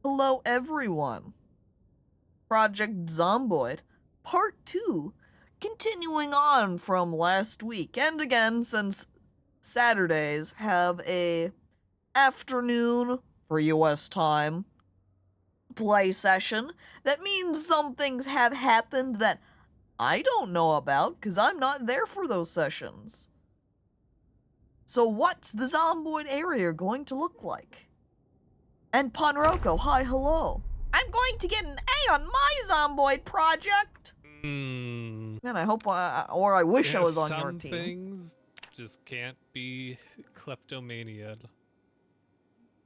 Hello everyone. Project Zomboid, Part 2, continuing on from last week, and again since Saturdays have a afternoon for US time play session. That means some things have happened that I don't know about because I'm not there for those sessions. So what's the Zomboid area going to look like? And Ponroko, hi, hello. I'm going to get an A on my Zomboid project. Man, I hope, or I wish I was on your team. Some things just can't be kleptomania.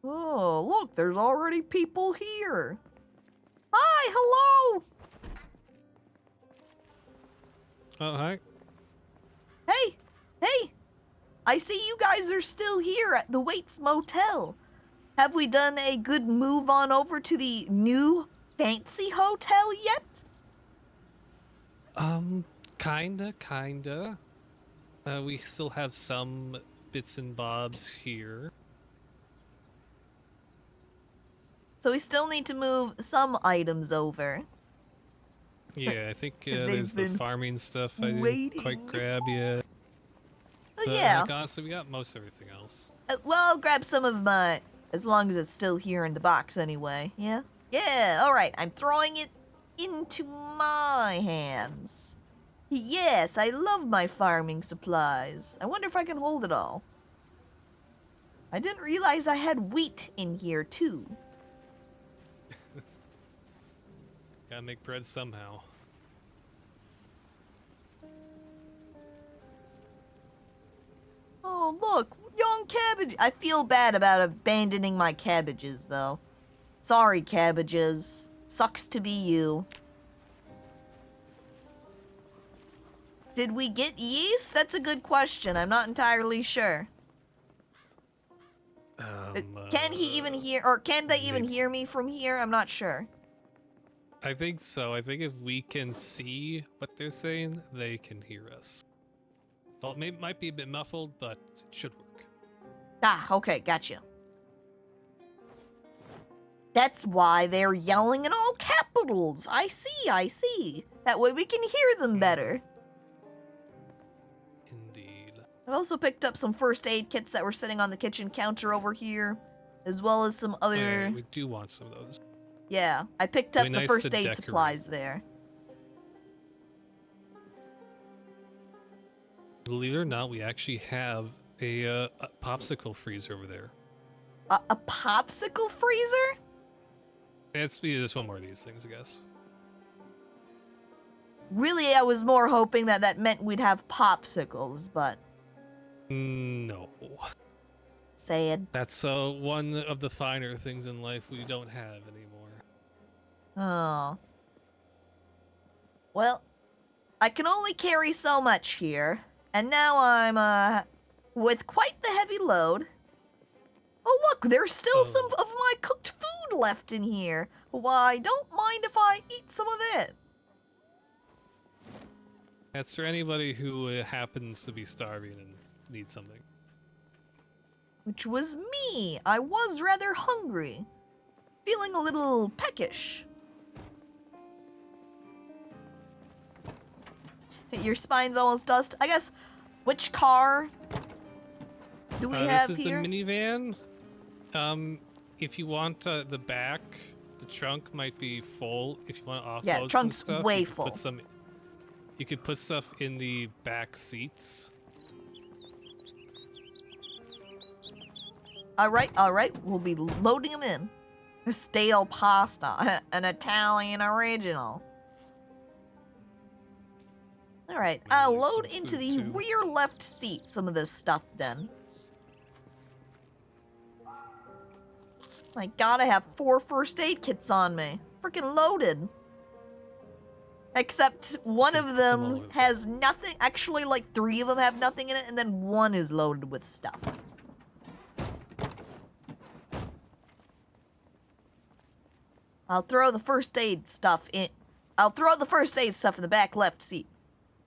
Oh, look, there's already people here. Hi, hello. Oh, hi. Hey, I see you guys are still here at the Waits Motel. Have we done a good move on over to the new fancy hotel yet? Kinda. We still have some bits and bobs here. So we still need to move some items over. Yeah, I think there's the farming stuff I didn't quite grab yet. But, yeah. honestly, we got most everything else. Well, I'll grab some of my, as long as it's still here in the box anyway, yeah? Yeah, alright, I'm throwing it into my hands. Yes, I love my farming supplies. I wonder if I can hold it all. I didn't realize I had wheat in here, too. Gotta make bread somehow. Oh, look, young cabbage. I feel bad about abandoning my cabbages, though. Sorry, cabbages. Sucks to be you. Did we get yeast? That's a good question. I'm not entirely sure. Can he even hear, or can they even hear me from here? I'm not sure. I think so. I think if we can see what they're saying, they can hear us. Well, it might be a bit muffled, but it should work. Ah, okay, gotcha. That's why they're yelling in all capitals. I see. That way we can hear them better. Indeed. I've also picked up some first aid kits that were sitting on the kitchen counter over here, as well as some other... Oh, yeah, we do want some of those. Yeah, I picked up the first aid supplies there. Believe it or not, we actually have a popsicle freezer over there. A popsicle freezer? It's just one more of these things, I guess. Really, I was more hoping that that meant we'd have popsicles, but... No. Sad. That's one of the finer things in life we don't have anymore. Oh. Well, I can only carry so much here, and now I'm, with quite the heavy load. Oh look, there's still some of my cooked food left in here. Why, don't mind if I eat some of it. That's for anybody who happens to be starving and needs something. Which was me. I was rather hungry. Feeling a little peckish. Your spine's almost dust. I guess, which car do we have here? This is the minivan. If you want the back, the trunk might be full. If you want to offload yeah, trunk's some stuff, way full. You could put stuff in the back seats. Alright, we'll be loading them in. A stale pasta, an Italian original. Alright, I'll load into the rear left seat some of this stuff then. My god, I have 4 first aid kits on me. Freaking loaded. Except one of them has nothing. Actually, like 3 of them have nothing in it, and then 1 is loaded with stuff. I'll throw the first aid stuff in. I'll throw the first aid stuff in the back left seat.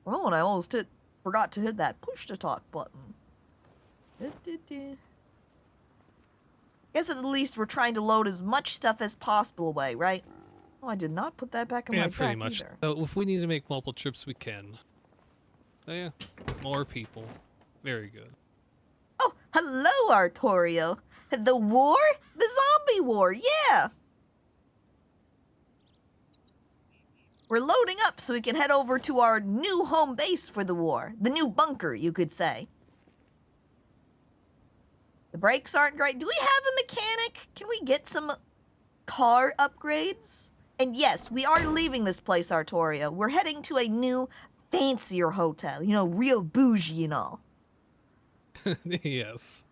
Oh, and I almost forgot to hit that push to talk button. Guess at the least we're trying to load as much stuff as possible away, right? Oh, I did not put that back in my Yeah, pretty back much. either. So if we need to make multiple trips, we can. So yeah, more people. Very good. Oh, hello, Artorio. The war? The zombie war, yeah! We're loading up so we can head over to our new home base for the war. The new bunker, you could say. The brakes aren't great. Do we have a mechanic? Can we get some car upgrades? And yes, we are leaving this place, Artorio. We're heading to a new, fancier hotel. You know, real bougie and all. Yes.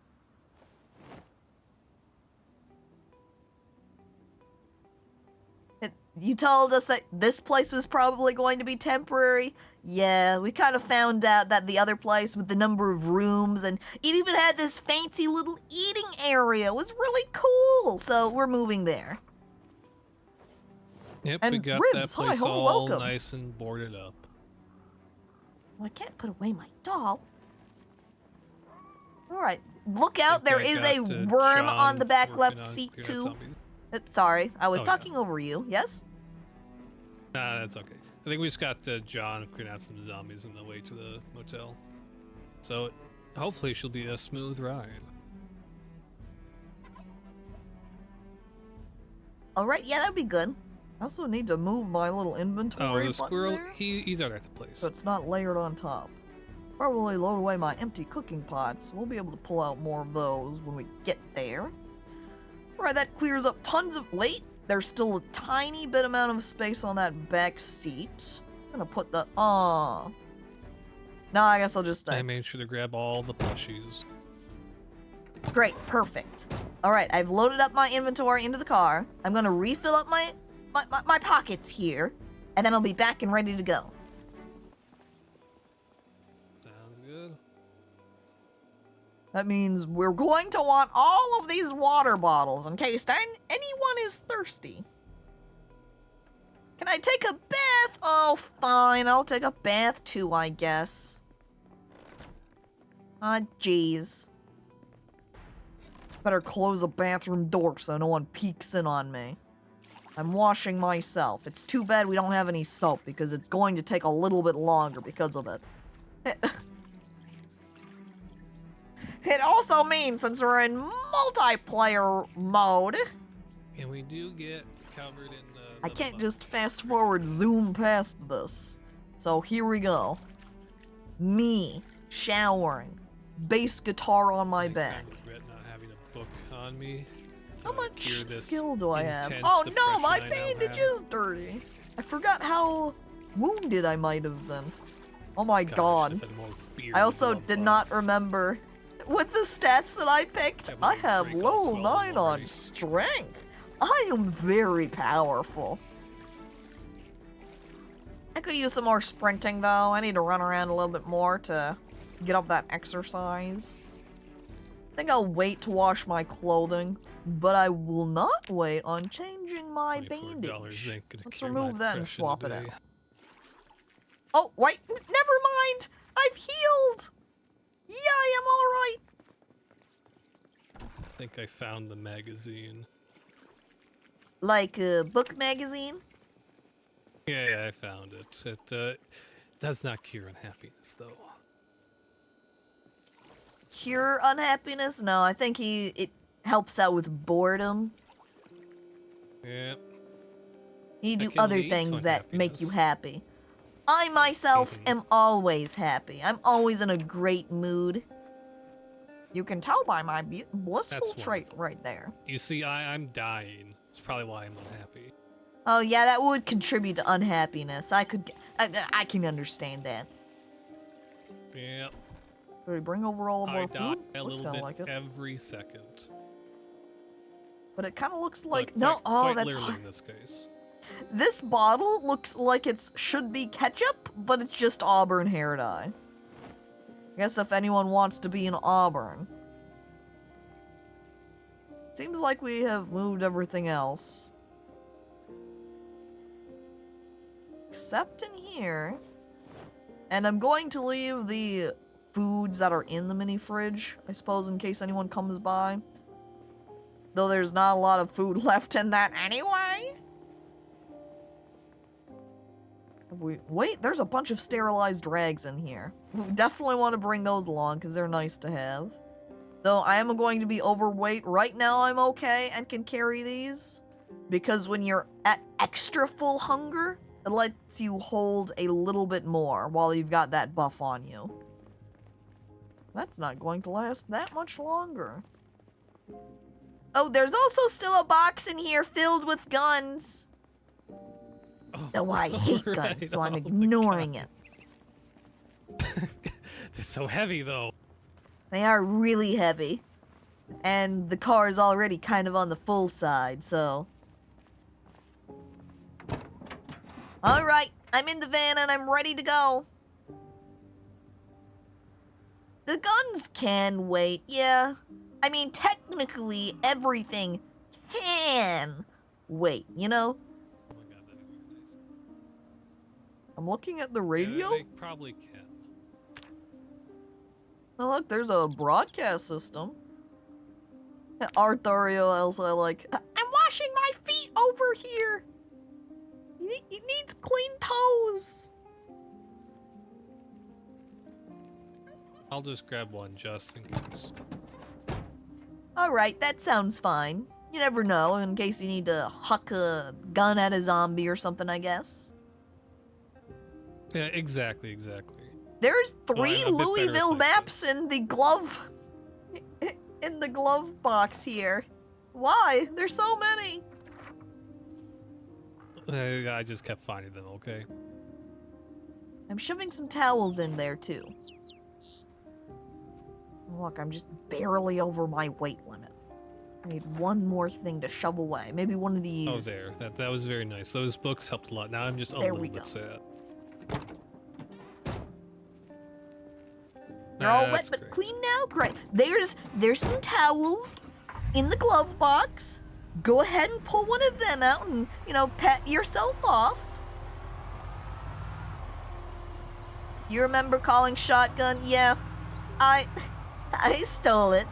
You told us that this place was probably going to be temporary. Yeah, we kind of found out that the other place with the number of rooms and it even had this fancy little eating area was really cool. So we're moving there. Yep, And we got Ribs, that place hi, hello, all welcome. nice and boarded up. Well, I can't put away my doll. All right, look out! There is a worm on the back left seat too. Sorry, I was talking over you. Yes. Nah, that's okay. I think we just got John clearing out some zombies on the way to the motel. So hopefully she'll be a smooth ride. All right, yeah, that'd be good. I also need to move my little inventory. Oh, the squirrel, there, he's out at the place. so it's not layered on top. Probably load away my empty cooking pots. We'll be able to pull out more of those when we get there. Alright, that clears up tons of... Wait, there's still a tiny bit amount of space on that back seat. I'm gonna put the... No, I guess I'll just stay. I made sure to grab all the plushies. Great, perfect. Alright, I've loaded up my inventory into the car. I'm gonna refill up my pockets here, and then I'll be back and ready to go. Sounds good. That means we're going to want all of these water bottles in case anyone is thirsty. Can I take a bath? Oh, fine. I'll take a bath too, I guess. Jeez. Better close the bathroom door so no one peeks in on me. I'm washing myself. It's too bad we don't have any soap because it's going to take a little bit longer because of it. It also means since we're in multiplayer mode... And we do get covered in I can't just fast forward zoom past this. So here we go. Me, showering, bass guitar on my back. I regret not having a book on me. How much cure this skill do I have? intense Oh no, my depression I now bandage have. is dirty. I forgot how wounded I might have been. Oh my Gosh, god. if had more beer I in the also glove did not box. remember. With the stats that I picked, Yeah, I we have drank all level 12 9 on already. strength. I am very powerful. I could use some more sprinting though. I need to run around a little bit more to get up that exercise. I think I'll wait to wash my clothing, but I will not wait on changing my $24 bandage. ain't gonna Let's cure my remove that and depression swap it today. out. Oh, wait, never mind! I've healed! Yeah, I am alright! I think I found the magazine. Like a book magazine? Yeah, I found it. It does not cure unhappiness, though. Cure unhappiness? No, I think it helps out with boredom. Yep. You do That can other lead to things that make you unhappiness. happy. I myself Mhm. am always happy. I'm always in a great mood. You can tell by my blissful That's trait right there. You see, I'm dying. That's probably why I'm unhappy. Oh yeah, that would contribute to unhappiness. I can understand that. Yep. Should we bring over all of I our die food? a Looks little kinda bit like it. every second. But it kind of looks But like no. quite, Oh, quite that's literally in this case. This bottle looks like it should be ketchup, but it's just Auburn hair dye. I guess if anyone wants to be an Auburn. Seems like we have moved everything else. Except in here. And I'm going to leave the foods that are in the mini fridge, I suppose, in case anyone comes by. Though there's not a lot of food left in that anyway. Wait, there's a bunch of sterilized rags in here. We definitely want to bring those along because they're nice to have. Though I am going to be overweight. Right now I'm okay and can carry these. Because when you're at extra full hunger, it lets you hold a little bit more while you've got that buff on you. That's not going to last that much longer. Oh, there's also still a box in here filled with guns. Oh, Though I hate right, guns, so I'm all the ignoring it. guns. They're so heavy, though. They are really heavy. And the car is already kind of on the full side, so... Alright, I'm in the van and I'm ready to go. The guns can wait, yeah. I mean, technically, everything can wait, you know? Oh my god, that'd be nice. I'm looking at the Yeah, radio. they probably can. Oh, look, there's a broadcast system. Arthurio also like, I'm washing my feet over here. He needs clean toes. I'll just grab one just in case. Alright, that sounds fine. You never know, in case you need to huck a gun at a zombie or something, I guess. Yeah, exactly. There's I'm 3 a bit better Louisville at maps in the glove box here. Why? There's so many. I just kept finding them, okay? I'm shoving some towels in there too. Look, I'm just barely over my weight limit. I need one more thing to shove away. Maybe one of these. Oh, there. That was very nice. Those books helped a lot. Now I'm just a There little we bit go. sad. They're all wet That's but great. clean now? Great. There's some towels in the glove box. Go ahead and pull one of them out and, you know, pat yourself off. You remember calling shotgun? Yeah. I stole it.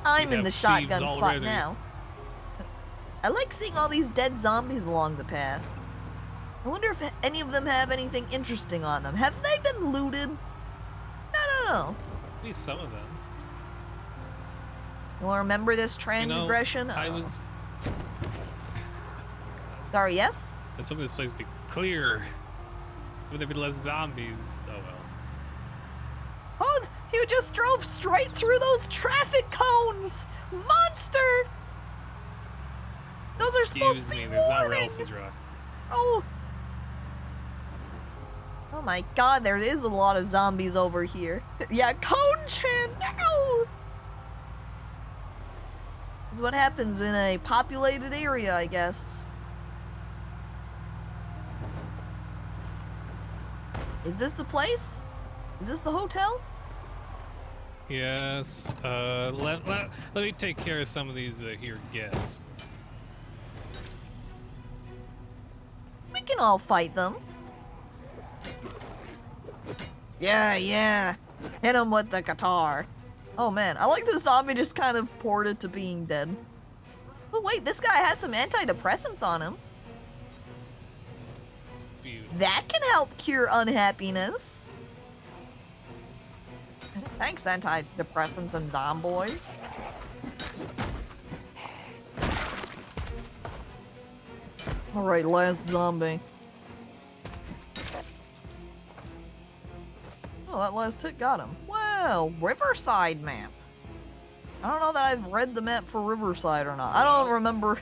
I'm We in have the shotgun thieves spot already. now. I like seeing all these dead zombies along the path. I wonder if any of them have anything interesting on them. Have they been looted? No. Maybe some of them. You want to remember this You know, transgression? I Oh. was. Sorry, yes? I was hoping this place would be clear. Would there be less zombies? Oh well. Oh, you just drove straight through those traffic cones! Monster! Those are supposed Excuse to be me, there's nowhere warning! else to drive. Oh. Oh my god, there is a lot of zombies over here. Yeah, Cone-chan, no! This is what happens in a populated area, I guess. Is this the place? Is this the hotel? Yes. Let me take care of some of these here guests. We can all fight them. Yeah. Hit him with the guitar. Oh man, I like the zombie just kind of ported to being dead. Oh wait, this guy has some antidepressants on him. Beautiful. That can help cure unhappiness. Thanks, antidepressants and Zomboid. Alright, last zombie. Oh, that last hit got him. Wow, Riverside map. I don't know that I've read the map for Riverside or not. I don't remember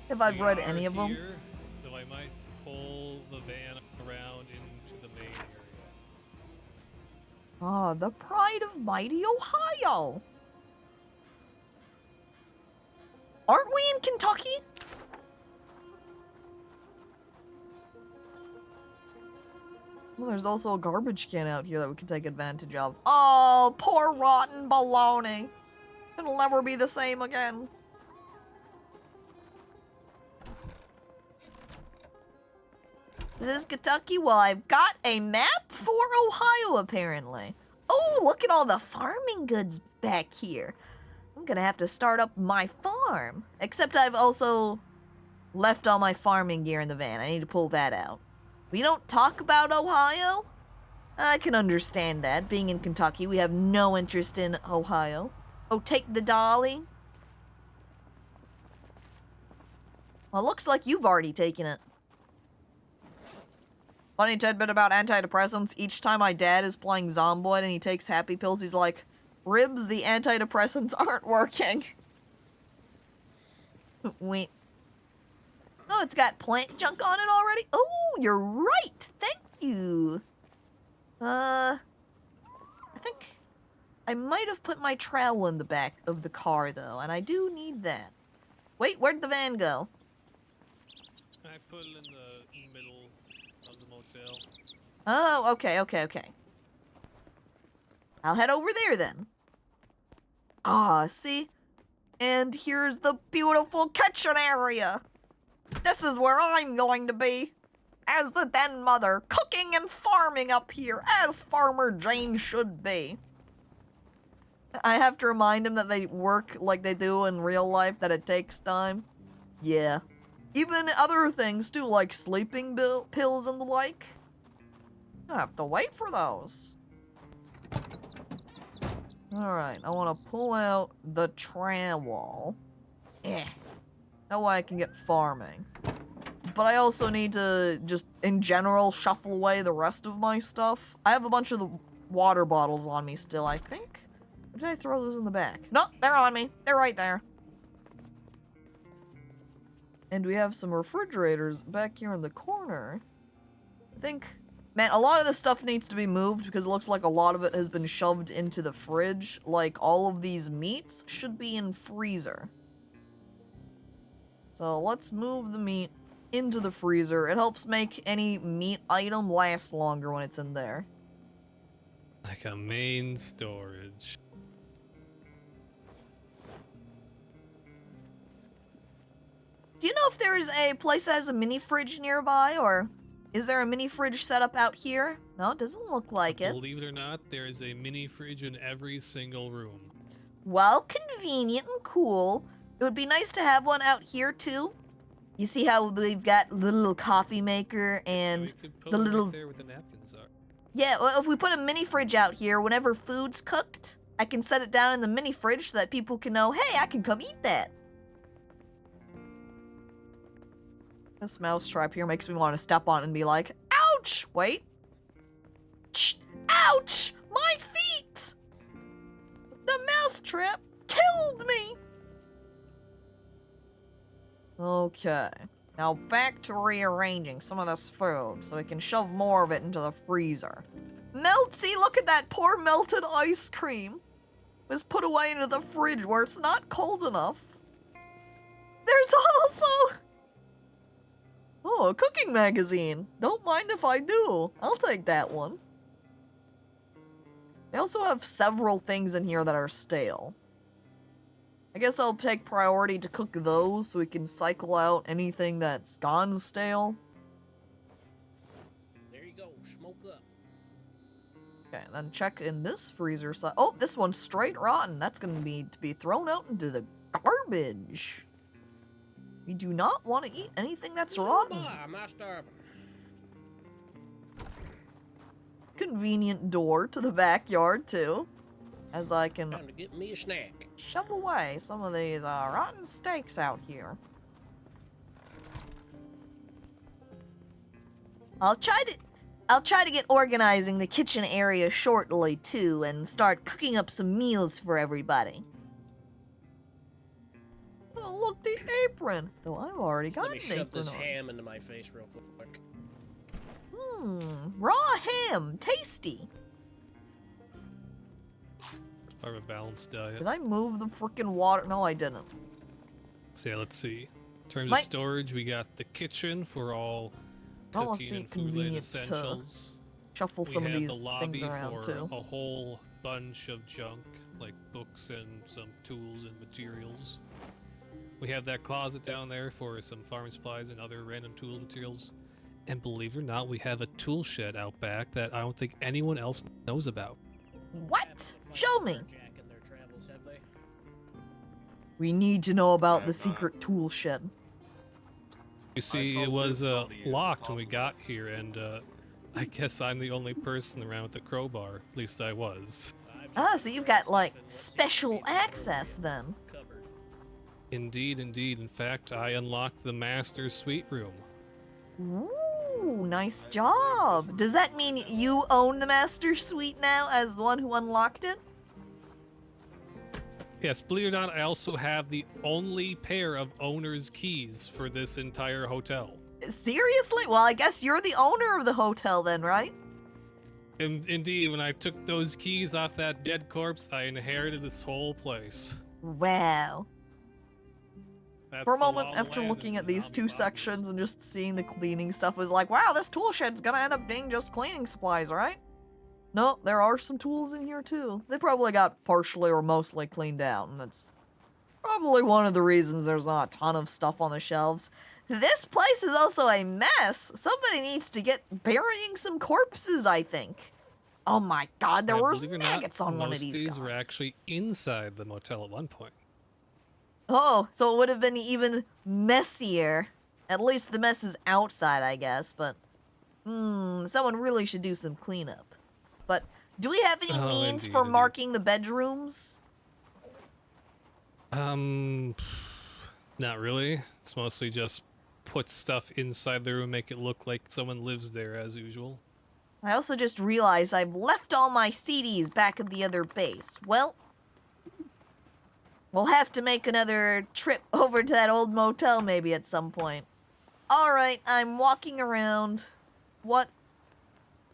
if I've We read are any of them. here, so I might pull the van around into the main area. Ah, the pride of mighty Ohio. Aren't we in Kentucky? Well, there's also a garbage can out here that we can take advantage of. Oh, poor rotten baloney. It'll never be the same again. Is this Kentucky? Well, I've got a map for Ohio, apparently. Oh, look at all the farming goods back here. I'm gonna have to start up my farm. Except I've also left all my farming gear in the van. I need to pull that out. We don't talk about Ohio? I can understand that. Being in Kentucky, we have no interest in Ohio. Oh, take the dolly? Well, looks like you've already taken it. Funny tidbit about antidepressants. Each time my dad is playing Zomboid and he takes happy pills, he's like, Ribs, the antidepressants aren't working. Wait. Oh, it's got plant junk on it already? Oh, you're right! Thank you! I think I might have put my trowel in the back of the car, though, and I do need that. Wait, where'd the van go? I put it in the middle of the motel. Oh, okay. I'll head over there, then. Ah, see? And here's the beautiful kitchen area! This is where I'm going to be! As the den mother, cooking and farming up here, as Farmer Jane should be. I have to remind him that they work like they do in real life, that it takes time. Yeah. Even other things too, like sleeping pills and the like. I have to wait for those. Alright, I want to pull out the trowel. That way I can get farming. But I also need to just, in general, shuffle away the rest of my stuff. I have a bunch of the water bottles on me still, I think. Or did I throw those in the back? No, they're on me. They're right there. And we have some refrigerators back here in the corner. I think... Man, a lot of this stuff needs to be moved because it looks like a lot of it has been shoved into the fridge. Like, all of these meats should be in freezer. So let's move the meat into the freezer. It helps make any meat item last longer when it's in there. Like a main storage. Do you know if there's a place that has a mini fridge nearby, or is there a mini fridge set up out here? No, it doesn't look like it. Believe it or not, there is a mini fridge in every single room. Well, convenient and cool. It would be nice to have one out here too. You see how they've got the little coffee maker and we could put the one little... right there where the napkins are. Yeah, well, if we put a mini fridge out here, whenever food's cooked, I can set it down in the mini fridge so that people can know, hey, I can come eat that. This mousetrap here makes me want to step on it and be like, ouch! Wait. Ouch! My feet! The mousetrap killed me! Okay. Now back to rearranging some of this food so we can shove more of it into the freezer. See, look at that poor melted ice cream. It was put away into the fridge where it's not cold enough. There's also... Oh, a cooking magazine. Don't mind if I do. I'll take that one. They also have several things in here that are stale. I guess I'll take priority to cook those so we can cycle out anything that's gone stale. There you go, smoke up. Okay, then check in this freezer side. Oh, this one's straight rotten. That's gonna be thrown out into the garbage. We do not want to eat anything that's rotten. I'm not starving. Convenient door to the backyard too, as I can Time to get me a snack. shove away some of these rotten steaks out here. I'll try to get organizing the kitchen area shortly too, and start cooking up some meals for everybody. Oh, look, the apron! Though I've already got Let me an shove apron this on. ham into my face real quick. Raw ham, tasty. Part of a balanced diet. Did I move the freaking water? No, I didn't. So yeah, let's see. In terms My- of storage, we got the kitchen for all That must cooking be and food related convenient to essentials. Shuffle We some of have these the lobby things around for too. a whole bunch of junk, like books and some tools and materials. We have that closet down there for some farming supplies and other random tool materials. And believe it or not, we have a tool shed out back that I don't think anyone else knows about. What? Show me. Jack in their travels, have they? We need to know about I the have not. secret tool shed. You see, it probably was saw the locked top when we of got here, and I guess I'm the only person around with the crowbar. At least I was. Ah, so you've got, like, special access then. Cupboard. Indeed, indeed. In fact, I unlocked the master suite room. Ooh, nice job. Does that mean you own the master suite now as the one who unlocked it? Yes, believe it or not, I also have the only pair of owner's keys for this entire hotel. Seriously? Well, I guess you're the owner of the hotel then, right? Indeed, when I took those keys off that dead corpse, I inherited this whole place. Wow. That's For a the moment, law of the after land looking in at these zombie two bodies. sections and just seeing the cleaning stuff, was like, wow, this tool shed's gonna end up being just cleaning supplies, right? No, there are some tools in here too. They probably got partially or mostly cleaned out, and that's probably one of the reasons there's not a ton of stuff on the shelves. This place is also a mess. Somebody needs to get burying some corpses, I think. Oh my god, there was Believe it or not, maggots on one of most these these were guys. actually inside the motel at one point. Oh, so it would have been even messier. At least the mess is outside, I guess, but... someone really should do some cleanup. But, do we have any Oh, means indeed, for indeed. marking the bedrooms? Not really. It's mostly just put stuff inside the room, make it look like someone lives there as usual. I also just realized I've left all my CDs back at the other base. Well, we'll have to make another trip over to that old motel maybe at some point. Alright, I'm walking around. What?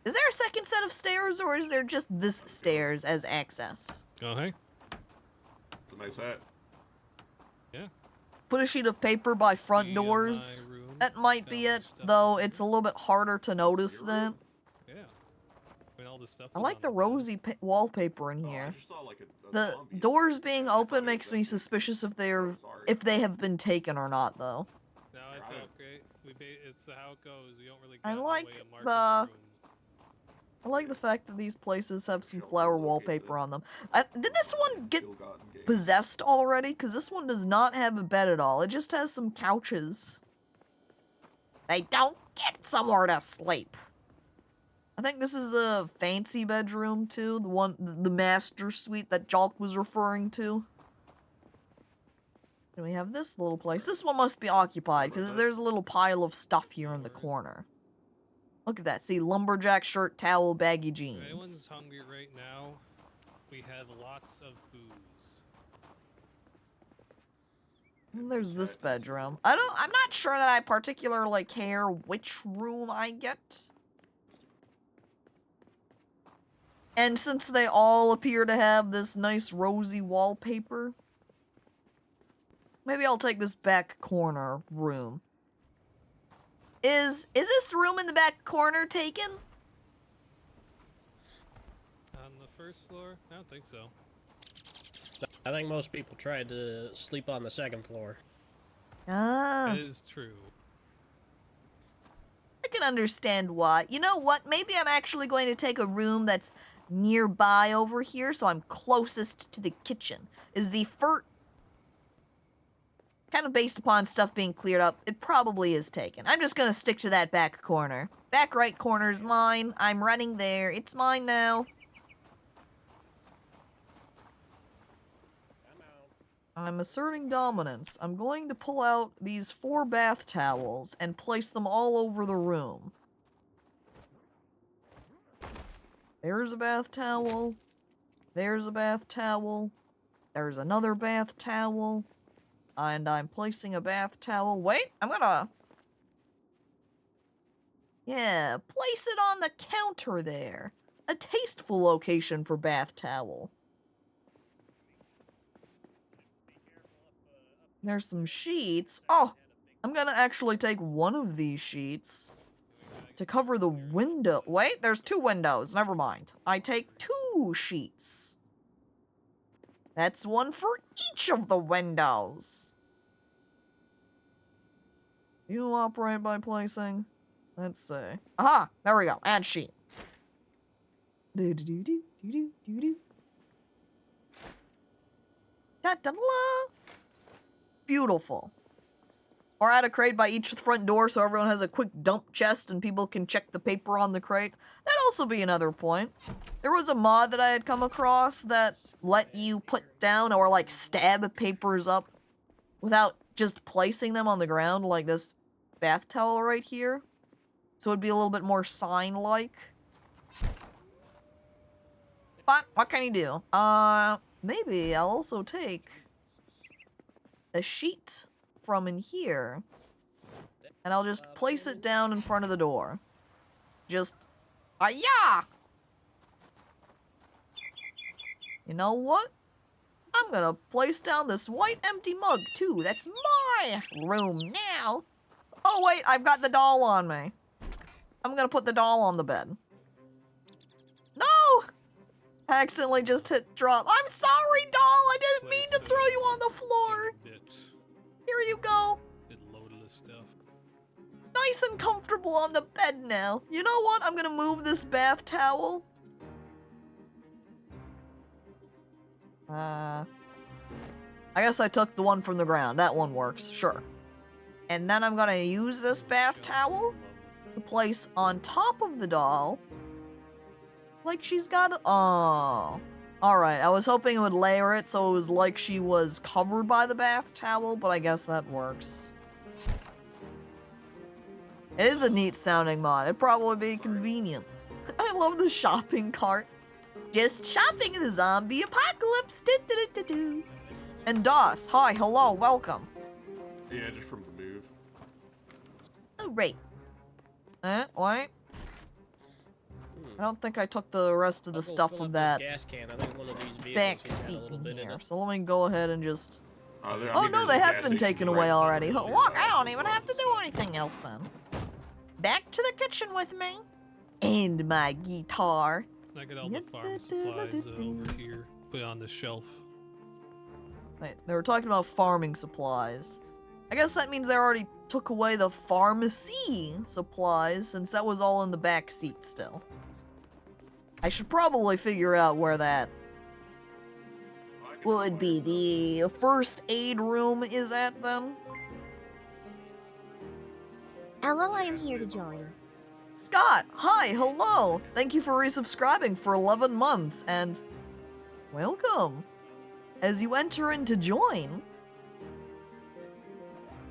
Is there a second set of stairs, or is there just this stairs as access? Oh, hey. It's a nice hat. Put a sheet of paper by front Key on my doors. room, That might be down it, stuff though in it's a there. little bit harder to notice Your that. room? Yeah. When all this stuff I was like on the bed. rosy wallpaper in Oh, I here. just saw like a The zombie. doors being I thought open it makes was me empty. suspicious Oh, sorry. if they have been taken or not, though. No, it's Right. okay. It's how it goes. We don't really I got no like way of marking the- rooms. I like the fact that these places have some Shall we flower locate wallpaper the- on them. Did this one get Ill-gotten gain. possessed already? Because this one does not have a bed at all. It just has some couches. They don't get somewhere to sleep. I think this is a fancy bedroom too, the master suite that Jalk was referring to. And we have this little place. This one must be occupied because there's a little pile of stuff here in the corner. Look at that. See, lumberjack shirt, towel, baggy If anyone's jeans. hungry right now, we have lots of booze. And there's this bedroom. I'm not sure that I particularly care which room I get. And since they all appear to have this nice rosy wallpaper, maybe I'll take this back corner room. Is this room in the back corner taken? On the first floor? I don't think so. I think most people tried to sleep on the second floor. Ah, That is true. I can understand why. You know what? Maybe I'm actually going to take a room that's nearby over here, so I'm closest to the kitchen. Is the first... Kind of based upon stuff being cleared up, it probably is taken. I'm just gonna stick to that back corner. Back right corner is mine. I'm running there. It's mine now. I'm out. I'm asserting dominance. I'm going to pull out these 4 bath towels and place them all over the room. There's a bath towel. There's a bath towel. There's another bath towel. And I'm placing a bath towel. Wait, I'm gonna... Yeah, place it on the counter there. A tasteful location for bath towel. There's some sheets. Oh, I'm gonna actually take one of these sheets to cover the window. Wait, there's 2 windows. Never mind. I take 2 sheets. That's one for each of the windows. You operate by placing. Let's see. Aha! There we go. Add sheet. Do do do do do do do do. Da da da. Beautiful. Or add a crate by each front door so everyone has a quick dump chest and people can check the paper on the crate. That'd also be another point. There was a mod that I had come across that let you put down or like stab papers up without just placing them on the ground, like this bath towel right here. So it'd be a little bit more sign-like. But what can you do? Maybe I'll also take a sheet from in here, and I'll just place it down in front of the door. Just, yeah. You know what? I'm gonna place down this white empty mug too. That's my room now. Oh wait, I've got the doll on me. I'm gonna put the doll on the bed. No! I accidentally just hit drop. I'm sorry, doll. I didn't mean to throw you on the floor. Here you go. Bit loaded of stuff. Nice and comfortable on the bed now. You know what? I'm gonna move this bath towel. I guess I took the one from the ground. That one works, sure. And then I'm gonna use this bath towel to place on top of the doll. Like she's got oh. Alright, I was hoping it would layer it so it was like she was covered by the bath towel, but I guess that works. It is a neat sounding mod. It'd probably be convenient. I love the shopping cart. Just shopping in the zombie apocalypse. Do. And DOS, hi, hello, welcome. Yeah, just from the move. Oh, right. Wait. I don't think I took the rest of the stuff from that gas can. I think one of these back vehicles seat had a little in bit in here. it. So let me go ahead and just... I Oh mean, no, there's they a have gas been station taken right away next to already. the Look, I don't house even as have to well. do anything else then. Back to the kitchen with me. And my guitar. I got all the farm supplies over here. Put it on the shelf. Wait, they were talking about farming supplies. I guess that means they already took away the pharmacy supplies, since that was all in the back seat still. I should probably figure out where that would be. The first aid room is at then. Hello, I am here to join. Scott, hi, hello. Thank you for resubscribing for 11 months, and welcome. As you enter in to join,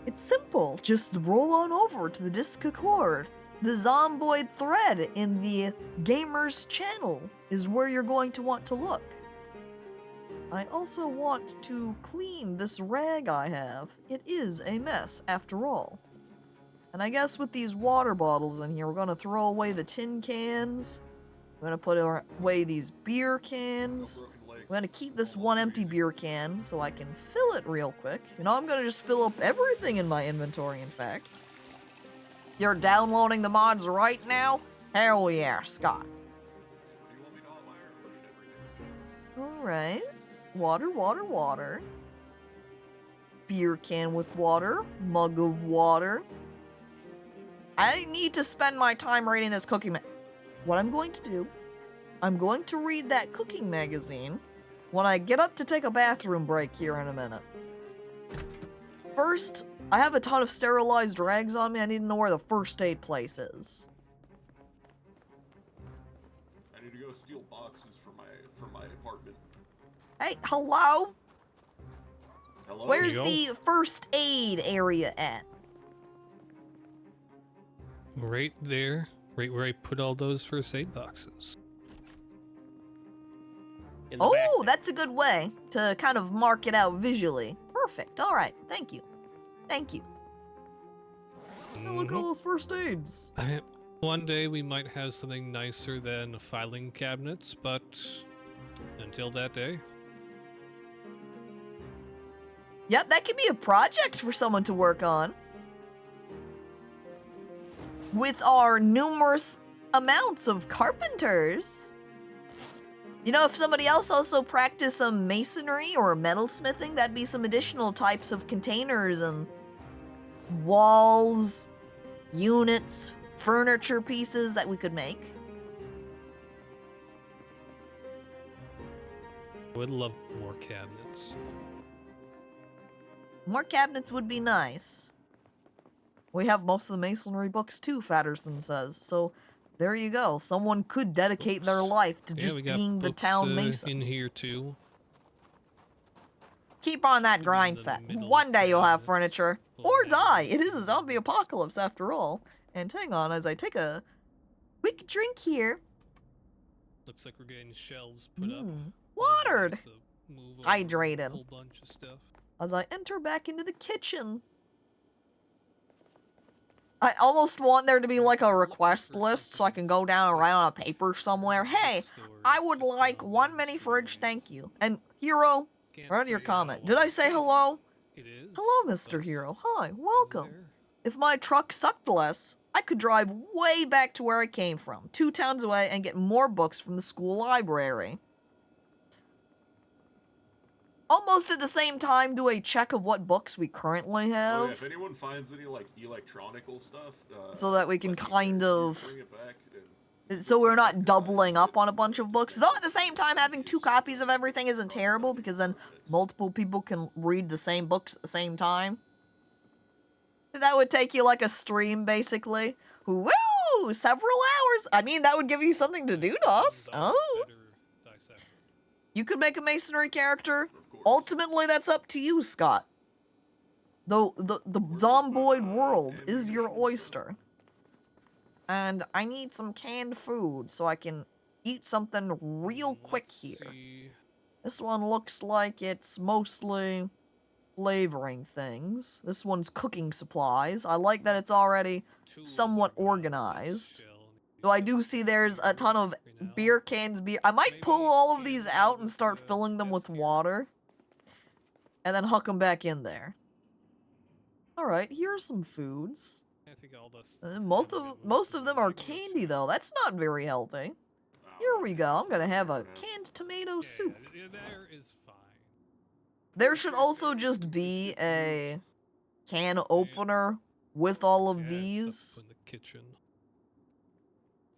it's simple. Just roll on over to the Discord. The Zomboid thread in the Gamers channel is where you're going to want to look. I also want to clean this rag I have. It is a mess, after all. And I guess with these water bottles in here, we're going to throw away the tin cans. We're going to put away these beer cans. I'm gonna keep this one empty beer can so I can fill it real quick. You know, I'm gonna just fill up everything in my inventory, in fact. You're downloading the mods right now? Hell yeah, Scott. Alright. Water, water, water. Beer can with water. Mug of water. I need to spend my time reading this cooking What I'm going to do, I'm going to read that cooking magazine when I get up to take a bathroom break here in a minute. First, I have a ton of sterilized rags on me. I need to know where the first aid place is. I need to go steal boxes from my apartment. Hey, hello? Hello? Where's Yo. the first aid area at? Right there. Right where I put all those first aid boxes. In the back Oh, there. that's a good way to kind of mark it out visually. Perfect. All right. Thank you. Thank you. Oh, look at all those first aids. I mean, one day we might have something nicer than filing cabinets, but until that day. Yep, that could be a project for someone to work on. With our numerous amounts of carpenters. You know, if somebody else also practiced some masonry or metalsmithing, that'd be some additional types of containers and walls, units, furniture pieces that we could make. I would love more cabinets. More cabinets would be nice. We have most of the masonry books too, Fatterson says. So there you go. Someone could dedicate their Books. life to Yeah, just we got being the books, town mason. in here too. Keep on that Maybe in grind the set. middle One day you'll have cabinets. furniture. Full Or of die. magazines It is a and zombie books. apocalypse after all. And hang on as I take a quick drink here. Looks like we're getting shelves put up. Watered. Nice to move over Hydrated. A whole bunch of stuff. As I enter back into the kitchen. I almost want there to be like a request list so I can go down and write on a paper somewhere. Hey, I would like 1 mini fridge, thank you. And Hero, write your comment. Did I say hello? It is. Hello, Mr. Hero. Hi, welcome. If my truck sucked less, I could drive way back to where I came from, 2 towns away, and get more books from the school library. Almost at the same time, do a check of what books we currently have. Oh, yeah, if anyone finds any like electronical stuff, so that we can like, kind of... bring it back and So we're not doubling up on a bunch of books. Though at the same time, having 2 copies of everything isn't terrible, because then multiple people can read the same books at the same time. That would take you like a stream, basically. Woo! Several hours! I mean, that would give you something to do to us. Oh. You could make a masonry character. of course. Ultimately, that's up to you, Scott. Though the Zomboid world is your oyster. And I need some canned food so I can eat something real quick here. This one looks like it's mostly flavoring things. This one's cooking supplies. I like that it's already somewhat organized. Though I do see there's a ton of beer cans, I might pull all of these out and start filling them with water. And then huck them back in there. Alright, here's some foods. I think all this Most of them are candy, though. That's not very healthy. Here we go. I'm gonna have a canned tomato soup. There is fine. There should also just be a can opener with all of these, In the kitchen.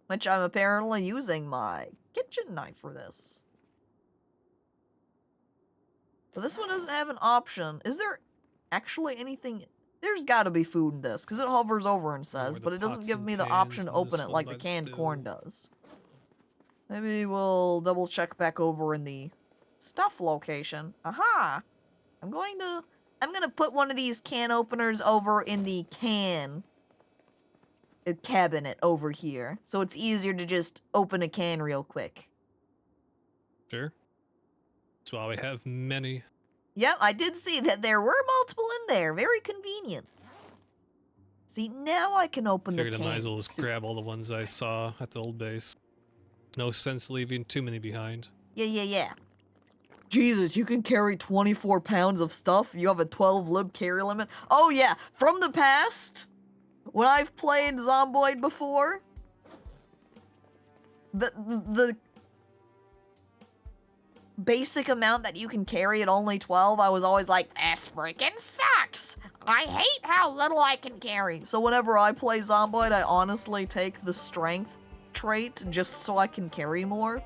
which I'm apparently using my kitchen knife for this. But this one doesn't have an option. Is there actually anything? There's gotta be food in this, because it hovers over and says, the but it doesn't pots give and me the pans option to in open this it one like by the the canned stove. corn does. Maybe we'll double check back over in the stuff location. Aha! I'm gonna put one of these can openers over in the cabinet over here, so it's easier to just open a can real quick. Sure. That's why we have many. Yep, I did see that there were multiple in there. Very convenient. See, now I can open Figured the I can. might as well just grab all the ones I saw at the old base. No sense leaving too many behind. Yeah. Jesus, you can carry 24 pounds of stuff? You have a 12 lib carry limit? Oh yeah, from the past, when I've played Zomboid before, the basic amount that you can carry at only 12, I was always like, this freaking sucks! I hate how little I can carry. So whenever I play Zomboid, I honestly take the strength trait just so I can carry more.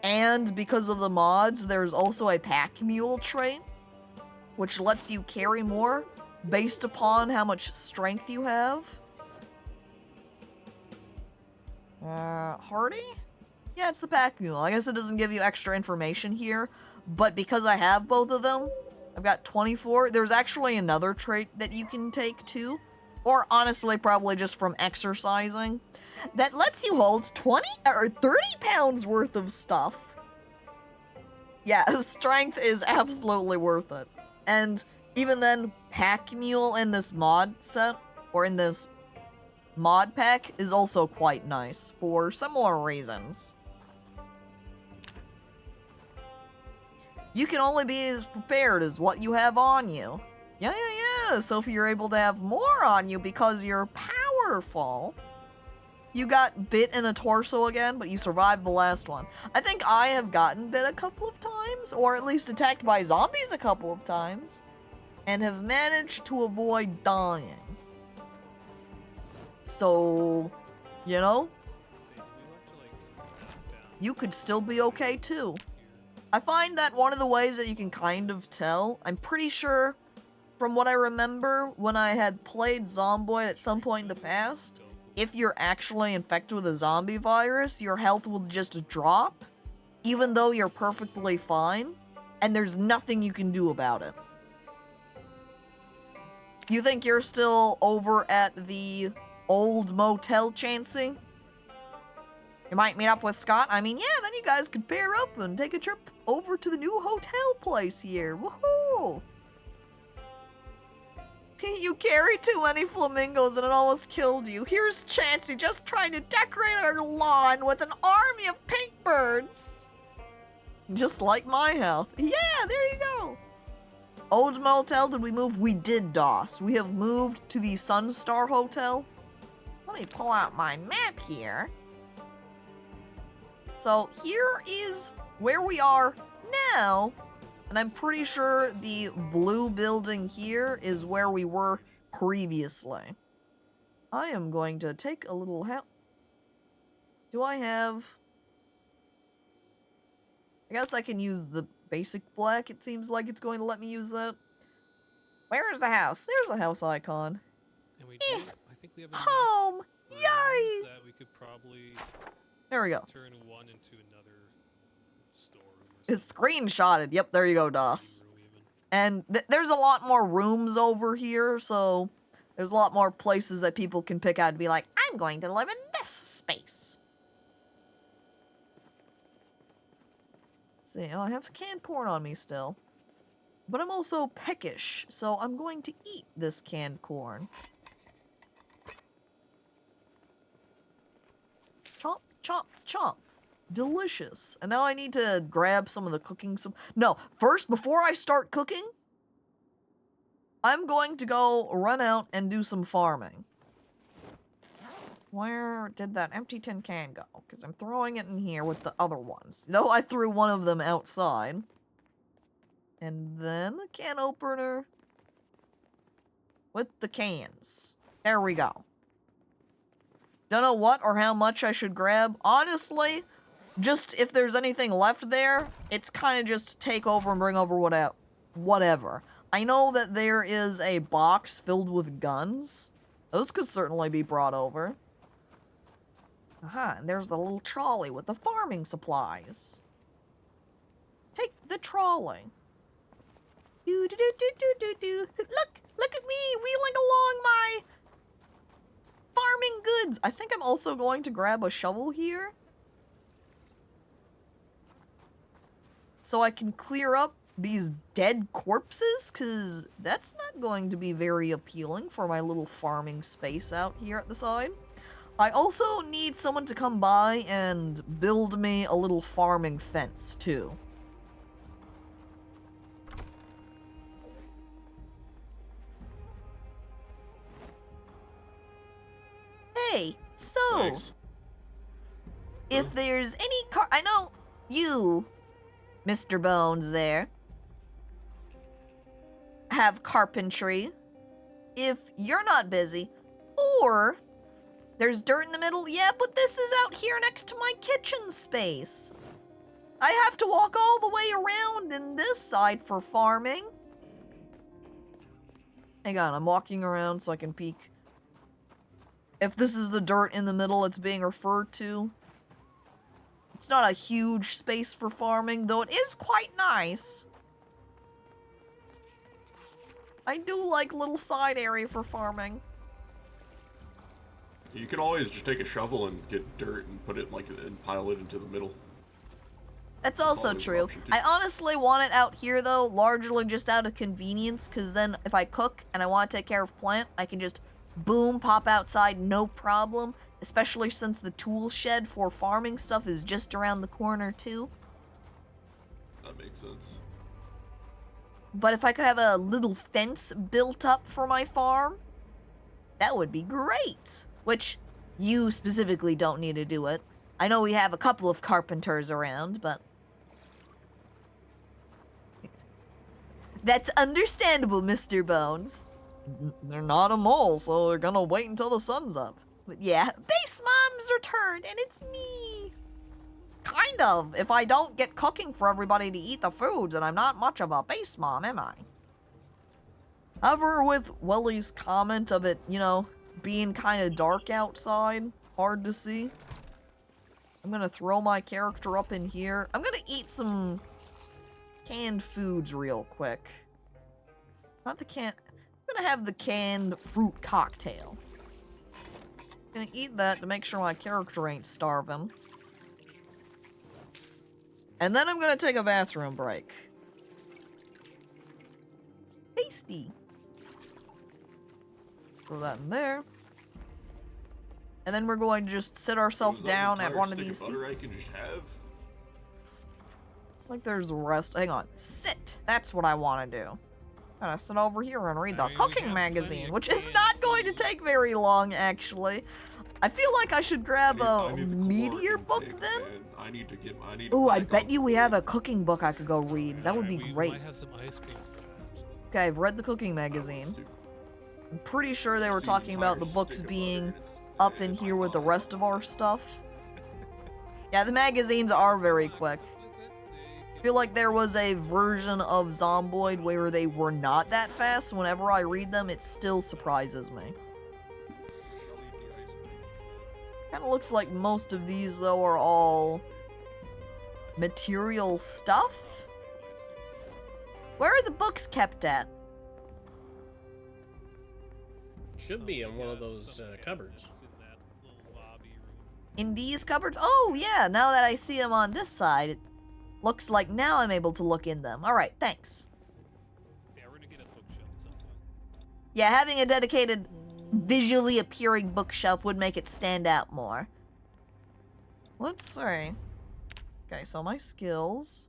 And because of the mods, there's also a pack mule trait, which lets you carry more based upon how much strength you have. Hardy? Yeah, it's the pack mule. I guess it doesn't give you extra information here, but because I have both of them, I've got 24. There's actually another trait that you can take too, or honestly probably just from exercising, that lets you hold 20 or 30 pounds worth of stuff. Yeah, strength is absolutely worth it. And even then, pack mule in this mod set, or in this mod pack, is also quite nice for similar reasons. You can only be as prepared as what you have on you. Yeah. So if you're able to have more on you because you're powerful, you got bit in the torso again, but you survived the last one. I think I have gotten bit a couple of times, or at least attacked by zombies a couple of times, and have managed to avoid dying. So, you know, you could still be okay too. I find that one of the ways that you can kind of tell, I'm pretty sure from what I remember when I had played Zomboid at some point in the past, if you're actually infected with a zombie virus, your health will just drop, even though you're perfectly fine, and there's nothing you can do about it. You think you're still over at the old motel, Chansey? You might meet up with Scott? I mean, yeah, then you guys could pair up and take a trip over to the new hotel place here. Woohoo! You carried too many flamingos and it almost killed you. Here's Chansey just trying to decorate our lawn with an army of pink birds. Just like my health. Yeah, there you go. Old motel, did we move? We did, DOS. We have moved to the Sunstar Hotel. Let me pull out my map here. So here is where we are now. And I'm pretty sure the blue building here is where we were previously. I am going to take a little help. Do I have... I guess I can use the basic black. It seems like it's going to let me use that. Where is the house? There's the house icon. And we do, I think we have enough Home! rooms Yay! that we could probably There we go. turn one into another storeroom or It's something. screenshotted. Yep, there you go, DOS. Room even. And there's a lot more rooms over here, so there's a lot more places that people can pick out to be like, I'm going to live in this space. Let's see, oh, I have canned corn on me still. But I'm also peckish, so I'm going to eat this canned corn. Chomp, chomp, chomp. Delicious. And now I need to grab some of the cooking. No, first, before I start cooking, I'm going to go run out and do some farming. Where did that empty tin can go? Because I'm throwing it in here with the other ones. Though I threw one of them outside. And then a can opener with the cans. There we go. Don't know what or how much I should grab. Honestly, just if there's anything left there, it's kind of just take over and bring over whatever. I know that there is a box filled with guns. Those could certainly be brought over. Aha, and there's the little trolley with the farming supplies. Take the trolley. Do. Look at me wheeling along my farming goods. I think I'm also going to grab a shovel here. So I can clear up these dead corpses, because that's not going to be very appealing for my little farming space out here at the side. I also need someone to come by and build me a little farming fence, too. Hey, so... Thanks. If there's any I know you, Mr. Bones there, have carpentry. If you're not busy, or there's dirt in the middle, yeah, but this is out here next to my kitchen space. I have to walk all the way around in this side for farming. Hang on, I'm walking around so I can peek. If this is the dirt in the middle it's being referred to. It's not a huge space for farming, though it is quite nice. I do like little side area for farming. You can always just take a shovel and get dirt and put it and pile it into the middle. That's also always an true. option, too. I honestly want it out here, though, largely just out of convenience, because then if I cook and I want to take care of plant, I can just, boom, pop outside, no problem. Especially since the tool shed for farming stuff is just around the corner, too. That makes sense. But if I could have a little fence built up for my farm, that would be great. Which, you specifically don't need to do it. I know we have a couple of carpenters around, but... That's understandable, Mr. Bones. They're not a mole, so they're gonna wait until the sun's up. But yeah, Base Mom's returned, and it's me. Kind of. If I don't get cooking for everybody to eat the foods, then I'm not much of a base mom, am I? However, with Welly's comment of it, you know, being kind of dark outside, hard to see, I'm gonna throw my character up in here. I'm gonna eat some canned foods real quick. Not the can. I'm gonna have the canned fruit cocktail. Gonna eat that to make sure my character ain't starving. And then I'm gonna take a bathroom break. Tasty. Throw that in there. And then we're going to just sit ourselves down at one of these seats. I can just have? Like there's the rest. Hang on. Sit. That's what I want to do. Gotta sit over here and read the I mean, we cooking have magazine, plenty of which is canned not going to food. take very long, actually. I feel like I should grab I a need the meatier caloric book intake, then. man. I need to get. Ooh, I back bet on you we food. have a cooking book I could go read. That would be We great. might have some ice cream for that. Okay, I've read the cooking I magazine. want to I'm pretty sure they were see talking about entire the books stick of being butter, it's up in in my here with the mind. rest of our stuff. Yeah, the magazines are very quick. I feel like there was a version of Zomboid where they were not that fast. Whenever I read them, it still surprises me. Kind of looks like most of these, though, are all material stuff. Where are the books kept at? Should be in one of those cupboards. In these cupboards? Oh, yeah, now that I see them on this side, it looks like now I'm able to look in them. Alright, thanks. Yeah, we're gonna get a bookshelf at some point. Yeah, having a dedicated, visually appearing bookshelf would make it stand out more. Let's see. Okay, so my skills.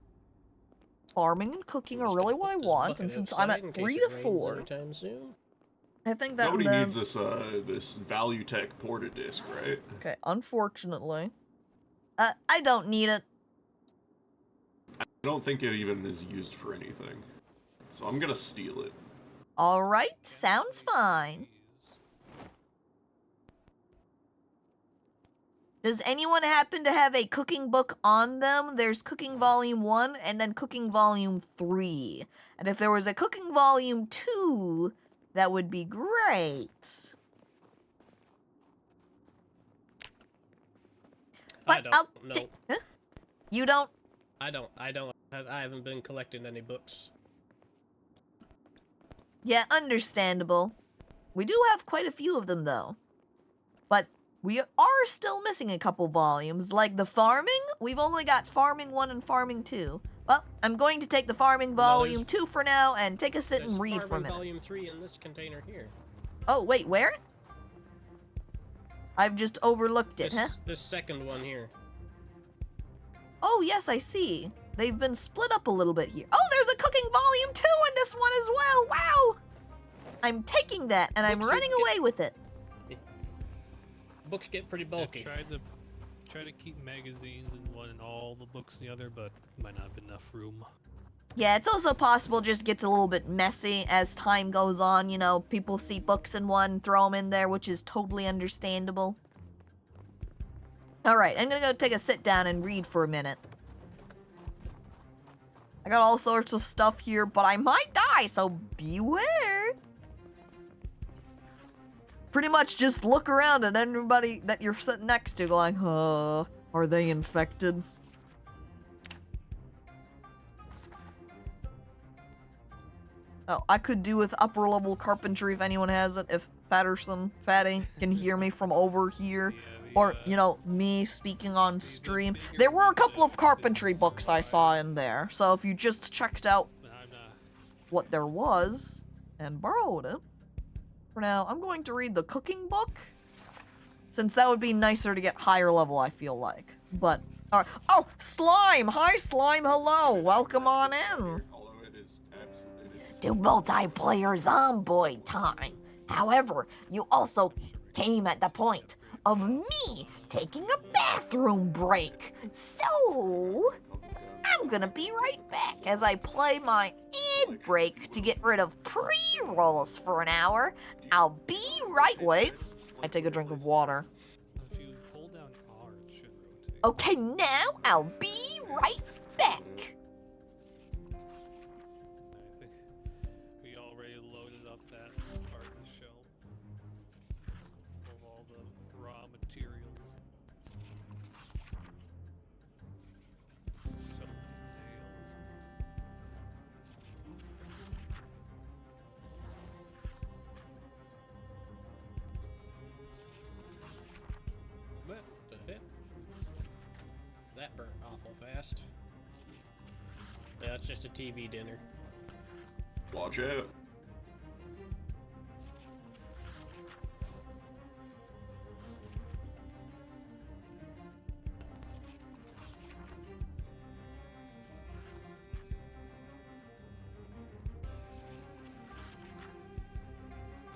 Farming and cooking are really what I want, and since I'm at 3 to 4, Anytime soon. I think that Nobody then... needs this this value tech porta disc, right? Okay, unfortunately. I don't need it. I don't think it even is used for anything. So I'm gonna steal it. Alright, sounds fine. Does anyone happen to have a cooking book on them? There's Cooking Volume 1 and then Cooking Volume 3. And if there was a Cooking Volume 2, that would be great. I don't. No. Huh? You don't? I don't. I haven't been collecting any books. Yeah, understandable. We do have quite a few of them, though. But we are still missing a couple volumes, like the farming. We've only got Farming 1 and Farming 2. Well, I'm going to take the Farming Volume 2 for now and take a sit and read for a minute. Volume 3 in this container here. Oh, wait, where? I've just overlooked it, This, huh? this second one here. Oh, yes, I see. They've been split up a little bit here. Oh, there's a Cooking Volume 2 in this one as well. Wow! I'm taking that, and I'm Books running should get- away with it. Books get pretty I bulky. tried to keep magazines in one and all the books in the other, but might not have enough room. Yeah, it's also possible it just gets a little bit messy as time goes on. You know, people see books in one, throw them in there, which is totally understandable. Alright, I'm gonna go take a sit down and read for a minute. I got all sorts of stuff here, but I might die, so beware. Pretty much just look around at everybody that you're sitting next to going, are they infected? Oh, I could do with upper level carpentry if anyone has it, if Fatty can hear me from over here. Or, you know, me speaking on stream. There were a couple of carpentry books I saw in there, so if you just checked out what there was and borrowed it. For now, I'm going to read the cooking book, since that would be nicer to get higher level, I feel like. But, alright. Oh, Slime! Hi, Slime, hello! Welcome on in! Although it is absolutely. To multiplayer Zomboid time. However, you also came at the point of me taking a bathroom break. So, I'm gonna be right back as I play my ad break to get rid of pre-rolls for an hour. I'll be right. Wait, I take a drink of water. If you hold down R, it should rotate. Okay, now I'll be right back. I think we already loaded up awful fast. Yeah, it's just a TV dinner. Watch out.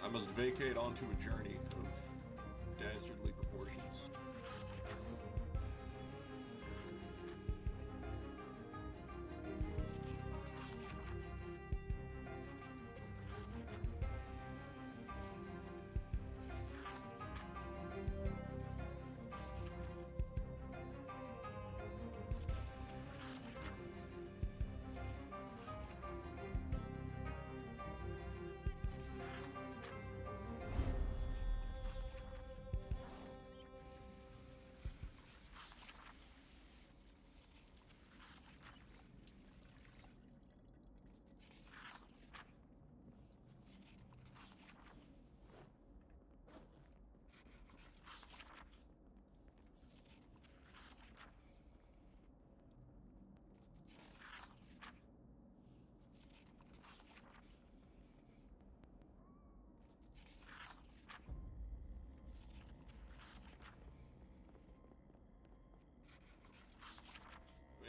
I must vacate onto a journey of dastardly proportions.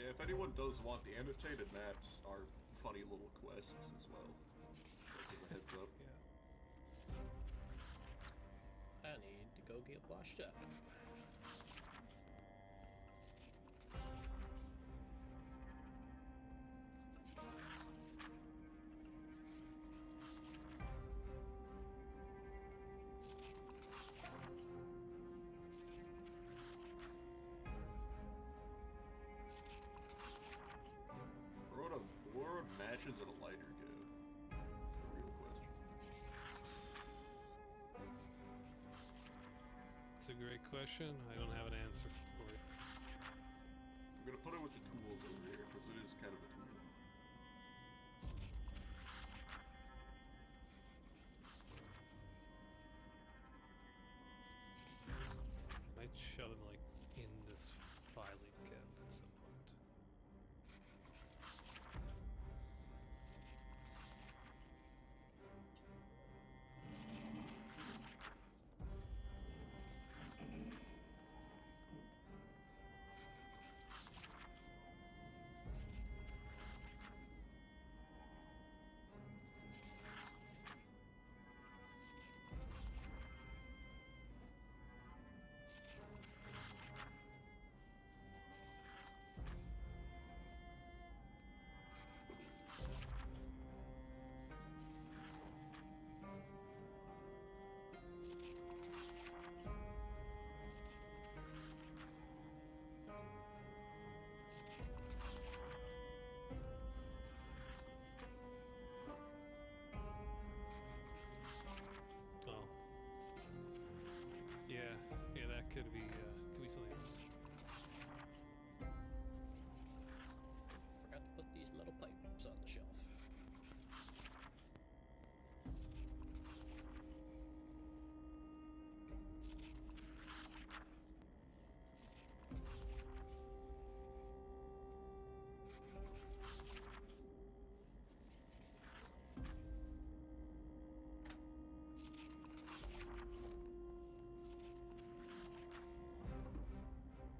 If anyone does want the annotated maps, are funny little quests as well. Just as a heads up. I need to go get washed up. Where would matches and a lighter go? That's the real question. It's a great question. I don't have an answer for it. I'm gonna put it with the tools over here, because it is kind of a tool. Might shove him like in this filing cabinet at some point. Oh. Yeah, that could be something else. Forgot to put these metal pipes on the shelf.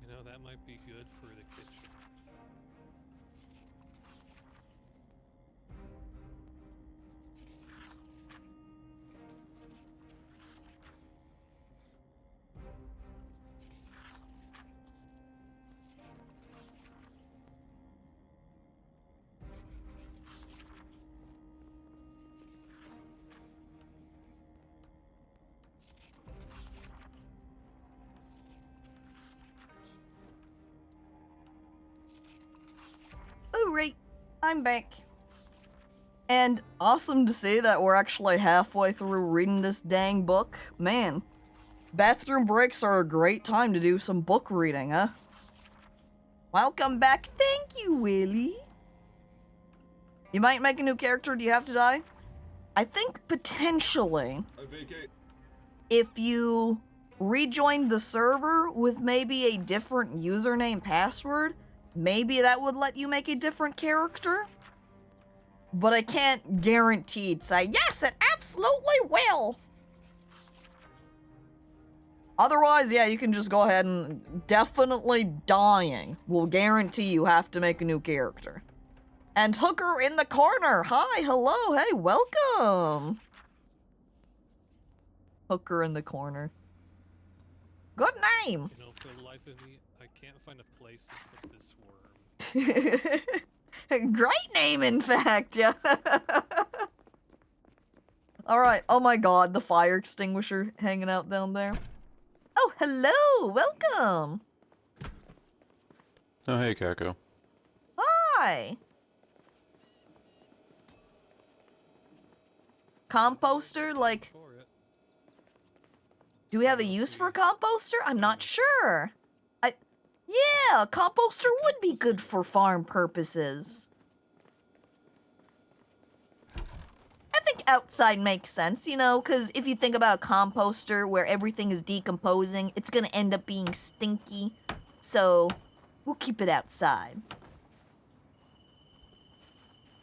You know, that might be good for the kitchen. Alright, I'm back. And awesome to see that we're actually halfway through reading this dang book. Man, bathroom breaks are a great time to do some book reading, huh? Welcome back. Thank you, Willie. You might make a new character. Do you have to die? I think potentially, I vacate. if you rejoin the server with maybe a different username password, maybe that would let you make a different character. But I can't guarantee to say, yes, it absolutely will. Otherwise, yeah, you can just go ahead and definitely dying will guarantee you have to make a new character. And Hooker in the corner. Hi, hello, hey, welcome. Hooker in the corner. Good name. You know, for the life of me, I can't find a place to put this worm. Great name, in fact, yeah. Alright, oh my god, the fire extinguisher hanging out down there. Oh, hello, welcome. Oh, hey, Caco. Hi. Composter, like, For it. do we have a use for a composter? I'm not sure. Yeah, a composter would be good for farm purposes. I think outside makes sense, you know, because if you think about a composter where everything is decomposing, it's gonna end up being stinky. So, we'll keep it outside.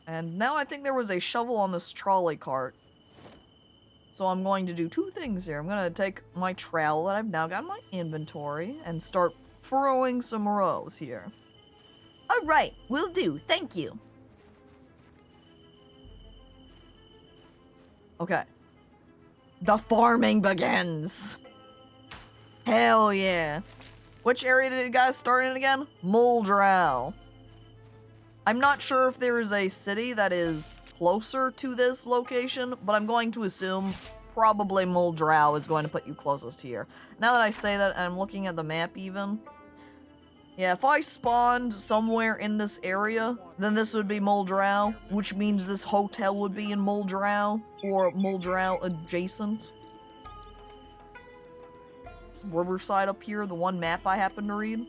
And now I think there was a shovel on this trolley cart. So I'm going to do two things here. I'm going to take my trowel that I've now got in my inventory and start throwing some rows here. Alright, will do. Thank you. Okay. The farming begins. Hell yeah. Which area did you guys start in again? Muldrow. I'm not sure if there is a city that is closer to this location, but I'm going to assume probably Muldrow is going to put you closest here. Now that I say that, I'm looking at the map even. Yeah, if I spawned somewhere in this area, then this would be Muldrow, which means this hotel would be in Muldrow, or Muldrow adjacent. It's Riverside up here, the one map I happen to read.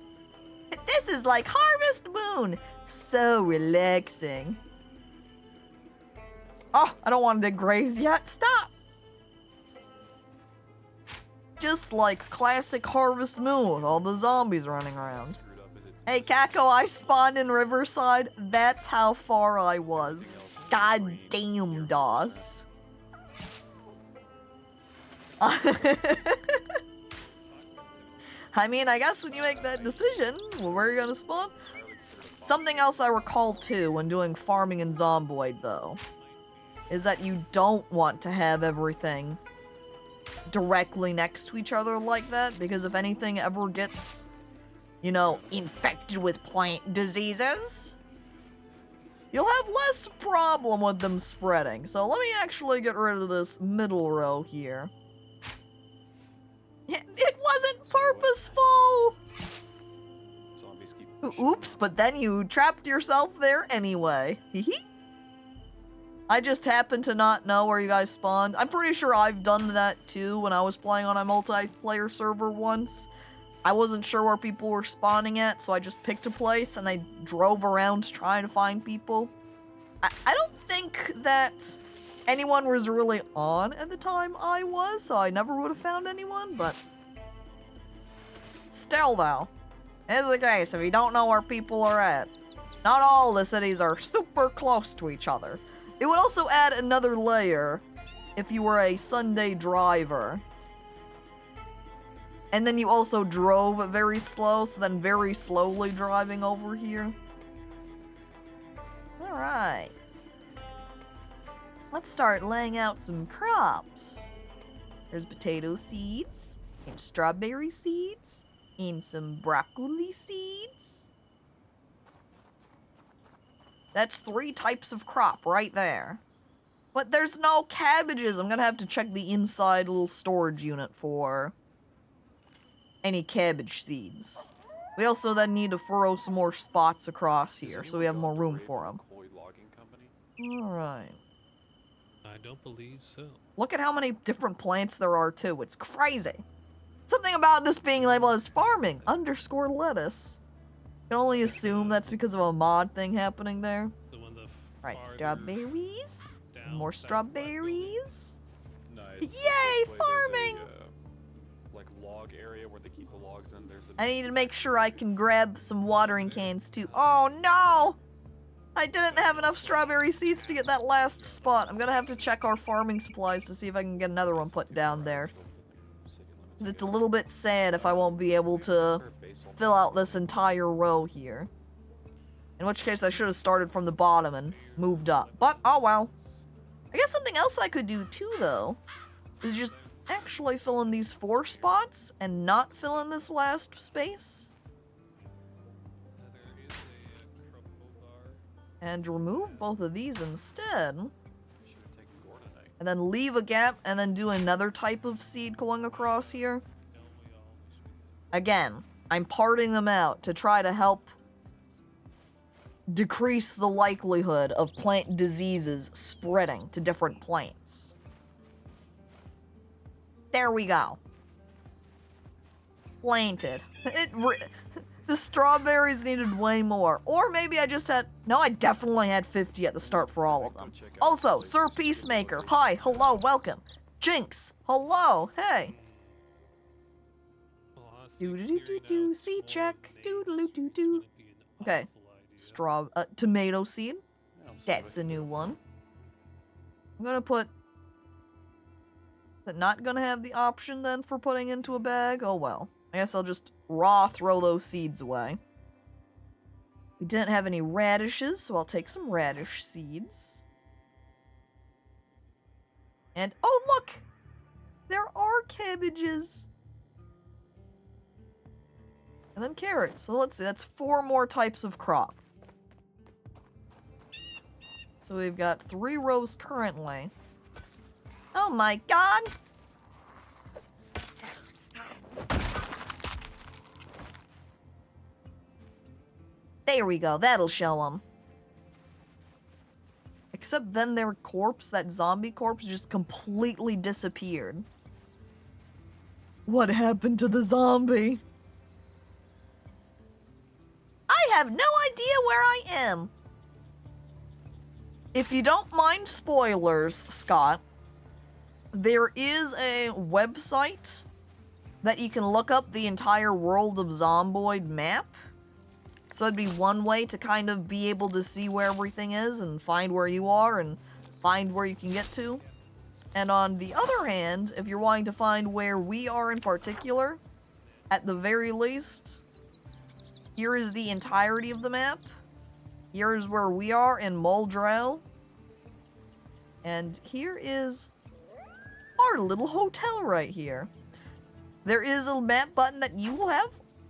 This is like Harvest Moon! So relaxing. Oh, I don't want to dig graves yet. Stop! Just like classic Harvest Moon, all the zombies running around. Hey, Caco, I spawned in Riverside. That's how far I was. God damn, DOS. I mean, I guess when you make that decision, where are you gonna spawn? Something else I recall too when doing farming in Zomboid, though, is that you don't want to have everything directly next to each other like that, because if anything ever gets, you know, infected with plant diseases, you'll have less problem with them spreading. So let me actually get rid of this middle row here. It wasn't purposeful! Zombies keep pushing Oops, but then you trapped yourself there anyway. Hehe. I just happened to not know where you guys spawned. I'm pretty sure I've done that too when I was playing on a multiplayer server once. I wasn't sure where people were spawning at, so I just picked a place and I drove around trying to find people. I don't think that anyone was really on at the time I was, so I never would have found anyone, but still though, is the case if you don't know where people are at. Not all the cities are super close to each other. It would also add another layer if you were a Sunday driver. And then you also drove very slow, so then very slowly driving over here. Alright. Let's start laying out some crops. There's potato seeds, and strawberry seeds, and some broccoli seeds. That's 3 types of crop right there. But there's no cabbages. I'm gonna have to check the inside little storage unit for any cabbage seeds. We also then need to furrow some more spots across here, so we have more room for them. Alright. I don't believe so. Look at how many different plants there are, too. It's crazy. Something about this being labeled as farming _ lettuce. I can only assume that's because of a mod thing happening there. So when the Right, farther strawberries. down More south part building- strawberries. Nice. Yay, farming! Like log area where they keep the logs in, there's a... I need to make sure I can grab some watering cans too. Oh no! I didn't have enough strawberry seeds to get that last spot. I'm gonna have to check our farming supplies to see if I can get another one put down there. Because it's a little bit sad if I won't be able to fill out this entire row here. In which case I should have started from the bottom and moved up. But, oh well. I guess something else I could do too, though, is just actually fill in these 4 spots and not fill in this last space. There is a crumble bar. And remove both of these instead. Should have taken gore tonight. And then leave a gap and then do another type of seed going across here. Again, I'm parting them out to try to help decrease the likelihood of plant diseases spreading to different plants. There we go. Planted. The strawberries needed way more. Or maybe I just had... No, I definitely had 50 at the start for all of them. Also, Sir Peacemaker, hi, hello, welcome. Jinx, hello, hey. Do-do-do-do-do, seed check, do-do-do-do-do. Okay. Tomato seed. That's a new one. I'm gonna put... Is it not gonna have the option then for putting into a bag? Oh well. I guess I'll just raw throw those seeds away. We didn't have any radishes, so I'll take some radish seeds. And, oh look! There are cabbages! And then carrots. So let's see, that's 4 more types of crop. So we've got 3 rows currently. Oh my god! There we go, that'll show them. Except then their corpse, that zombie corpse, just completely disappeared. What happened to the zombie? I have no idea where I am. If you don't mind spoilers, Scott, there is a website that you can look up the entire world of Zomboid map. So that'd be one way to kind of be able to see where everything is and find where you are and find where you can get to. And on the other hand, if you're wanting to find where we are in particular, at the very least, here is the entirety of the map. Here is where we are in Muldrow. And here is our little hotel right here. There is a map button that you will have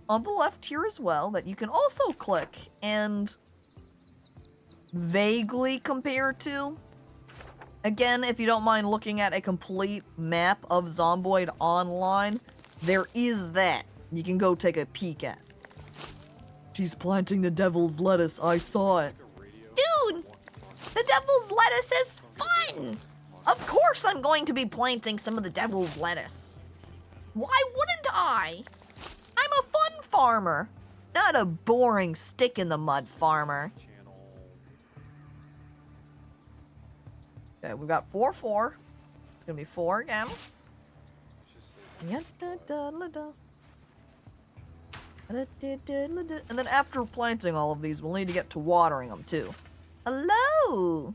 on the left here as well that you can also click and vaguely compare to. Again, if you don't mind looking at a complete map of Zomboid online, there is that you can go take a peek at. She's planting the devil's lettuce, I saw it. Dude! The devil's lettuce is fun! Of course I'm going to be planting some of the devil's lettuce. Why wouldn't I? I'm a fun farmer, not a boring stick-in-the-mud farmer. Okay, we've got 4-4. It's gonna be 4 again. And then after planting all of these, we'll need to get to watering them too. Hello!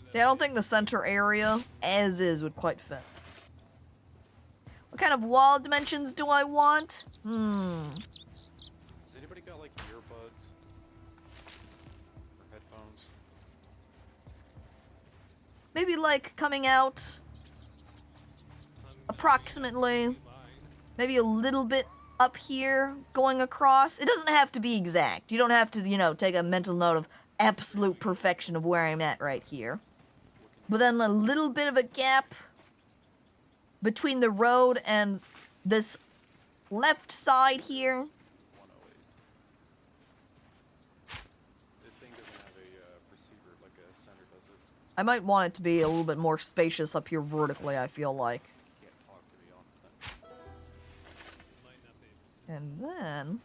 See, I don't think the center area, as is, would quite fit. What kind of wall dimensions do I want? Has anybody got, like, earbuds? Or headphones? Maybe, like, coming out approximately, maybe a little bit up here, going across. It doesn't have to be exact. You don't have to, you know, take a mental note of absolute perfection of where I'm at right here. But then a little bit of a gap between the road and this left side here. 108. This thing doesn't have a receiver like a center does it. I might want it to be a little bit more spacious up here vertically, I feel like. Can't talk to me on the thing. And then...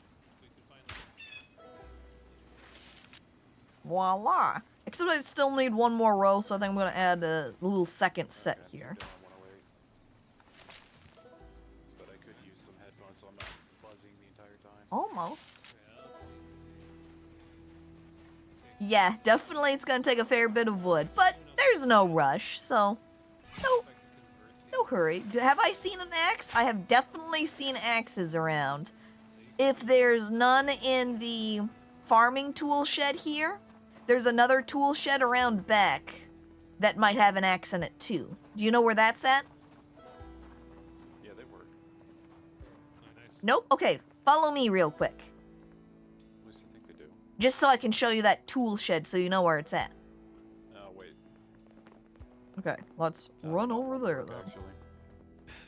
voila! Except I still need one more row, so I think I'm gonna add a little second set here. But I could use some headphones so I'm not buzzing the entire time. Almost. Yeah, definitely it's gonna take a fair bit of wood, but there's no rush, so no hurry. Have I seen an axe? I have definitely seen axes around. If there's none in the farming tool shed here, there's another tool shed around back that might have an axe in it too. Do you know where that's at? Yeah, they work. Nope. Okay, follow me real quick. At least I think they do. Just so I can show you that tool shed so you know where it's at. Wait. Okay, let's run over there then. Actually.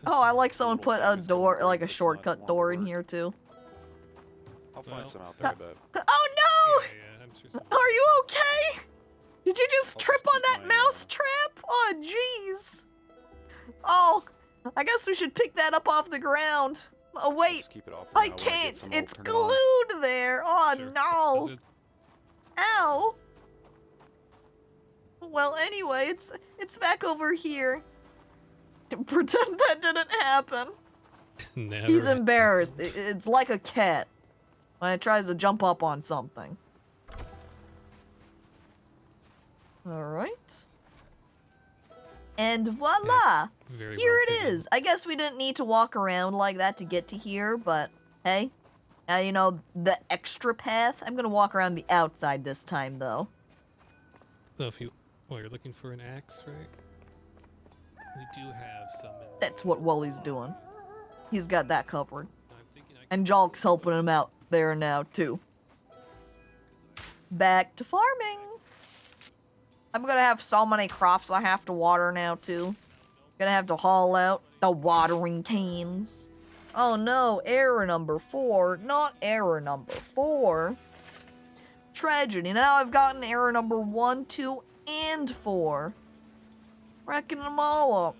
Oh, I like someone Little put a thing is door, going like a but it's not shortcut want door to in work. here too. I'll find Well. some out there, I bet. Oh Yeah, I'm sure some. no! Are you okay? Did you just I'll trip just on keep that my, mouse trap? Oh jeez. Oh, I guess we should pick that up off the ground. Oh I'll wait, just keep it off for I now. When I get can't. some, I'll It's turn it on. glued there. Oh Sure. no. Is it- Ow. Well, anyway, it's back over here. Pretend that didn't happen. Never. He's happened. embarrassed. It's like a cat when it tries to jump up on something. Alright. And voila! Very Here well it hidden. is. I guess we didn't need to walk around like that to get to here, but hey. Now you know the extra path. I'm gonna walk around the outside this time, though. So if you, you're looking for an axe, right? We do have some. That's what Wally's doing. He's got that covered. I'm thinking I And Jalk's helping him out there now, too. Back to farming. I'm gonna have so many crops I have to water now, too. Gonna have to haul out the watering cans. Oh no, error number 4, not error number 4. Tragedy. Now I've gotten error number 1, 2, and 4. Wrecking them all up.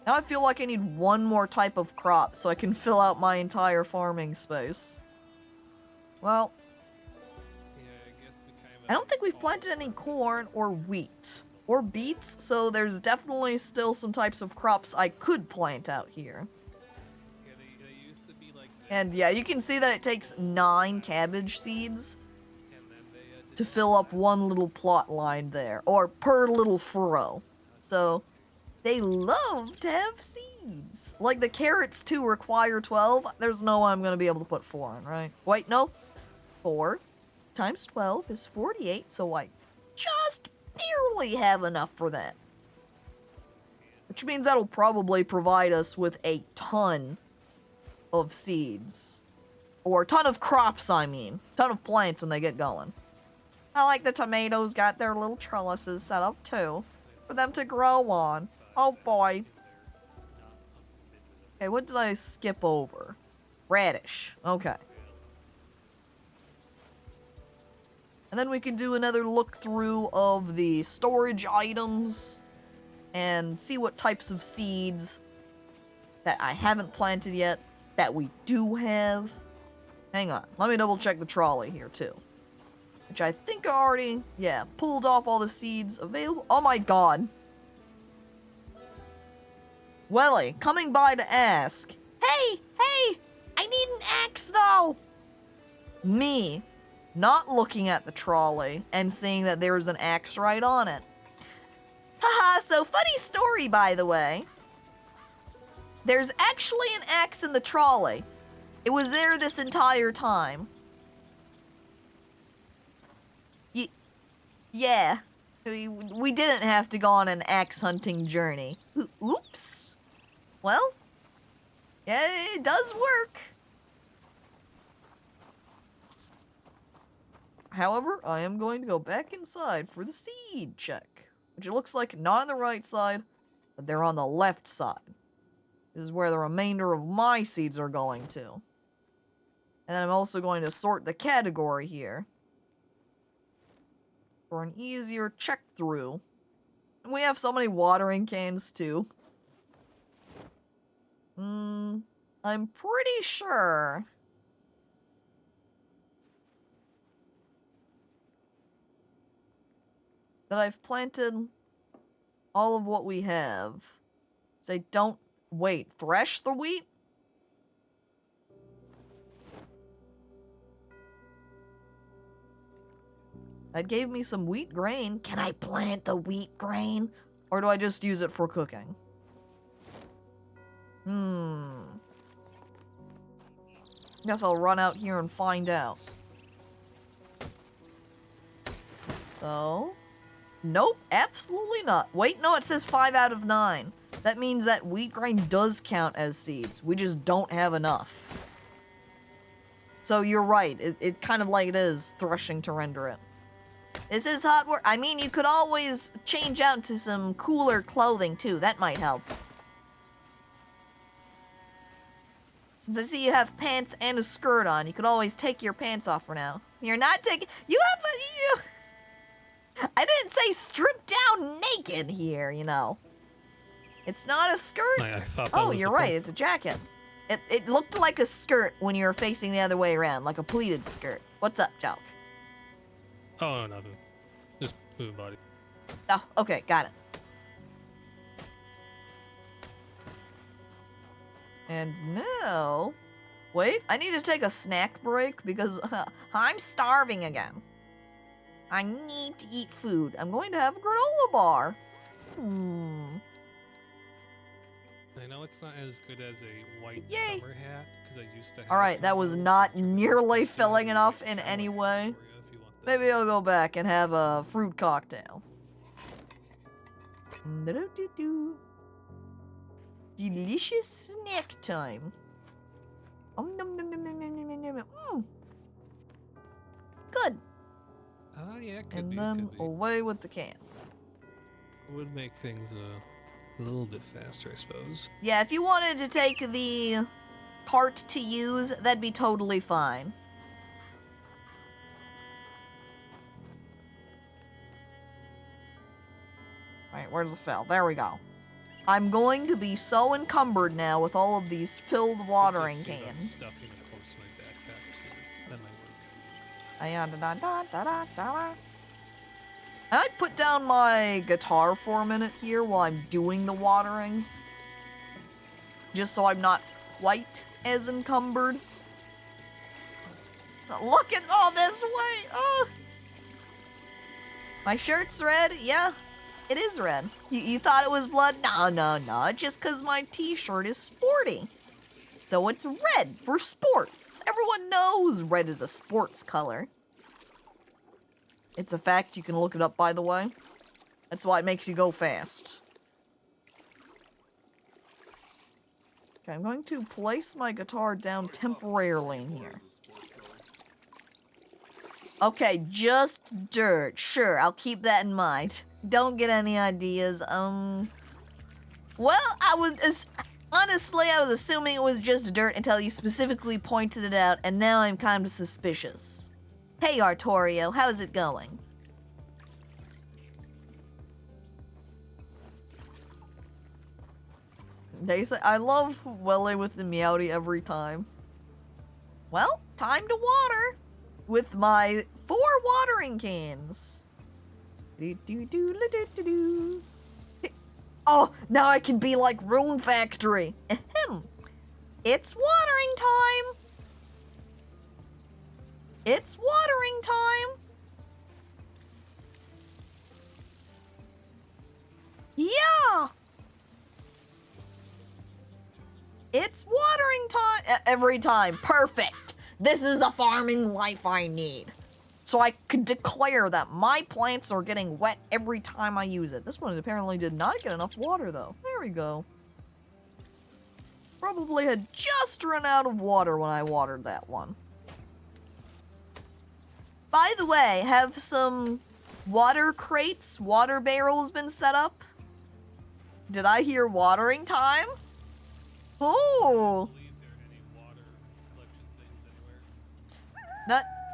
Now I feel like I need one more type of crop so I can fill out my entire farming space. Well, Yeah, I guess we kind of. I don't think we've planted any corn or wheat or beets, so there's definitely still some types of crops I could plant out here. Yeah, they used to be like that, And yeah, you can see that it takes 9 cabbage seeds and then they to fill up one little plot line there, or per little furrow. So they love to have seeds. Like the carrots too require 12. There's no way I'm gonna be able to put 4 in, right? Wait, no. 4 times 12 is 48, so I just barely have enough for that. Which means that'll probably provide us with a ton of seeds. Or a ton of crops, I mean. Ton of plants when they get going. I like the tomatoes got their little trellises set up too. For them to grow on. Oh boy. Okay, what did I skip over? Radish. Okay. And then we can do another look through of the storage items and see what types of seeds that I haven't planted yet that we do have. Hang on, let me double check the trolley here too. Which I think I already, yeah, pulled off all the seeds available. Oh my god. Welly, coming by to ask, hey, I need an axe though. Me, not looking at the trolley and seeing that there's an axe right on it. Haha, so funny story by the way. There's actually an axe in the trolley. It was there this entire time. Yeah, we didn't have to go on an axe hunting journey. Oops. Well, yeah, it does work. However, I am going to go back inside for the seed check, which it looks like not on the right side, but they're on the left side. This is where the remainder of my seeds are going to. And then I'm also going to sort the category here for an easier check through. And we have so many watering cans too. I'm pretty sure that I've planted all of what we have. Say, don't wait. Thresh the wheat? That gave me some wheat grain. Can I plant the wheat grain? Or do I just use it for cooking? Guess I'll run out here and find out. So... Nope, absolutely not. Wait, no, it says 5 out of 9. That means that wheat grain does count as seeds. We just don't have enough. So you're right, it kind of like it is threshing to render it. This is hot work. I mean, you could always change out to some cooler clothing too. That might help. Since I see you have pants and a skirt on, you could always take your pants off for now. You're not taking... You have a... You... I didn't say strip down naked here, you know. It's not a skirt. I thought that Oh, was you're the right. point. It's a jacket. It looked like a skirt when you were facing the other way around, like a pleated skirt. What's up, Joke? Oh, nothing. Just moving body. Oh, okay, got it. And now... Wait, I need to take a snack break because I'm starving again. I need to eat food. I'm going to have a granola bar. I know it's not as good as a white Yay. summer hat because I used to have Alright, some that of was those. not Turn it nearly into filling a enough white in summer any hat way. for you if you want that. Maybe I'll go back and have a fruit cocktail. Delicious snack time. Good. Ah, yeah, could And be. then Could be. away with the can. Would make things a little bit faster, I suppose. Yeah, if you wanted to take the cart to use, that'd be totally fine. Alright, where's the fill? There we go. I'm going to be so encumbered now with all of these filled watering Could just see about cans. stuffing a horse in my backpack, too. That might work. I might put down my guitar for a minute here while I'm doing the watering. Just so I'm not quite as encumbered. Look at all this weight! Oh! My shirt's red? Yeah, it is red. You thought it was blood? No. Just because my t-shirt is sporty. So it's red for sports. Everyone knows red is a sports color. It's a fact. You can look it up, by the way. That's why it makes you go fast. Okay, I'm going to place my guitar down temporarily in here. Okay, just dirt. Sure, I'll keep that in mind. Don't get any ideas. Well, honestly, I was assuming it was just dirt until you specifically pointed it out, and now I'm kind of suspicious. Hey, Artorio, how's it going? They say I love Welly with the meowdy every time. Well, time to water with my 4 watering cans. Oh, now I can be like Rune Factory. Ahem. It's watering time. It's watering time. Yeah. It's watering time. Every time. Perfect. This is the farming life I need. So I could declare that my plants are getting wet every time I use it. This one apparently did not get enough water, though. There we go. Probably had just run out of water when I watered that one. By the way, have some water crates, water barrels been set up? Did I hear watering time? Oh!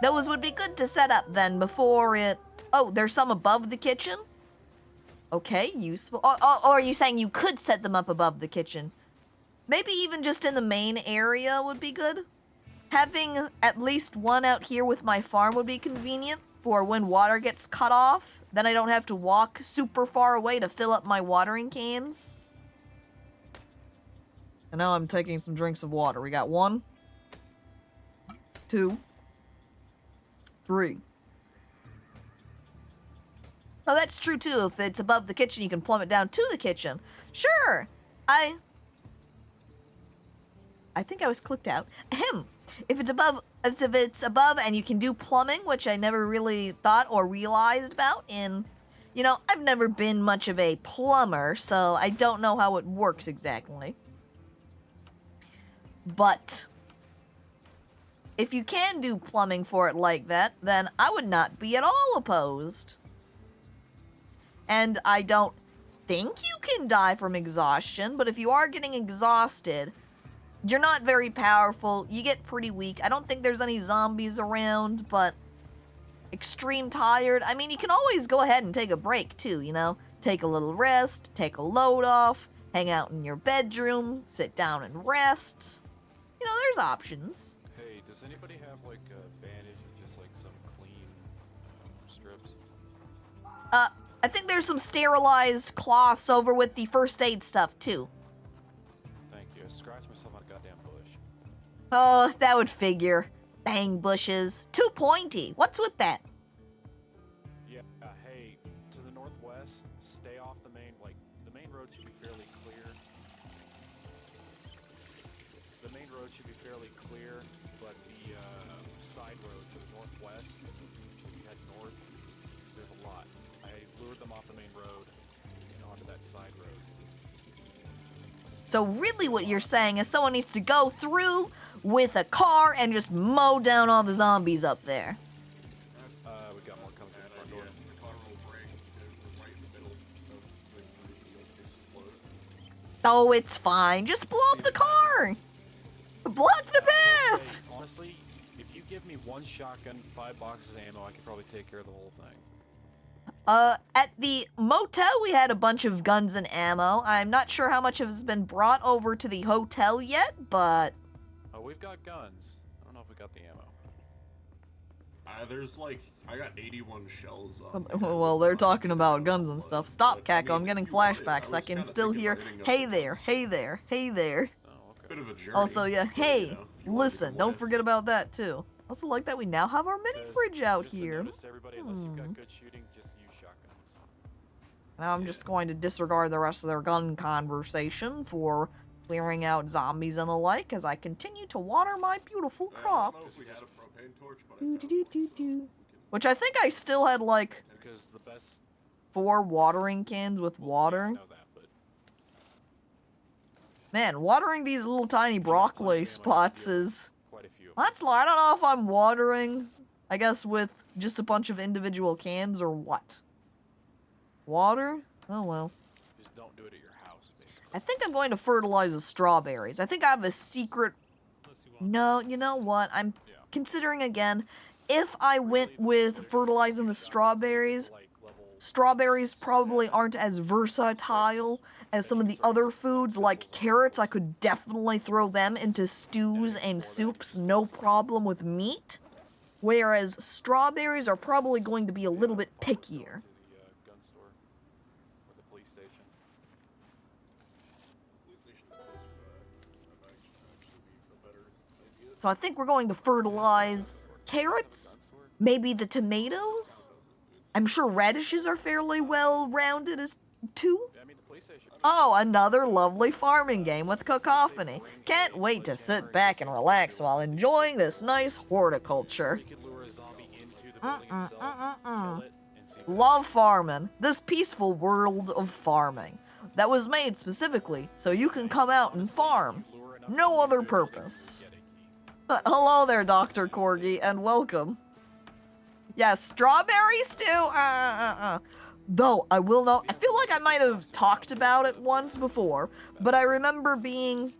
Those would be good to set up then before it... Oh, there's some above the kitchen? Okay, useful. Or are you saying you could set them up above the kitchen? Maybe even just in the main area would be good. Having at least one out here with my farm would be convenient for when water gets cut off. Then I don't have to walk super far away to fill up my watering cans. And now I'm taking some drinks of water. We got 1, 2, 3. Oh, that's true too. If it's above the kitchen, you can plumb it down to the kitchen. Sure. I think I was clicked out. Ahem. If it's above and you can do plumbing, which I never really thought or realized about in, you know, I've never been much of a plumber, so I don't know how it works exactly. But if you can do plumbing for it like that, then I would not be at all opposed. And I don't think you can die from exhaustion, but if you are getting exhausted, you're not very powerful, you get pretty weak. I don't think there's any zombies around, but extreme tired. I mean, you can always go ahead and take a break too, you know? Take a little rest, take a load off, hang out in your bedroom, sit down and rest. You know, there's options. Hey, does anybody have like a bandage and just like some clean strips? I think there's some sterilized cloths over with the first aid stuff too. Thank you. I scratched myself on a goddamn bush. Oh, that would figure. Dang bushes. Too pointy. What's with that? Yeah, hey, to the northwest, stay off the main, like, the main road should be fairly clear. The main road should be fairly clear, but the side road to the northwest, if you head north, there's a lot. I lured them off the main road and onto that side road. So really what you're saying is someone needs to go through with a car and just mow down all the zombies up there. We got more coming Bad from the front idea. door. The car will break because we're right in the middle of the explode. Oh, it's fine. Just blow up the car. Block the Hey, path. honestly, if you give me one shotgun, 5 boxes of ammo, I could probably take care of the whole thing. At the motel, we had a bunch of guns and ammo. I'm not sure how much has been brought over to the hotel yet, but... Oh, we've got guns. I don't know if we got the ammo. There's like, I got 81 shells on. Well, they're talking about guns and stuff. Stop, But, I Caco, mean, I'm if getting you want it, flashbacks. I was can kinda still thinking hear, about hitting up hey the there, guns. hey there, hey there. Oh, okay. Bit of a journey. Also, yeah, but, hey, you know, if you wanted to listen, go don't with. forget about that, too. Also like that we now have our mini 'Cause fridge out just a here. notice to everybody, unless you've Hmm. got good shooting, just use shotguns. Now I'm just going to disregard the rest of their gun conversation for clearing out zombies and the like as I continue to water my beautiful I don't know if we crops. had a propane torch, but I Do, found do, one, do, so do. we can- Which I think I still had like Because the best 4 watering cans with well, yeah, I water. know that, but Man, watering these little tiny broccoli spots is... quite a few. That's I don't know if I'm watering, I guess, with just a bunch of individual cans or what. Water? Oh well. Just don't do it at your house, basically. I think I'm going to fertilize the strawberries. I think I have a secret... Unless you want. No, you know what? I'm Yeah. considering again, if I went with fertilizing the strawberries, Like level strawberries probably aren't as versatile as some of the other foods like carrots. I could definitely throw them into stews and soups, no problem with meat. Whereas strawberries are probably going to be a little bit pickier. to the gun store or the police station. Police station is closer to that. That might actually be a better idea. So I think we're going to fertilize carrots, Gun store? maybe the tomatoes. I'm sure radishes are fairly well rounded as too. Yeah, I mean the police station. Oh, another lovely farming game with Cacophony. Can't wait to sit back and relax while enjoying this nice horticulture. We could lure a zombie into the building itself, kill it, and see what Love farming. This peaceful world of farming. That was made specifically so you can come out and farm. lure enough No zombies other to get purpose. a key. Hello there, Dr. Corgi, and welcome. Yeah, strawberries too? Though, I will not. I feel like I might have talked about it once before, but I remember being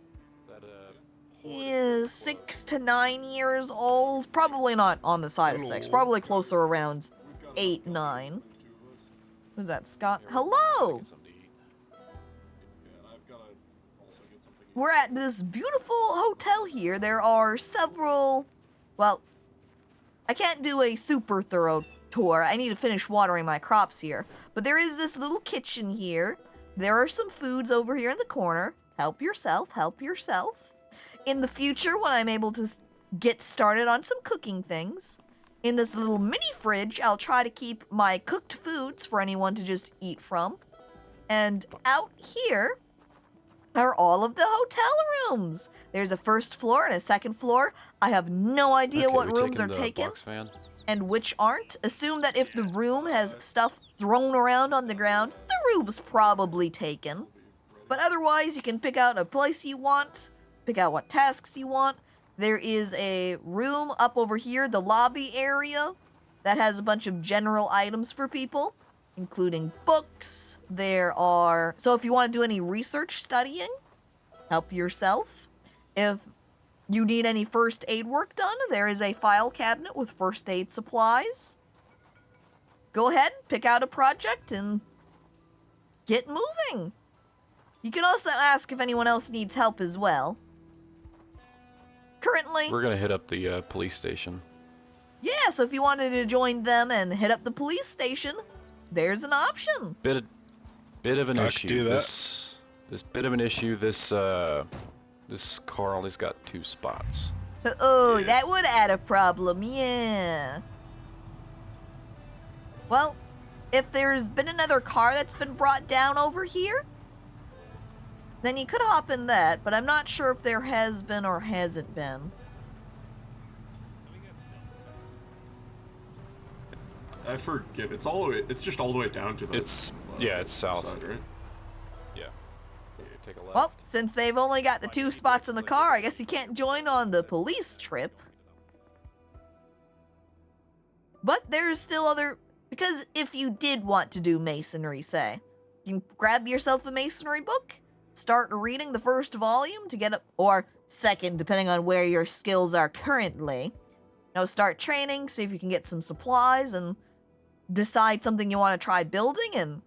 That 6 to 9 years old. Probably not on the side of 6. Probably closer around We've got 8, enough 9. for the two of us. Who's that, Scott? here, we're Hello! getting something to eat. Yeah, and I've gotta also get something. We're at this beautiful hotel here. There are several... Well, I can't do a super thorough tour. I need to finish watering my crops here. But there is this little kitchen here. There are some foods over here in the corner. Help yourself, help yourself. In the future, when I'm able to get started on some cooking things, in this little mini fridge, I'll try to keep my cooked foods for anyone to just eat from. And out here are all of the hotel rooms. There's a first floor and a second floor. I have no idea Okay, what we rooms are the taken box van? and which aren't. Assume that if the room has stuff thrown around on the ground, the room's probably taken. But otherwise, you can pick out a place you want, pick out what tasks you want. There is a room up over here, the lobby area, that has a bunch of general items for people, including books. So if you want to do any research studying, help yourself. If you need any first aid work done, there is a file cabinet with first aid supplies. Go ahead, pick out a project, and get moving. You can also ask if anyone else needs help as well. Currently, We're gonna hit up the police station. yeah, so if you wanted to join them and hit up the police station, there's an option. Bit of an I could issue. do that. This bit of an issue. This car only's got 2 spots. Oh, Yeah. that would add a problem, yeah. Well, if there's been another car that's been brought down over here, then you could hop in that, but I'm not sure if there has been or hasn't been. I forget. It's just all the way down to the. It's south. Side, right? Yeah. Take a left. Well, since they've only got the 2 spots in the car, I guess you can't join on the police trip. But there's still other... Because if you did want to do masonry, say, you can grab yourself a masonry book, start reading the first volume to get up, or second, depending on where your skills are currently. Start training, see if you can get some supplies, and decide something you want to try building, and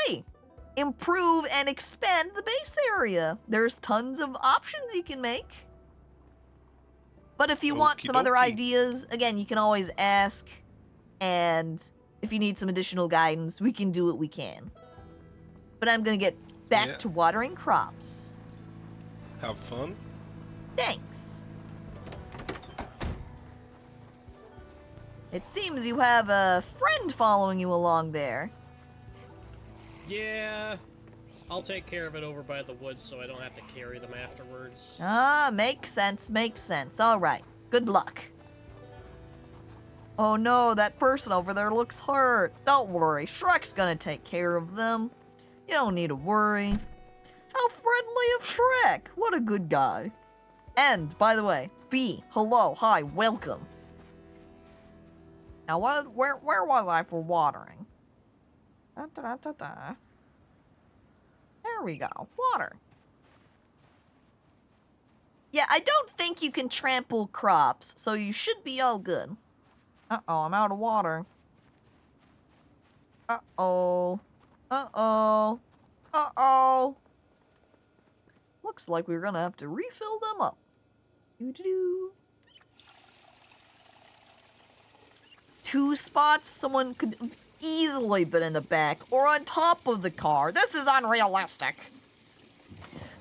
hey, improve and expand the base area. There's tons of options you can make. But if you want some other Okey-dokey. ideas, again, you can always ask, and if you need some additional guidance, we can do what we can. But I'm gonna get back Yeah. to watering crops. Have fun. Thanks. It seems you have a friend following you along there. Yeah, I'll take care of it over by the woods so I don't have to carry them afterwards. Ah, makes sense, makes sense. Alright, good luck. Oh no, that person over there looks hurt. Don't worry, Shrek's gonna take care of them. You don't need to worry. How friendly of Shrek! What a good guy. And, by the way, B, hello, hi, welcome. Now, where was I for watering? Da-da-da-da-da. There we go, water. Yeah, I don't think you can trample crops, so you should be all good. Uh-oh, I'm out of water. Uh-oh. Uh-oh. Uh-oh. Looks like we're gonna have to refill them up. Doo-doo-doo. 2 spots? Someone could have easily been in the back or on top of the car. This is unrealistic.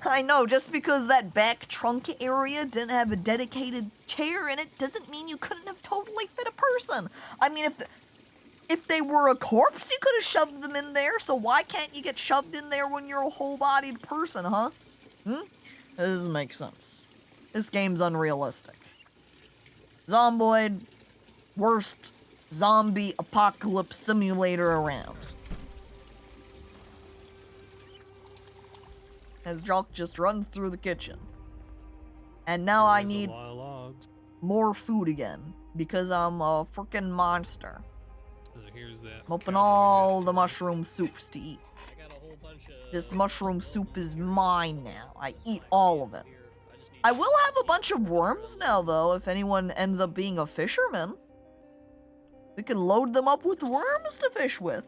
I know, just because that back trunk area didn't have a dedicated chair in it doesn't mean you couldn't have totally fit a person. I mean, if they were a corpse, you could have shoved them in there, so why can't you get shoved in there when you're a whole-bodied person, huh? That doesn't make sense. This game's unrealistic. Zomboid, worst zombie apocalypse simulator around. As Jock just runs through the kitchen. And now I There's a need lot of logs. more food again, because I'm a freaking monster. So here's that. I'm open cowboy all hat. the mushroom soups to eat. I got a whole bunch of... This mushroom soup is mine now. I eat all of it. I will have a bunch of worms now, though, if anyone ends up being a fisherman. We can load them up with worms to fish with.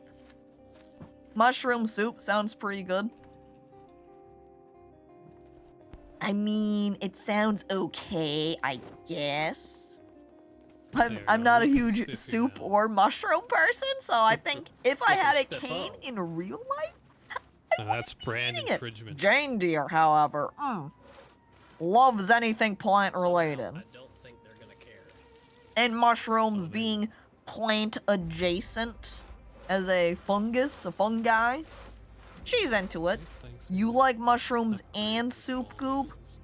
Mushroom soup sounds pretty good. I mean, it sounds okay, I guess. I'm There you not a go, we can huge spit you soup now. or mushroom person, so I think if I You can had a spit cane both. in real life, That's brand eating it. infringement. Jane Deere, however, loves anything plant related. I don't think they're gonna care. And mushrooms Oh, there you being plant adjacent as a fungus, a fungi. She's into it. Thanks, You man. like mushrooms Upgrade and for soup all goop? things.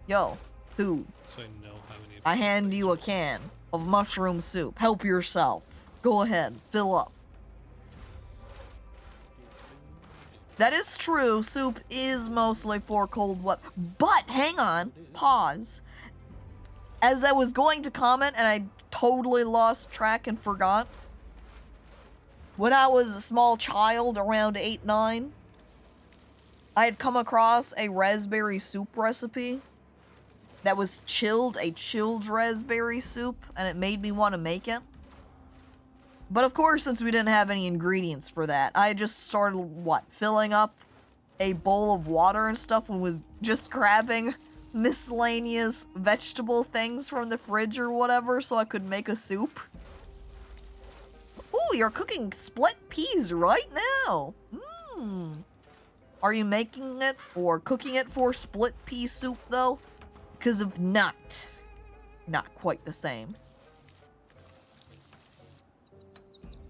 Yo, dude, So I know how many. I hand you a can of mushroom soup. Help yourself. Go ahead, fill up. That is true, soup is mostly for cold weather. But, hang on, pause. As I was going to comment and I totally lost track and forgot. When I was a small child, around 8, 9, I had come across a raspberry soup recipe that was chilled, a chilled raspberry soup, and it made me want to make it. But of course, since we didn't have any ingredients for that, I just started, filling up a bowl of water and stuff and was just grabbing miscellaneous vegetable things from the fridge or whatever so I could make a soup. Ooh, you're cooking split peas right now. Are you making it or cooking it for split pea soup though? Because if not quite the same.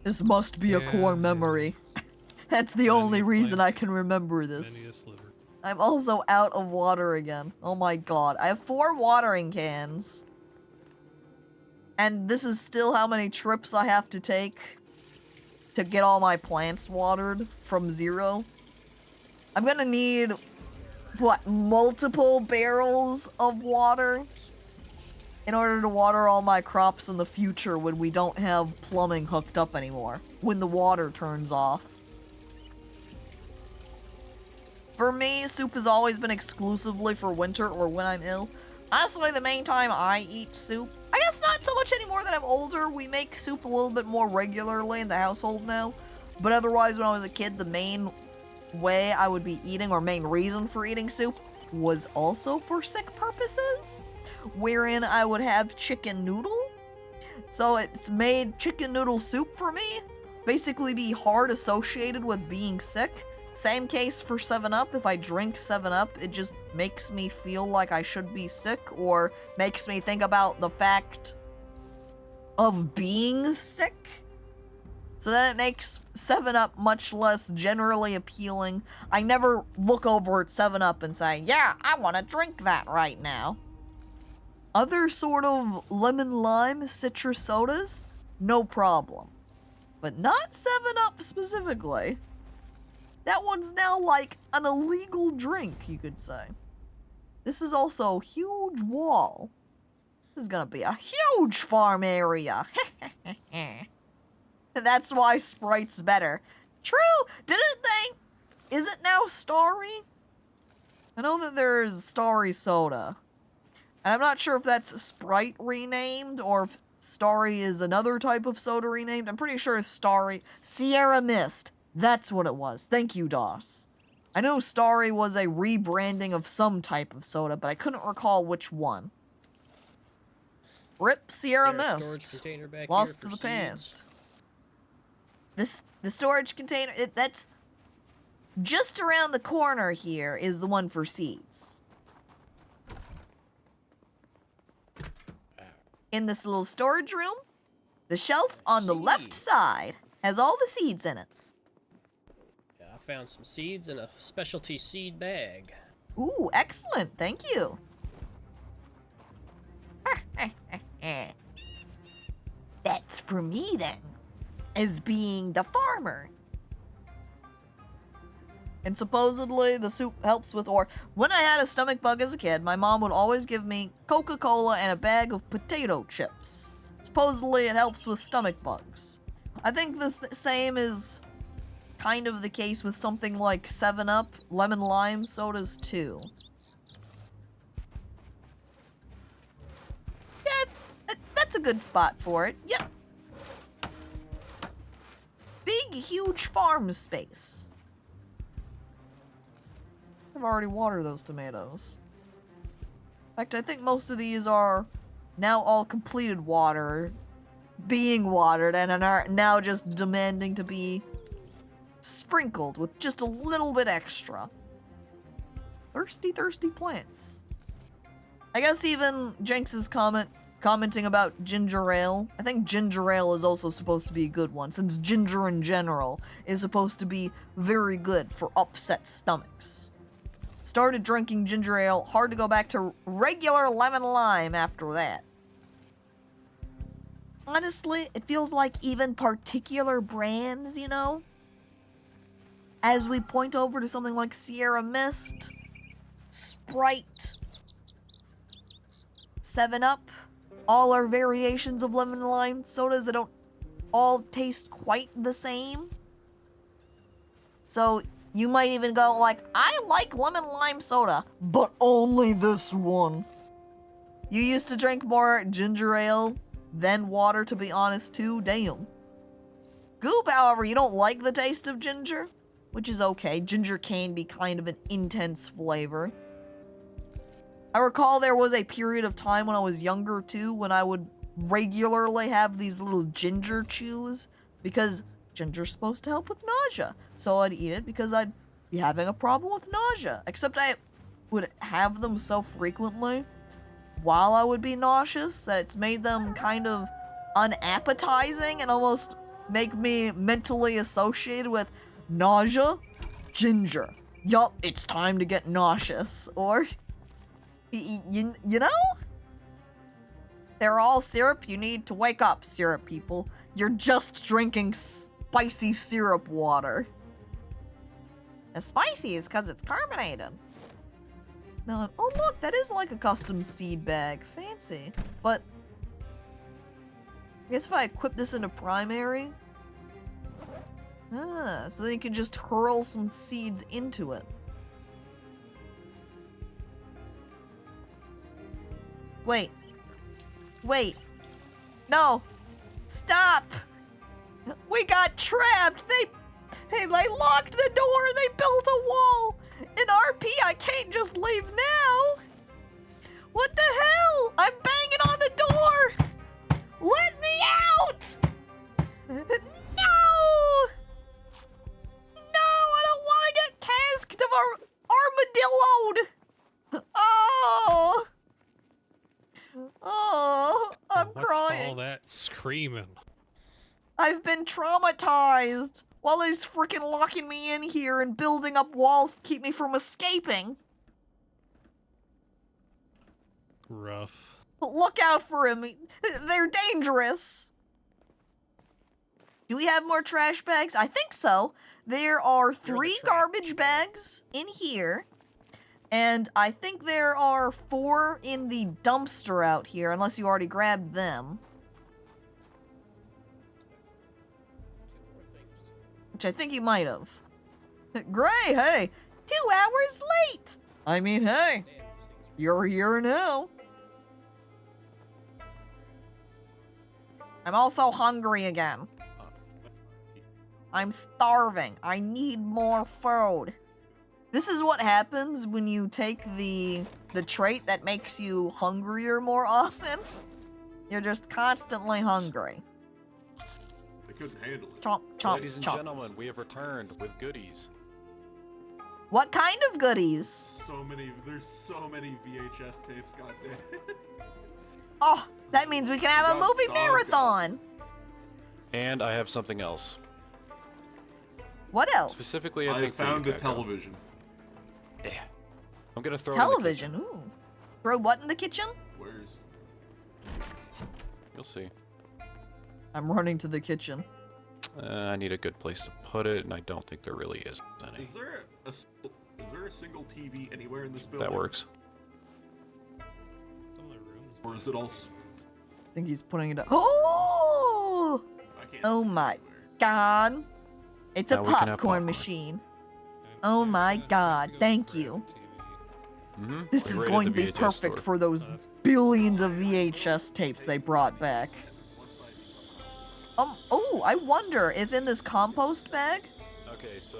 This must be a Yeah, core yeah. memory. That's the Many only a reason I plank, can remember Many a this. sliver. I'm also out of water again. Oh my god. I have 4 watering cans. And this is still how many trips I have to take to get all my plants watered from 0. I'm gonna need, multiple barrels of water in order to water all my crops in the future when we don't have plumbing hooked up anymore. When the water turns off. For me, soup has always been exclusively for winter or when I'm ill. Honestly, the main time I eat soup, I guess not so much anymore that I'm older. We make soup a little bit more regularly in the household now. But otherwise, when I was a kid, the main way I would be eating, or main reason for eating soup, was also for sick purposes. Wherein I would have chicken noodle. So it's made chicken noodle soup for me. Basically be hard associated with being sick. Same case for 7-Up. If I drink 7-Up, it just makes me feel like I should be sick, or makes me think about the fact of being sick. So then it makes 7-Up much less generally appealing. I never look over at 7-Up and say, yeah, I want to drink that right now. Other sort of lemon lime citrus sodas, no problem. But not 7-Up specifically. That one's now like an illegal drink, you could say. This is also a huge wall. This is gonna be a huge farm area. That's why Sprite's better. True! Didn't they? Is it now Starry? I know that there's Starry Soda. And I'm not sure if that's Sprite renamed or if Starry is another type of soda renamed. I'm pretty sure it's Starry. Sierra Mist. That's what it was. Thank you, DOS. I know Starry was a rebranding of some type of soda, but I couldn't recall which one. Rip Sierra Is there a storage Mist. container back Lost here to for the seeds? past. The storage container, that's just around the corner here is the one for seeds. In this little storage room, the shelf on the left Seeds. side has all the seeds in it. Yeah, I found some seeds in a specialty seed bag. Ooh, excellent. Thank you. That's for me then, as being the farmer. And supposedly the soup helps with, or when I had a stomach bug as a kid, my mom would always give me Coca-Cola and a bag of potato chips. Supposedly it helps with stomach bugs. I think the same is kind of the case with something like 7-Up, lemon lime sodas too. Yeah, that's a good spot for it. Yep. Big, huge farm space. I've already watered those tomatoes. In fact, I think most of these are now all completed water being watered and are now just demanding to be sprinkled with just a little bit extra. Thirsty, thirsty plants. I guess even Jenks' commenting about ginger ale. I think ginger ale is also supposed to be a good one, since ginger in general is supposed to be very good for upset stomachs. Started drinking ginger ale, hard to go back to regular lemon lime after that. Honestly, it feels like even particular brands, you know? As we point over to something like Sierra Mist, Sprite, 7-Up, all are variations of lemon lime sodas that don't all taste quite the same. So you might even go like, I like lemon lime soda, but only this one. You used to drink more ginger ale than water, to be honest, too. Damn. Goop, however, you don't like the taste of ginger, which is okay. Ginger can be kind of an intense flavor. I recall there was a period of time when I was younger too, when I would regularly have these little ginger chews, because ginger's supposed to help with nausea. So I'd eat it because I'd be having a problem with nausea. Except I would have them so frequently while I would be nauseous that it's made them kind of unappetizing and almost make me mentally associated with nausea, ginger. Yup, it's time to get nauseous. Or, you know? They're all syrup. You need to wake up, syrup people. You're just drinking spicy syrup water. And spicy is because it's carbonated. No, oh look, that is like a custom seed bag. Fancy. But I guess if I equip this into primary, so then you can just hurl some seeds into it. Wait. No. Stop. We got trapped. They locked the door. They built a wall. In RP, I can't just leave now. What the hell? I'm banging on the door. Let me out. No. No, I don't want to get casked of armadilloed. Oh, I'm What's crying. all that screaming? I've been traumatized while he's freaking locking me in here and building up walls to keep me from escaping. Rough. But look out for him. They're dangerous. Do we have more trash bags? I think so. There are 3 garbage bags in here. And I think there are 4 in the dumpster out here, unless you already grabbed them. Which I think you might have. Gray, hey! 2 hours late! I mean, hey! You're here now. I'm also hungry again. I'm starving. I need more food. This is what happens when you take the trait that makes you hungrier more often. You're just constantly hungry. They couldn't handle it. Chomp, chomp, Ladies and chomp. gentlemen, we have returned with goodies. What kind of goodies? There's so many VHS tapes, goddamn. Oh, that means we can have a Got movie dog marathon. And I have something else. What else? Specifically, I I think for you, found a Caco. television. Yeah. I'm gonna throw it in the Television, kitchen. ooh. Throw what in the kitchen? Where's... You'll see. I'm running to the kitchen. I need a good place to put it, and I don't think there really is any. Is there a single TV anywhere in this building? That works. Some of the rooms. Or is it all... I think he's putting it up. Oh! I can't Oh see my anywhere. God. It's a Now we can have popcorn popcorn. machine. Oh my God, thank you. Mm-hmm. This is going to be perfect for those billions of VHS tapes they brought back. Oh, I wonder if in this compost bag, Okay, so...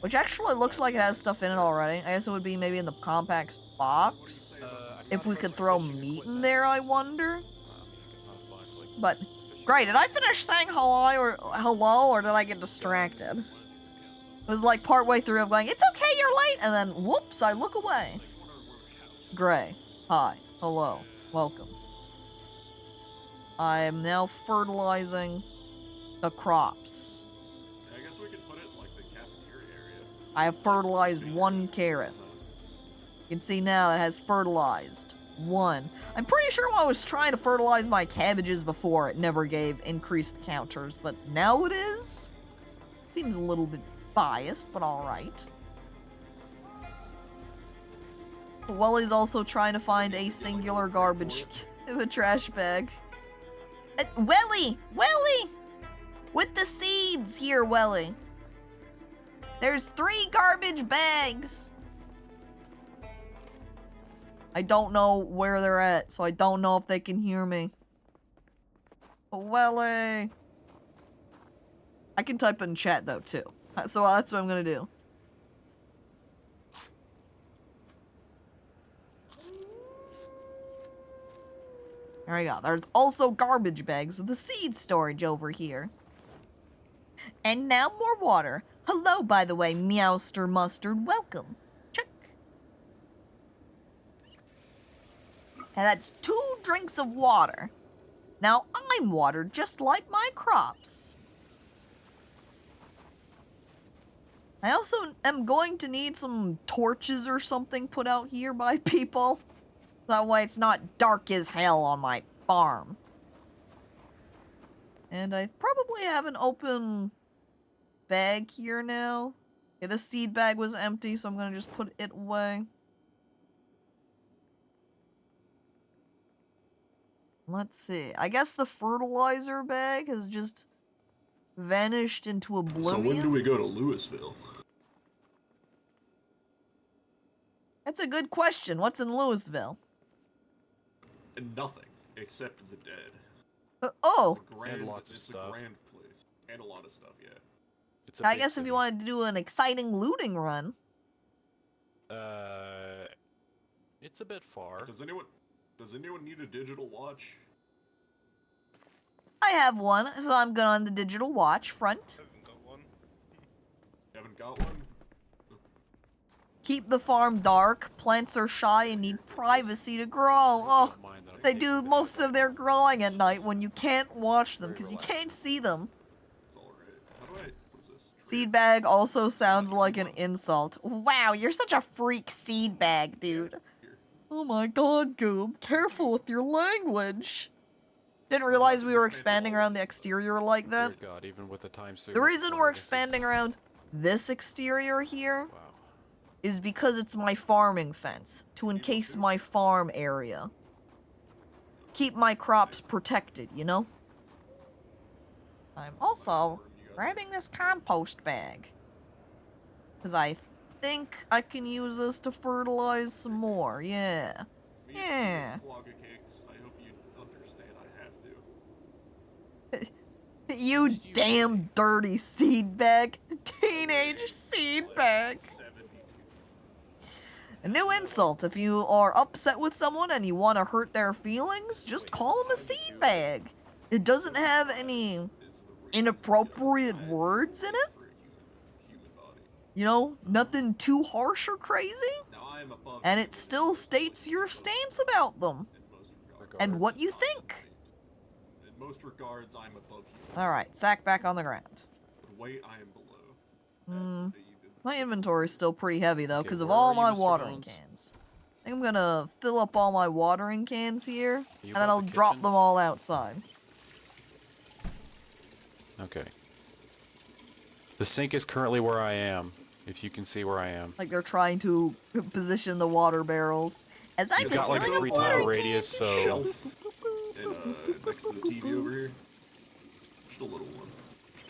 which actually looks like it has stuff in it already. I guess it would be maybe in the compact box. I if we could throw meat in there, I wonder. But, great, did I finish saying hello, or did I get distracted? It was like partway through, I'm going, it's okay, you're late, and then, whoops, I look away. Gray, hi, hello, welcome. I am now fertilizing the crops. I guess we could put it in, like, the cafeteria area. I have fertilized 1 carrot. You can see now it has fertilized 1. I'm pretty sure when I was trying to fertilize my cabbages before, it never gave increased counters, but now it is. Seems a little bit biased, but alright. Welly's also trying to find a singular garbage in a trash bag. Welly! Welly! With the seeds here, Welly. There's 3 garbage bags. I don't know where they're at, so I don't know if they can hear me. Welly. I can type in chat though too. So that's what I'm gonna do. There we go. There's also garbage bags with the seed storage over here. And now more water. Hello, by the way, Meowster Mustard. Welcome. Check. And that's 2 drinks of water. Now I'm watered just like my crops. I also am going to need some torches or something put out here by people. That way it's not dark as hell on my farm. And I probably have an open bag here now. Yeah, the seed bag was empty, so I'm gonna just put it away. Let's see. I guess the fertilizer bag has just vanished into oblivion. So when do we go to Louisville? That's a good question. What's in Louisville? Nothing, except the dead. Oh! It's a grand, And lots of it's stuff. a grand place. And a lot of stuff, yeah. It's a I big guess if city. you wanted to do an exciting looting run. It's a bit far. Does anyone need a digital watch? I have one, so I'm good on the digital watch front. Haven't got one. Haven't got one? Keep the farm dark. Plants are shy and need privacy to grow. Oh, they do most of their growing at night when you can't watch them because you can't see them. It's alright. How do I... What is this? Seed bag also sounds like an insult. Wow, you're such a freak seed bag, dude. Oh my god, Goob. Careful with your language. Didn't realize we were expanding around the exterior like that. Dear God, even with the time The reason we're expanding around this exterior here Wow. is because it's my farming fence, to encase my farm area. Keep my crops protected, you know? I'm also grabbing this compost bag. Because I think I can use this to fertilize some more, yeah. Yeah. I hope you understand I have to. You damn dirty seed bag. Teenage seed bag. A new insult. If you are upset with someone and you want to hurt their feelings, just call them a seed bag. It doesn't have any inappropriate words in it. You know, nothing too harsh or crazy. And it still states your stance about them. And what you think. In most regards, I'm above you. Alright, sack back on the ground. But wait, I am below. My inventory's still pretty heavy though, Okay, because of where all are you, my Mr. watering Bones? cans. I think I'm gonna fill up all my watering cans here, You and got then I'll the drop kitchen? them all outside. Okay. The sink is currently where I am, if you can see where I am. Like they're trying to position the water barrels. As I'm You've just got like a filling 3 up tile watering radius, cans. so... Shelf. And next to the TV over here. Just a little one.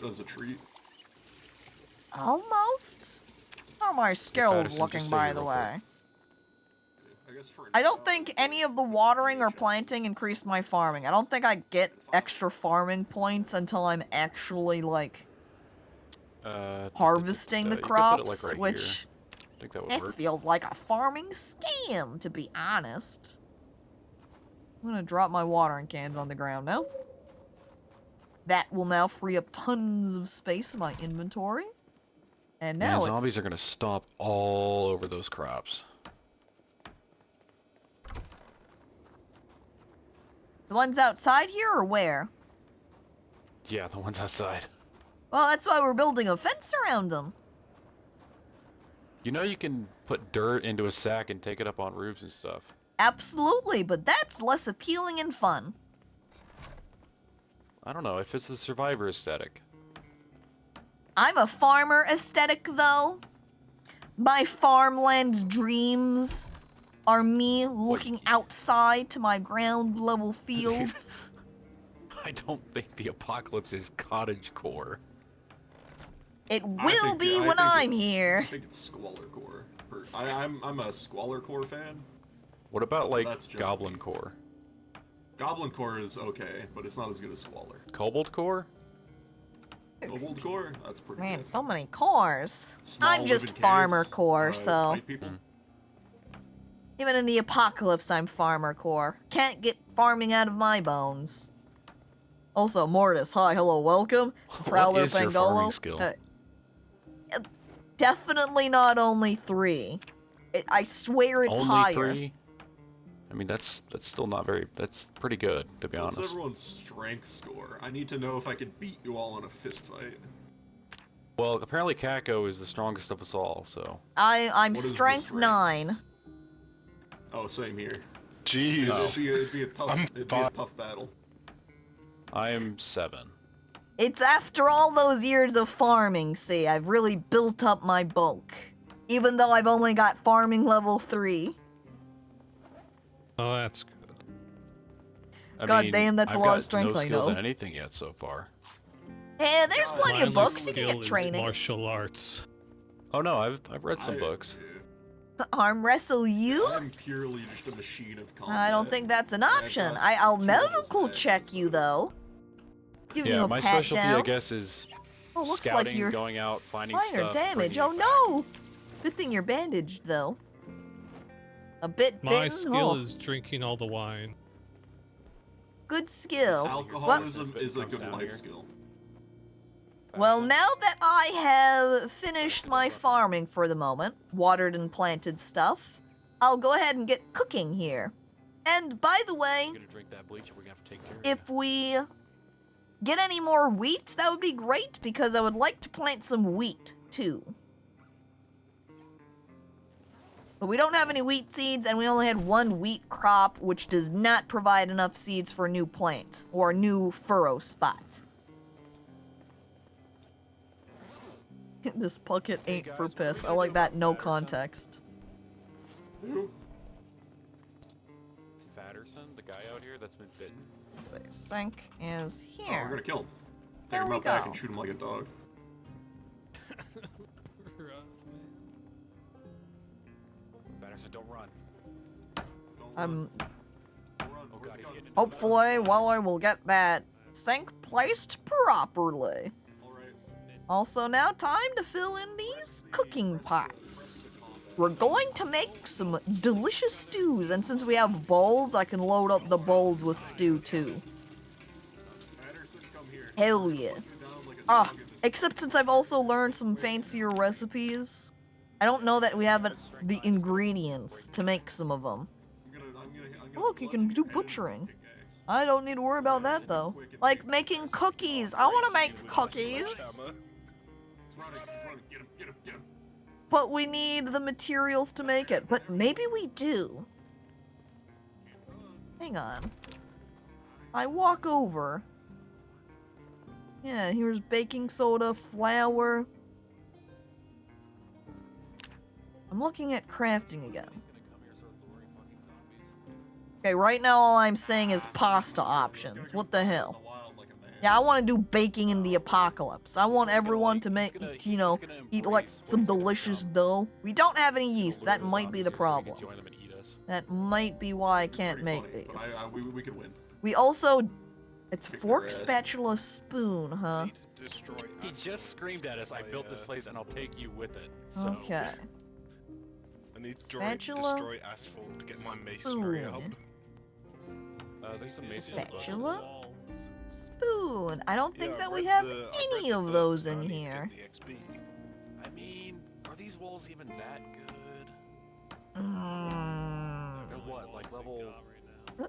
As a treat. Almost. How are my skills Patterson, looking, just by say the real way? I guess for I don't now, think any of the watering or planting increased my farming. I don't think I get extra farming points until I'm actually, like, harvesting the you could put it, crops, like, right which here. I think that would this work. feels like a farming scam, to be honest. I'm gonna drop my watering cans on the ground now. That will now free up tons of space in my inventory. And now Man, it's... zombies are gonna stomp all over those crops. The ones outside here or where? Yeah, the ones outside. Well, that's why we're building a fence around them. You know you can put dirt into a sack and take it up on roofs and stuff. Absolutely, but that's less appealing and fun. I don't know, it fits the survivor aesthetic. I'm a farmer aesthetic, though. My farmland dreams are me looking outside to my ground level fields. I don't think the apocalypse is cottagecore. It will be when I'm here. I think it's Squalor Core. I'm a Squalor Core fan. What about like That's just Goblin me. Core? Goblin Core is okay, but it's not as good as Squalor. Kobold Core? Kobold Core? That's pretty Man, good. so many cores. Small I'm just living farmer caves, core, so white people. even in the apocalypse, I'm farmer core. Can't get farming out of my bones. Also, Mortis, hi, hello, welcome. Prowler What is your Pangolo. farming skill? Definitely not only 3. I swear it's Only higher. 3? I mean, that's still not very... That's pretty good, to be What's honest. everyone's strength score? I need to know if I can beat you all in a fist fight. Well, apparently Caco is the strongest of us all, so... I'm What is the strength strength? 9. Oh, same here. Jeez. It'd be a I'm tough battle. I am 7. It's after all those years of farming, see, I've really built up my bulk. Even though I've only got farming level 3. Oh, that's good. I God mean, damn, that's a I've lot of got strength, no I skills know. in anything yet so far. Hey, there's plenty My of only books you can skill get is training. martial arts. Oh no, I've read some books. Arm wrestle you? I'm purely just a machine of combat. I don't think that's an I've option. got I'll 2 medical levels check back, you so- though. Give you Yeah, a my pat specialty, down. I guess, is Oh, looks scouting, like you're going out, finding minor stuff, damage. bringing Oh it back. no! Good thing you're bandaged though. A bit My bitten. skill Oh, is drinking all the wine. good skill. Alcoholism is a Comes good down life here. skill. Well, now that I have finished my farming for the moment, watered and planted stuff, I'll go ahead and get cooking here. And by the way, We're gonna drink that bleach, and we're gonna have to take care of if we get any more wheat, that would be great because I would like to plant some wheat too. But we don't have any wheat seeds and we only had 1 wheat crop, which does not provide enough seeds for a new plant or a new furrow spot. This bucket ain't Hey for guys, what are we piss. I gonna like do that about no Patterson? context. Who? Patterson, the guy out here that's been bitten. Let's see, sink is Oh, we're here. gonna kill him. There Take him we out back go. and shoot him like a dog. Patterson, don't run. Don't I'm run. Oh god, he's getting into hopefully while I will get that sink placed properly. Alright. Also now time to fill in these cooking pots. We're going to make some delicious stews, and since we have bowls, I can load up the bowls with stew too. Patterson, come here. Hell yeah. Put you down like a Ah, dog in this- except since I've also learned some fancier recipes, I don't know that we have the ingredients to make some of them. I'm gonna Look, you can bludgeon do your head butchering. with a pickaxe. I don't need to worry about that though. Like making cookies. I want to make cookies. He's running, get him, get him, get him. But we need the materials to make it. But maybe we do. Hang on. I walk over. Yeah, here's baking soda, flour. I'm looking at crafting again. Okay, right now all I'm saying is pasta options. What the hell? Yeah, I want to do baking in the apocalypse. I want everyone to make, you know, eat like some delicious dough. We don't have any yeast. That might be the problem. That might be why I can't make Pretty funny, these. but we could win. We also... It's Kick fork, their ass. spatula, spoon, huh? Need to destroy He just screamed at us, I built this place and I'll take you with it. So. Okay. I need to Spatula, destroy asphalt to get my masonry up. spoon. There's a mason book. Spatula? Walls. Spoon. I don't think Yeah, that I we read have the- I read any the of books, those and I in need to get here. the XP. I mean, are these walls even that good? Mm. They're what, like level... Right now.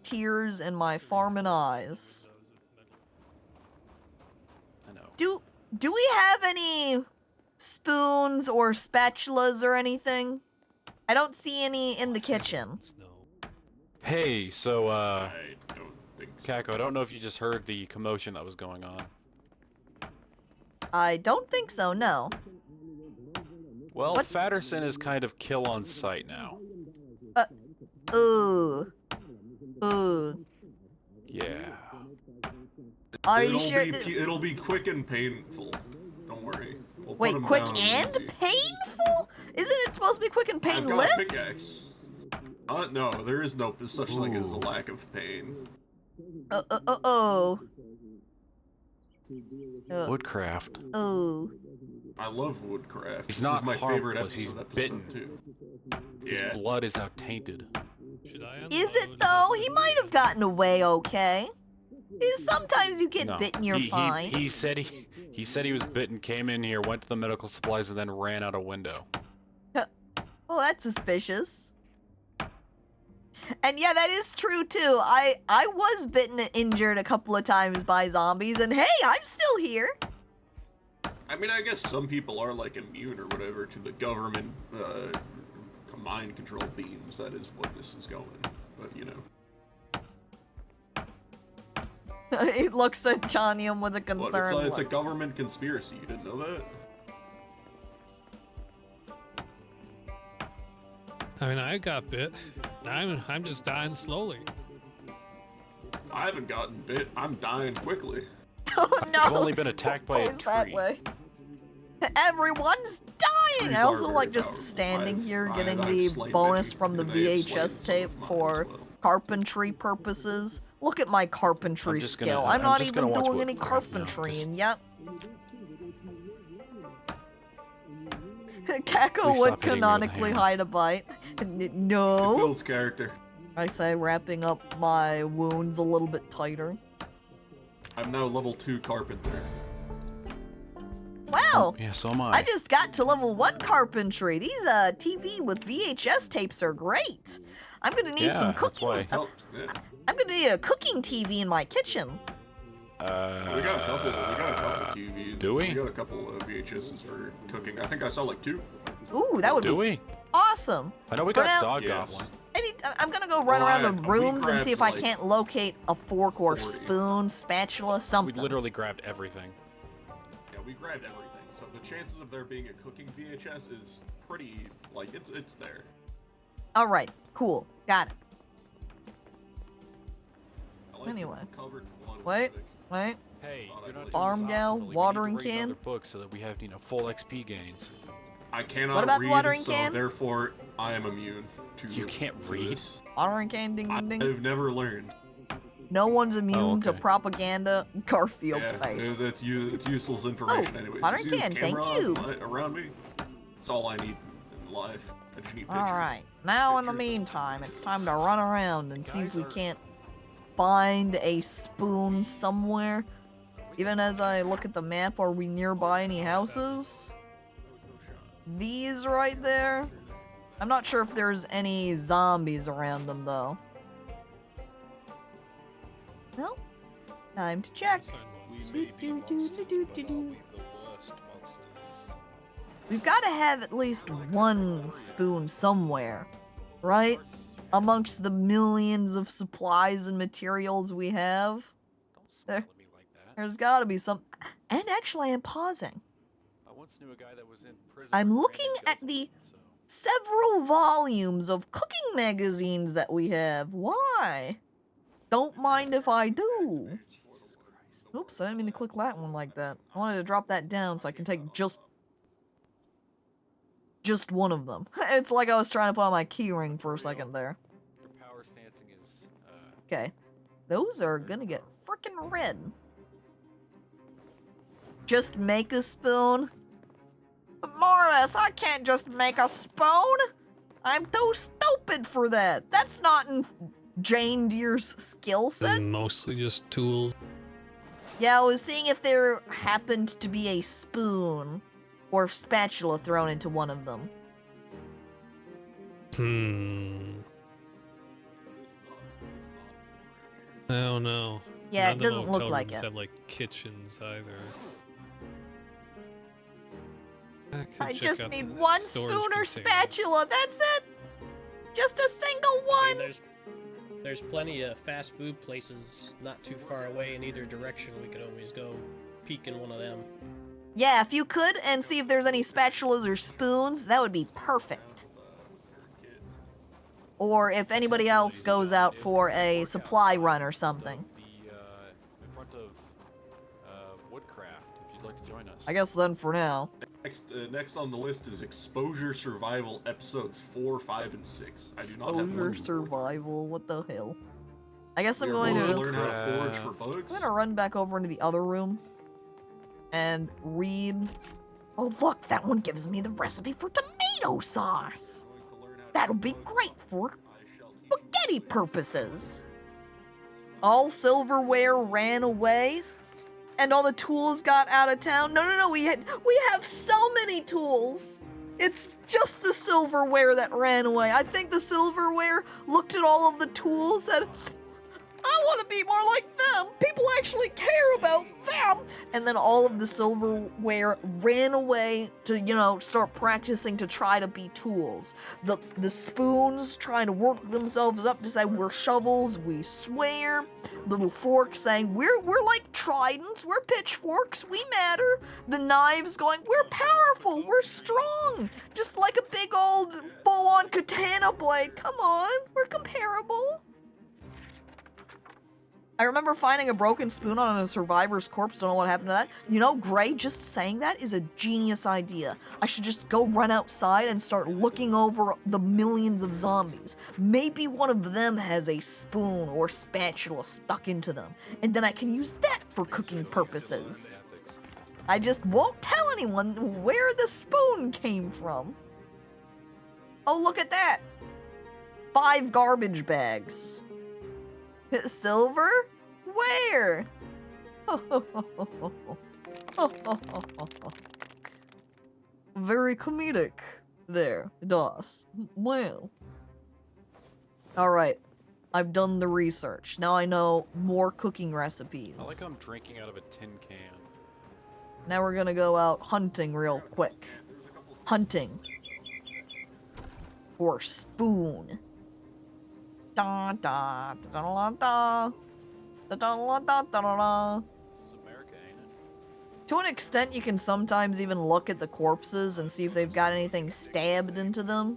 Tears in my farming eyes. I know. Do we have any spoons or spatulas or anything? I don't see any in the kitchen. No. Hey, so, I don't think so. Caco, I don't know if you just heard the commotion that was going on. I don't think so, no. Well, What? Fatterson is kind of kill on sight now. Ooh. Ooh. Yeah. Are you It'll sure? It'll be quick and painful. Don't worry. We'll put Wait, 'em quick down and easy. painful? Isn't it supposed to be quick and I've got a painless? pickaxe. No, there is no such thing as a lack of pain. Oh. Woodcraft. Oh. I love woodcraft. He's This not is my favorite harmless, he's episode bitten. too. His Yeah. blood is now tainted. Should I Is it unload though? this He in might have gotten away okay. Sometimes you get No. bitten, you're fine. He said he was bitten, came in here, went to the medical supplies, and then ran out a window. Well, that's suspicious. And yeah, that is true too. I was bitten and injured a couple of times by zombies, and hey, I'm still here. I mean, I guess some people are like immune or whatever to the government mind control beams. That is what this is going. But you know. He looks at Chanium with a What, concern. it's a look. government conspiracy. You didn't know that? I mean, I got bit. I'm just dying slowly. I haven't gotten bit. I'm dying quickly. Oh no! I've only been attacked by a Always that tree. way. Everyone's dying. Trees I also are like very just powerful. standing here I've getting slightly the been bonus hit, from the and they have slayed VHS some tape of mine for as well. carpentry purposes. Look at my carpentry I'm just gonna- skill. I'm I'm not just even gonna watch doing any Woodcraft now, carpentry, just- and yet Caco Please stop would hitting me with a canonically hammer. hide a bite. It No, builds character. I say, wrapping up my wounds a little bit tighter. I'm now level 2 carpenter. Wow. Yeah, so am I. I just got to level 1 carpentry. These TV with VHS tapes are great. I'm gonna need some that's cooking. why. Help. Yeah. I'm gonna need a cooking TV in my kitchen. We got a couple TVs. do we? We got a couple of VHSs for cooking. I think I saw like 2. Ooh, that would Do be we? awesome. I know we For got now- dog Yes. goblin. I'm gonna go run Well, around the we rooms and see if I grabbed, like, can't locate a fork or 40. spoon, spatula, We something. literally grabbed everything. Yeah, we grabbed everything. So the chances of there being a cooking VHS is pretty, like, it's there. All right, cool, got it. I like Anyway. the covered in blood Wait, aesthetic. wait. Hey, you're not Farm doing this gal, optimally. We need to watering read can. another book so that we have, full XP gains. I cannot What about the read, watering so can? therefore I am immune to You can't to read? this. Watering can, ding, ding, ding. I've never learned. No one's immune to okay. propaganda. Garfield Yeah, face. it's useless information anyways. watering Just use can, thank camera you. around me. That's all I need in life. I just need pictures. All right. Now, in the Pictures. meantime, it's time to run around and see if Guys we are- can't find a spoon somewhere. Even as I look at the map, are we nearby any houses? These right there? I'm not sure if there's any zombies around them, though. Well, time to check. We may be monsters, but are we the worst monsters? We've got to have at least one spoon somewhere, right? Amongst the millions of supplies and materials we have. Don't smile There- at me like that. There's got to be some. And actually, I'm pausing. I once knew a guy that was in prison. I'm for looking granted at the guzzling, so- several volumes of cooking magazines that we have. Why? Don't mind if I do. Jesus Christ. Oops, I didn't mean to click that one like that. I wanted to drop that down so I can take just one of them. It's like I was trying to put on my keyring for a second there. Your power stancing is, Okay. Those are gonna get frickin' red. Just make a spoon? Mortis, I can't just make a spoon! I'm too stupid! stupid for that. That's not in Jane Deere's skill set. Mostly just tools. Yeah, I was seeing if there happened to be a spoon or spatula thrown into one of them. I don't know. Yeah, None it of the doesn't look motel like rooms it. have like kitchens either. could I check just out need the one storage spoon or container. spatula, that's it! Just a single I mean, one! there's plenty of fast food places not too far away in either direction. We could always go peek in one of them. Yeah, if you could, and see if there's any spatulas or spoons, that would be perfect. Or if anybody else goes out for a supply run or something. In front of Woodcraft, if you'd like to join us. I guess then for now. Next on the list is Exposure Survival episodes 4, 5, and 6. I do not have Exposure one. survival, what the hell? I guess I'm We are going to... learn how to forage for bugs. I'm gonna run back over into the other room and read. Oh, look, that one gives me the recipe for tomato sauce. That'll be great for spaghetti purposes. All silverware ran away, and all the tools got out of town. No, we have so many tools. It's just the silverware that ran away. I think the silverware looked at all of the tools and said, I want to be more like them. People actually care about them. And then all of the silverware ran away to, start practicing to try to be tools. The spoons trying to work themselves up to say, we're shovels, we swear. Little forks saying, we're like tridents, we're pitchforks, we matter. The knives going, we're powerful, we're strong. Just like a big old full-on katana blade. Come on, we're comparable. I remember finding a broken spoon on a survivor's corpse. Don't know what happened to that. Gray, just saying that is a genius idea. I should just go run outside and start looking over the millions of zombies. Maybe one of them has a spoon or spatula stuck into them, and then I can use that for cooking purposes. I just won't tell anyone where the spoon came from. Oh, look at that. 5 garbage bags. Silver? Where? Very comedic there, DOS. Well. Alright. I've done the research. Now I know more cooking recipes. I like how I'm drinking out of a tin can. Now we're gonna go out hunting real quick. Hunting. For spoon. Da da da da da da da da da da. This is America, ain't it? To an extent, you can sometimes even look at the corpses and see if they've got anything stabbed into them.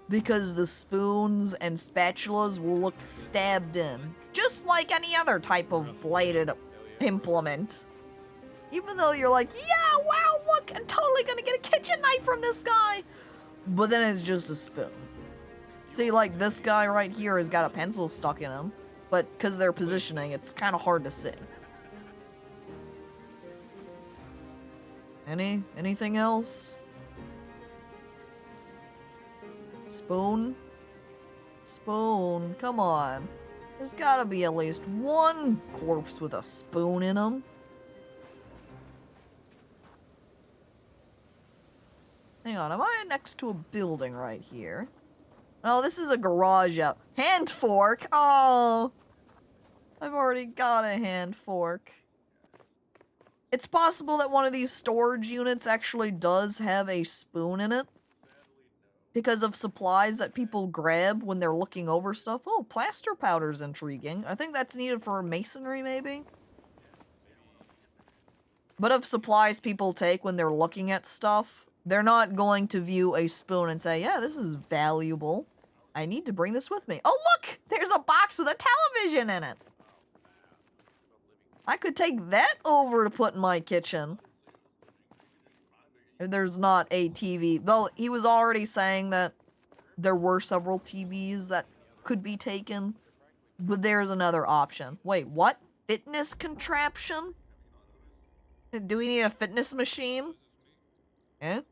Because the spoons and spatulas will look stabbed in. Just like any other type of bladed implement. Even though you're like, yeah, wow, look, I'm totally gonna get a kitchen knife from this guy. But then it's just a spoon. See, like, this guy right here has got a pencil stuck in him, but because of their positioning, it's kind of hard to see. Anything else? Spoon? Spoon, come on. There's gotta be at least one corpse with a spoon in him. Hang on, am I next to a building right here? Oh, this is a garage out. Hand fork? Oh. I've already got a hand fork. It's possible that one of these storage units actually does have a spoon in it. Because of supplies that people grab when they're looking over stuff. Oh, plaster powder's intriguing. I think that's needed for masonry, maybe? But of supplies people take when they're looking at stuff, they're not going to view a spoon and say, yeah, this is valuable. I need to bring this with me. Oh, look! There's a box with a television in it. I could take that over to put in my kitchen. If there's not a TV. Though, he was already saying that there were several TVs that could be taken. But there's another option. Wait, what? Fitness contraption? Do we need a fitness machine? Eh?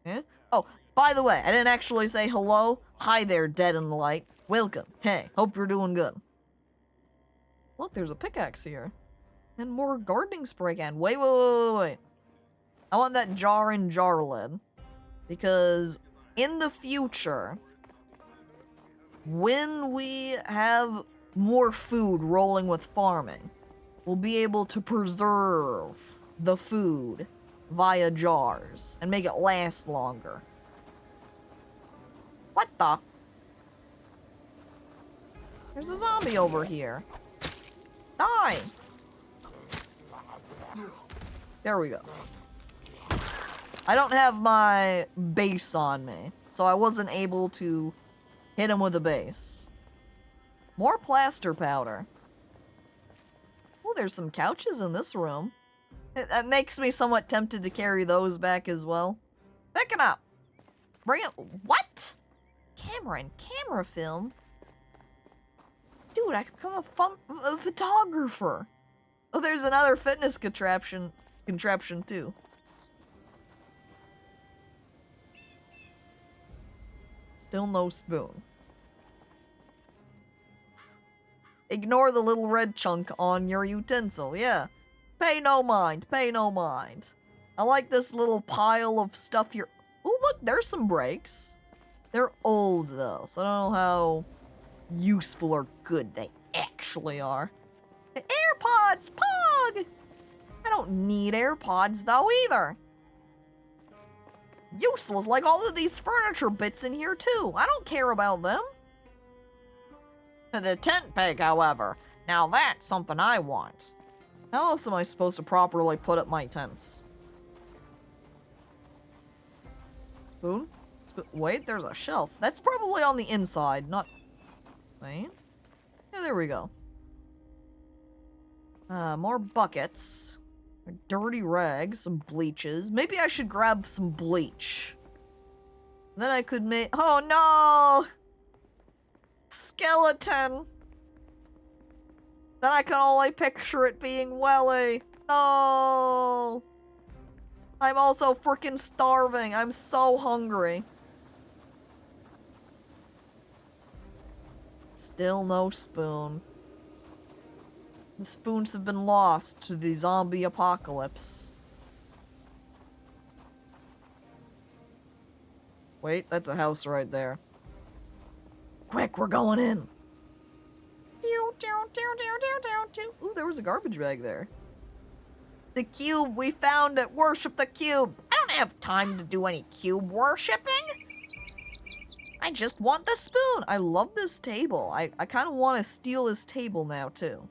Eh? Oh, By the way, I didn't actually say hello. Hi there, dead in the light. Welcome. Hey, hope you're doing good. Look, there's a pickaxe here. And more gardening spray can. Wait. I want that jar and jar lid. Because in the future, when we have more food rolling with farming, we'll be able to preserve the food via jars and make it last longer. What the? There's a zombie over here. Die! There we go. I don't have my base on me, so I wasn't able to hit him with a base. More plaster powder. Oh, there's some couches in this room. That makes me somewhat tempted to carry those back as well. Pick it up. Bring it. What? Camera and camera film? Dude, I could become a photographer. Oh, there's another fitness contraption too. Still no spoon. Ignore the little red chunk on your utensil, yeah. Pay no mind, pay no mind. I like this little pile of stuff here. Oh, look, there's some brakes. They're old, though, so I don't know how useful or good they actually are. The AirPods, Pog! I don't need AirPods, though, either. Useless like all of these furniture bits in here, too. I don't care about them. The tent peg, however. Now that's something I want. How else am I supposed to properly put up my tents? Spoon? Wait, there's a shelf. That's probably on the inside, not... Wait. Yeah, there we go. More buckets. Dirty rags, some bleaches. Maybe I should grab some bleach. Then I could make... Oh, no! Skeleton! Then I can only picture it being Welly. No! I'm also freaking starving. I'm so hungry. Still no spoon. The spoons have been lost to the zombie apocalypse. Wait, that's a house right there. Quick, we're going in. Ooh, there was a garbage bag there. The cube, we found it. Worship the cube. I don't have time to do any cube worshipping. I just want the spoon. I love this table. I kind of want to steal this table now, too.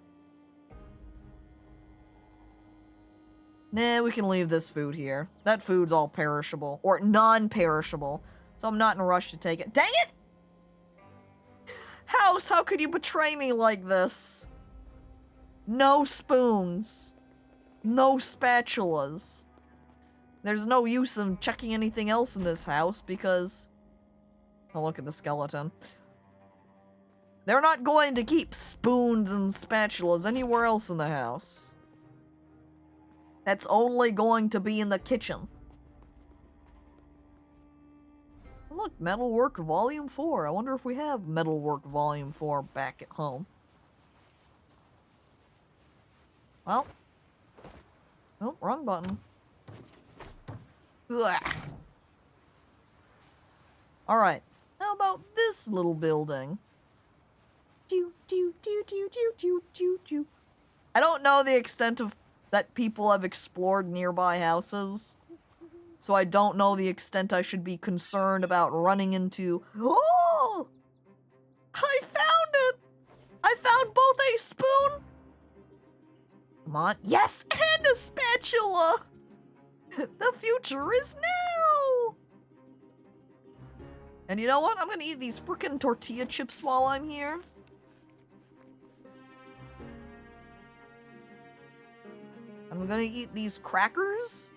Nah, we can leave this food here. That food's all perishable. Or non-perishable. So I'm not in a rush to take it. Dang it! House, how could you betray me like this? No spoons. No spatulas. There's no use in checking anything else in this house because... Oh, look at the skeleton. They're not going to keep spoons and spatulas anywhere else in the house. That's only going to be in the kitchen. Look, Metalwork Volume 4. I wonder if we have Metalwork Volume 4 back at home. Well. Oh, wrong button. Alright. How about this little building? I don't know the extent of that people have explored nearby houses. So I don't know the extent I should be concerned about running into... Oh! I found it! I found both a spoon... Come on. Yes, and a spatula! The future is now! And you know what? I'm gonna eat these frickin' tortilla chips while I'm here. I'm gonna eat these crackers.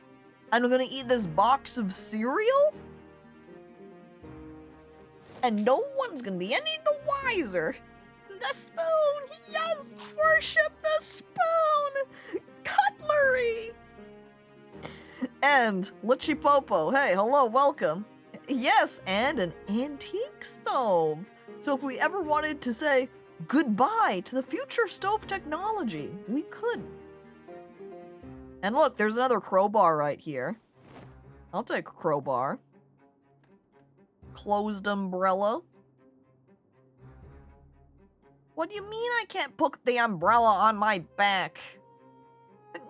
I'm gonna eat this box of cereal. And no one's gonna be any the wiser. The spoon! Yes! Worship the spoon! Cutlery! And Lichipopo, hey, hello, welcome. Yes, and an antique stove. So if we ever wanted to say goodbye to the future stove technology, we could. And look, there's another crowbar right here. I'll take a crowbar. Closed umbrella. What do you mean I can't put the umbrella on my back?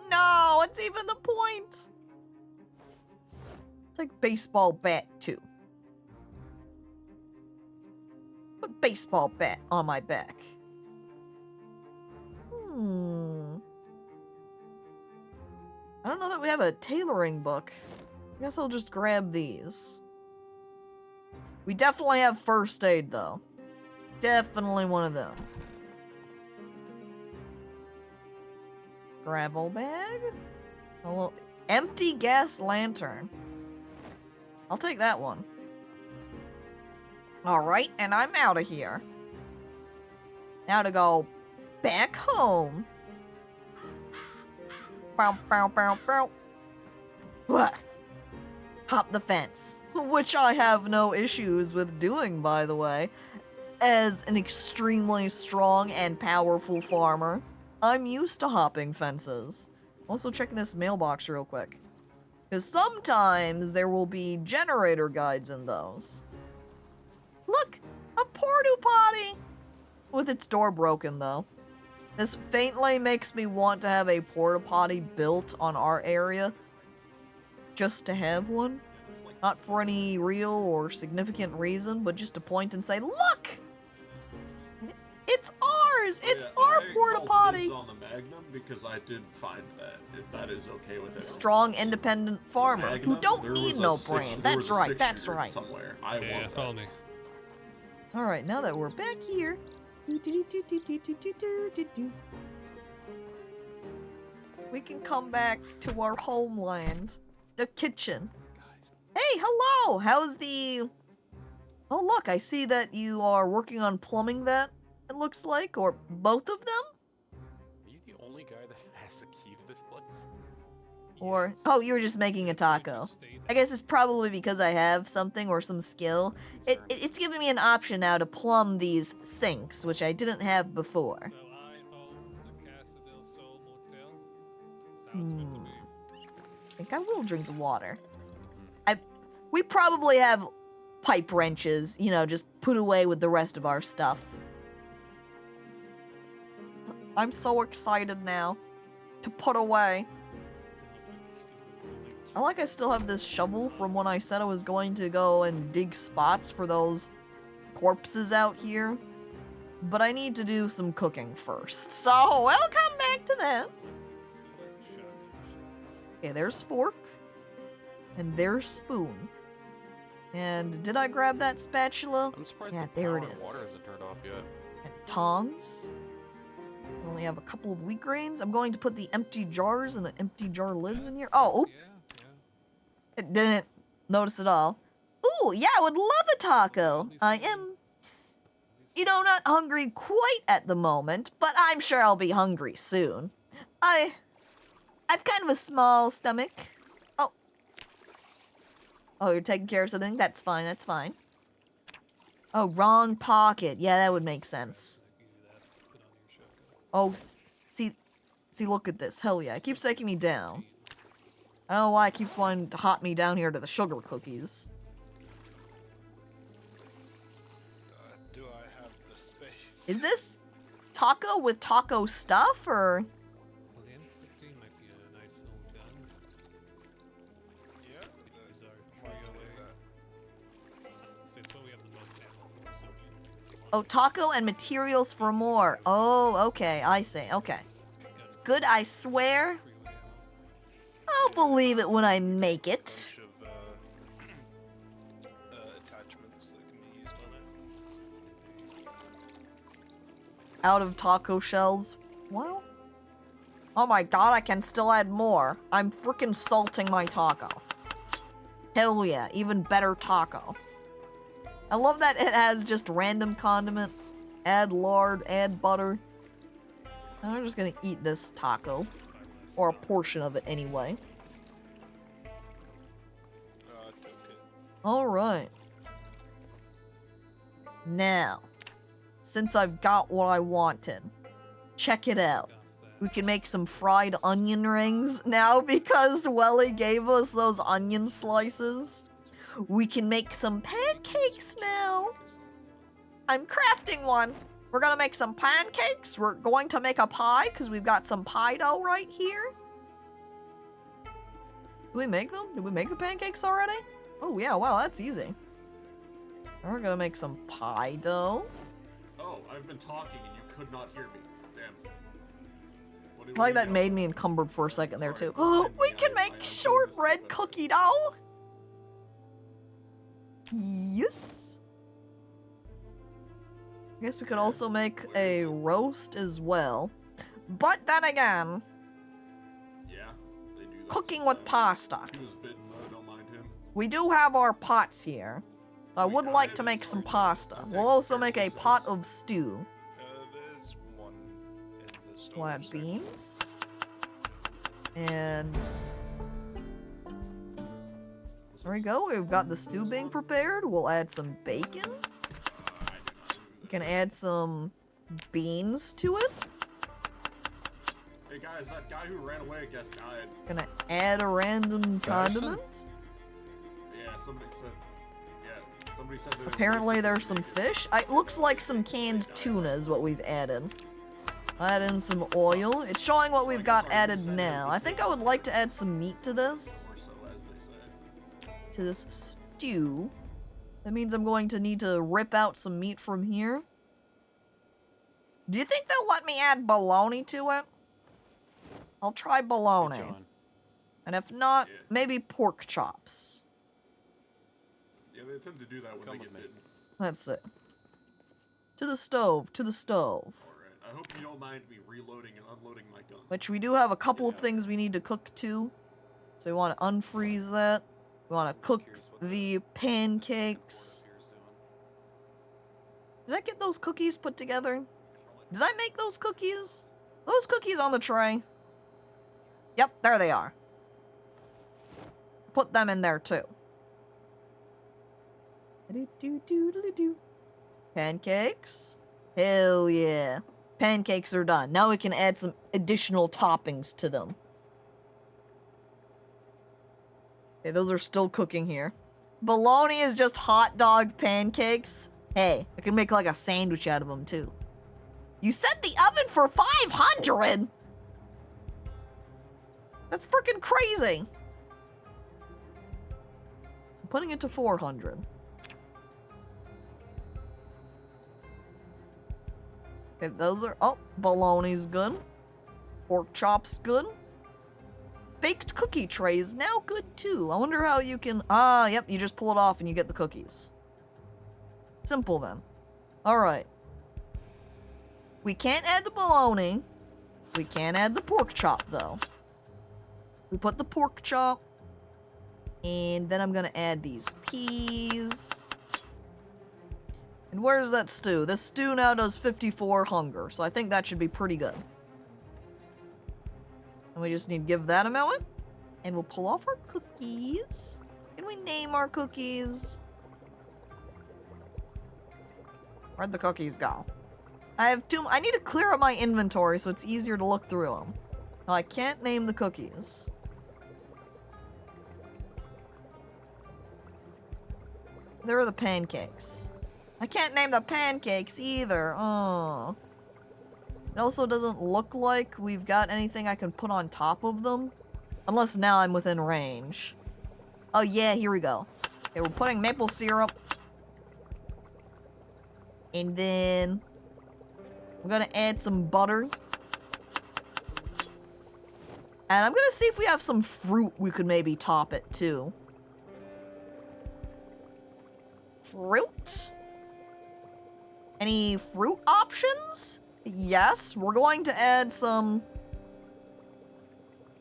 No, what's even the point? Take baseball bat too. Put baseball bat on my back. I don't know that we have a tailoring book. I guess I'll just grab these. We definitely have first aid though. Definitely one of them. Gravel bag? A little empty gas lantern. I'll take that one. Alright, and I'm out of here. Now to go back home. Bow, bow, bow, bow. What? Hop the fence. Which I have no issues with doing, by the way. As an extremely strong and powerful farmer, I'm used to hopping fences. Also checking this mailbox real quick. Because sometimes there will be generator guides in those. Look! A porta potty! With its door broken, though. This faintly makes me want to have a porta potty built on our area. Just to have one. Not for any real or significant reason, but just to point and say, look! It's ours! It's our porta potty! On the Magnum because I did find that, if that is okay with it. Strong, independent farmer who don't There need was no a six- brand. there That's was a right, that's six-shooter right. Somewhere. I Yeah, want follow that. me. Alright, now that we're back here. We can come back to our homeland. The kitchen. Hey, hello! How's the... Oh look, I see that you are working on plumbing that, it looks like, or both of them? Are you the only guy that has a key to this place? Or, oh, you were just making a taco. I guess it's probably because I have something or some skill. It's giving me an option now to plumb these sinks, which I didn't have before. So I own the Casa del Sol Motel. Sounds good to me. I think I will drink the water. We probably have pipe wrenches, you know, just put away with the rest of our stuff. I'm so excited now to put away. I still have this shovel from when I said I was going to go and dig spots for those corpses out here. But I need to do some cooking first, so we'll come back to that. Okay, there's fork. And there's spoon. And did I grab that spatula? I'm surprised Yeah, the there power it and water is. hasn't turned off yet. And tongs. I only have a couple of wheat grains. I'm going to put the empty jars and the empty jar lids in here. Oh, oop. Yeah. It didn't notice at all. Ooh, yeah, I would love a taco. I am, you know, not hungry quite at the moment, but I'm sure I'll be hungry soon. I've kind of a small stomach. Oh, you're taking care of something? That's fine, that's fine. Oh, wrong pocket. Yeah, that would make sense. Oh, see, look at this. Hell yeah, it keeps taking me down. I don't know why it keeps wanting to hop me down here to the sugar cookies. Do I have the space? Is this taco with taco stuff, or? Well, the M15 might be a nice little gun. Yeah. These are Might 308. do that. So it's what we have the most ammo for, so Oh, taco and materials for more. Oh, okay, I see. Okay. It's good, I swear. 308 ammo. I'll believe it when I make it. Bunch of attachments that can be used on it. Out of taco shells. Well. Oh my god, I can still add more. I'm freaking salting my taco. Hell yeah, even better taco. I love that it has just random condiment. Add lard, add butter. I'm just gonna eat this taco. Or a portion of it anyway. I took it. Alright. Now, since I've got what I wanted, check it out. We can make some fried onion rings now because Welly gave us those onion slices. We can make some pancakes now. I'm crafting one. We're gonna make some pancakes. We're going to make a pie because we've got some pie dough right here. Did we make them? Did we make the pancakes already? Oh yeah, wow, that's easy. Now we're gonna make some pie dough. Oh, I've been talking and you could not hear me. Damn. What do Like you that mean? made me encumbered for a second there Sorry, too. Oh, I- we can I make am shortbread doing this cookie dough. Yes. I guess we could also make a roast as well. But then again, Yeah, they do that cooking with sometimes. pasta. He was bitten, though, don't mind him. We do have our pots here. I would like to make some pasta. We'll also make a pot of stew. There's one in the store. We'll add beans. And there we go. We've got the stew being prepared. We'll add some bacon. I do not do We that. can add some beans to it. Hey guys, that guy who ran away, I guess, died. Gonna add a random condiment. Yeah, somebody said. Yeah, somebody said that. Apparently there's some fish. It looks like some canned tuna is what we've added. Add in some oil. It's showing what we've got added now. I think I would like to add some meat to this. Or so, as they say. To this stew. That means I'm going to need to rip out some meat from here. Do you think they'll let me add bologna to it? I'll try bologna. John. And if not, Yeah. maybe pork chops. Yeah, they tend to do that when Come they with get me. bitten. That's it. To the stove, to the stove. Alright, I hope you don't mind me reloading and unloading my gun. Which we do have a couple of things we need to cook too. So we want to unfreeze that. We want to cook the pancakes. Did I get those cookies put together? Did I make those cookies? Those cookies on the tray? Yep, there they are. Put them in there too. Pancakes? Hell yeah. Pancakes are done. Now we can add some additional toppings to them. Okay, those are still cooking here. Bologna is just hot dog pancakes. Hey, I can make like a sandwich out of them too. You set the oven for 500? That's freaking crazy. I'm putting it to 400. Okay, those are... Oh, bologna's good. Pork chop's good. Baked cookie tray is now good too. I wonder how you can... Ah, yep, you just pull it off and you get the cookies. Simple then. Alright. We can't add the bologna. We can't add the pork chop though. We put the pork chop. And then I'm gonna add these peas. And where's that stew? This stew now does 54 hunger, so I think that should be pretty good. And we just need to give that a moment. And we'll pull off our cookies. Can we name our cookies? Where'd the cookies go? I need to clear up my inventory so it's easier to look through them. No, I can't name the cookies. There are the pancakes. I can't name the pancakes either. Oh. It also doesn't look like we've got anything I can put on top of them. Unless now I'm within range. Oh yeah, here we go. Okay, we're putting maple syrup. And then... I'm gonna add some butter. And I'm gonna see if we have some fruit we could maybe top it too. Fruit? Any fruit options? Yes, we're going to add some...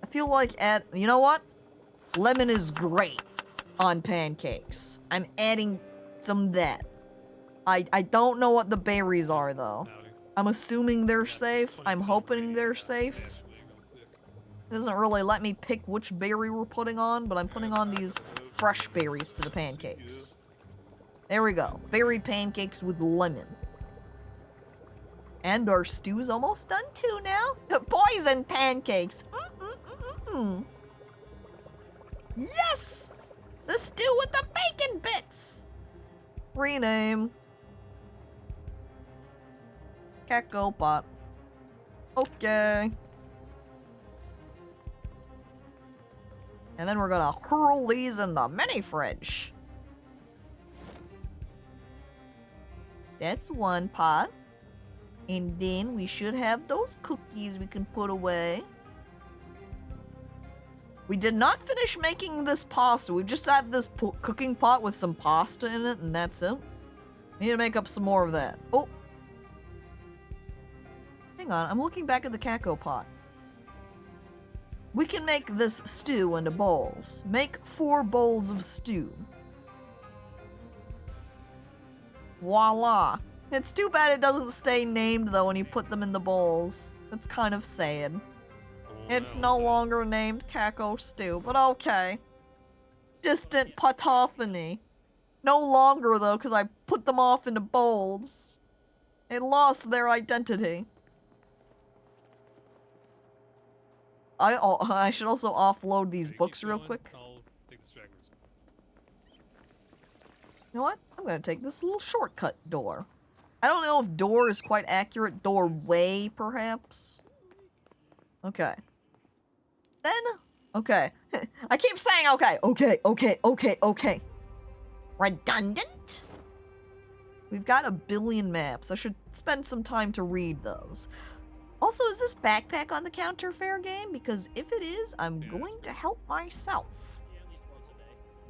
I feel like you know what? Lemon is great on pancakes. I'm adding some of that. I don't know what the berries are though. I'm assuming they're safe. I'm hoping they're safe. It doesn't really let me pick which berry we're putting on, but I'm putting on these fresh berries to the pancakes. There we go. Berry pancakes with lemon. And our stew's almost done too now. Poison pancakes. Yes! The stew with the bacon bits. Rename. Cacopot. Okay. And then we're gonna hurl these in the mini fridge. That's one pot. And then we should have those cookies we can put away. We did not finish making this pasta. We just have this cooking pot with some pasta in it, and that's it. We need to make up some more of that. Oh. Hang on, I'm looking back at the caco pot. We can make this stew into bowls. Make 4 bowls of stew. Voila. It's too bad it doesn't stay named, though, when you put them in the bowls. That's kind of sad. It's no longer named Caco Stew, but okay. DistantCacophony. No longer, though, because I put them off into bowls. They lost their identity. I should also offload these books real quick. I'll take the stragglers. You know what? I'm gonna take this little shortcut door. I don't know if door is quite accurate. Doorway, perhaps? Okay. Then, okay. I keep saying okay. Redundant? We've got a billion maps. I should spend some time to read those. Also, is this backpack on the counter fair game? Because if it is, I'm going to help myself.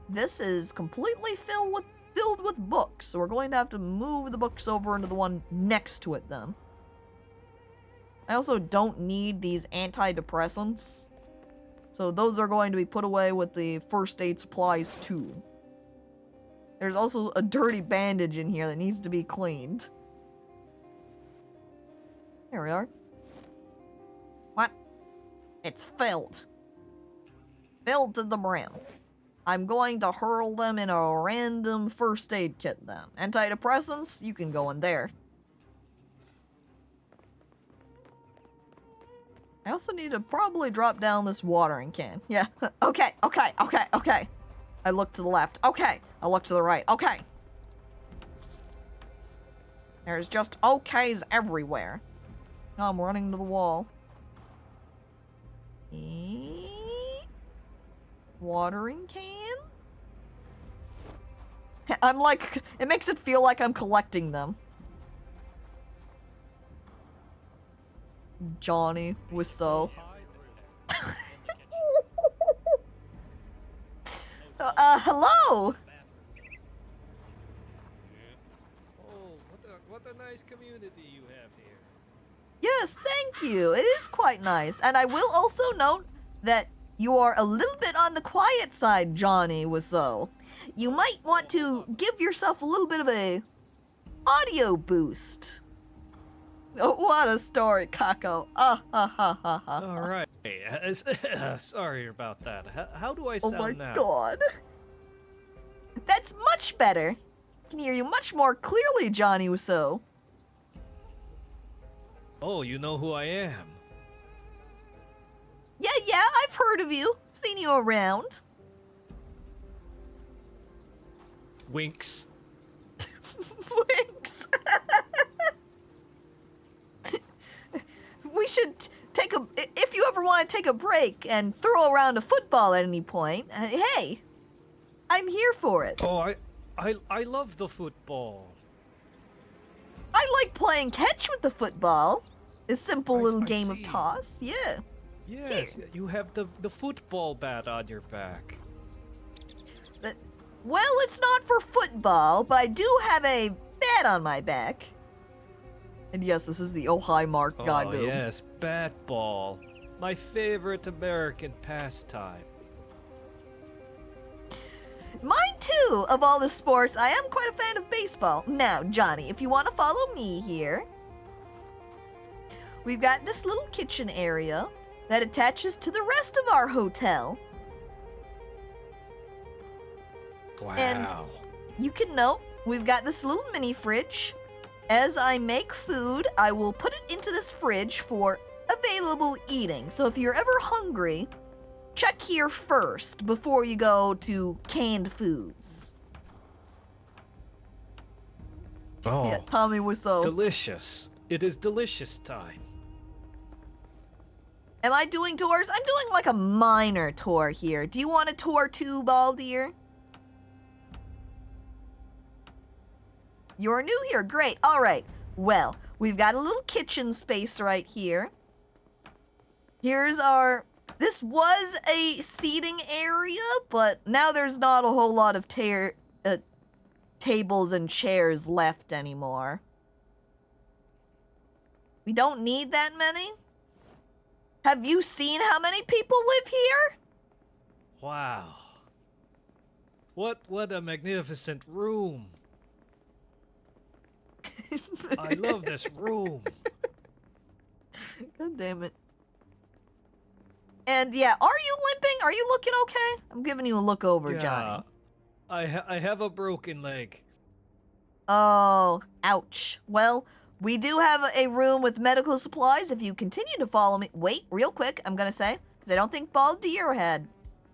This is completely filled with books, so we're going to have to move the books over into the one next to it then. I also don't need these antidepressants, so those are going to be put away with the first aid supplies too. There's also a dirty bandage in here that needs to be cleaned. There we are. What? It's filled. Filled to the brim. I'm going to hurl them in a random first aid kit then. Antidepressants, you can go in there. I also need to probably drop down this watering can. Yeah, okay. I look to the left. Okay, I look to the right. Okay. There's just okays everywhere. Now I'm running to the wall. Watering can? I'm like, it makes it feel like I'm collecting them. Johnny was so... hello! Oh, what a nice community you have here. Yes, thank you. It is quite nice. And I will also note that you are a little bit on the quiet side, Johnny Wiseau. You might want to give yourself a little bit of a audio boost. Oh, what a story, Caco. All right. Sorry about that. How do I sound now? Oh my god. That's much better. I can hear you much more clearly, Johnny Wiseau. Oh, you know who I am. Yeah, I've heard of you. Seen you around. Winks. Winks. We should take a... If you ever want to take a break and throw around a football at any point, hey, I'm here for it. Oh, I love the football. I like playing catch with the football. A simple little I game of see. toss, yeah. Yes, you have the football bat on your back. Well, it's not for football, but I do have a bat on my back. And yes, this is the Oh Hi Mark guy Oh move. yes, bat ball. My favorite American pastime. Mine too, of all the sports. I am quite a fan of baseball. Now, Johnny, if you want to follow me here, we've got this little kitchen area that attaches to the rest of our hotel. Wow. You can note, we've got this little mini fridge. As I make food, I will put it into this fridge for available eating. So if you're ever hungry, check here first before you go to canned foods. Oh, Yeah, Tommy was so... delicious. It is delicious time. Am I doing tours? I'm doing like a minor tour here. Do you want a tour too, Baldir? You're new here. Great. All right. Well, we've got a little kitchen space right here. Here's our... This was a seating area, but now there's not a whole lot of tables and chairs left anymore. We don't need that many. Have you seen how many people live here? Wow. What a magnificent room. I love this room. God damn it. And yeah, are you limping? Are you looking okay? I'm giving you a look over, Johnny. I have a broken leg. Oh, ouch. Well, we do have a room with medical supplies if you continue to follow me. Wait, real quick, I'm gonna say, because I don't think Baldir had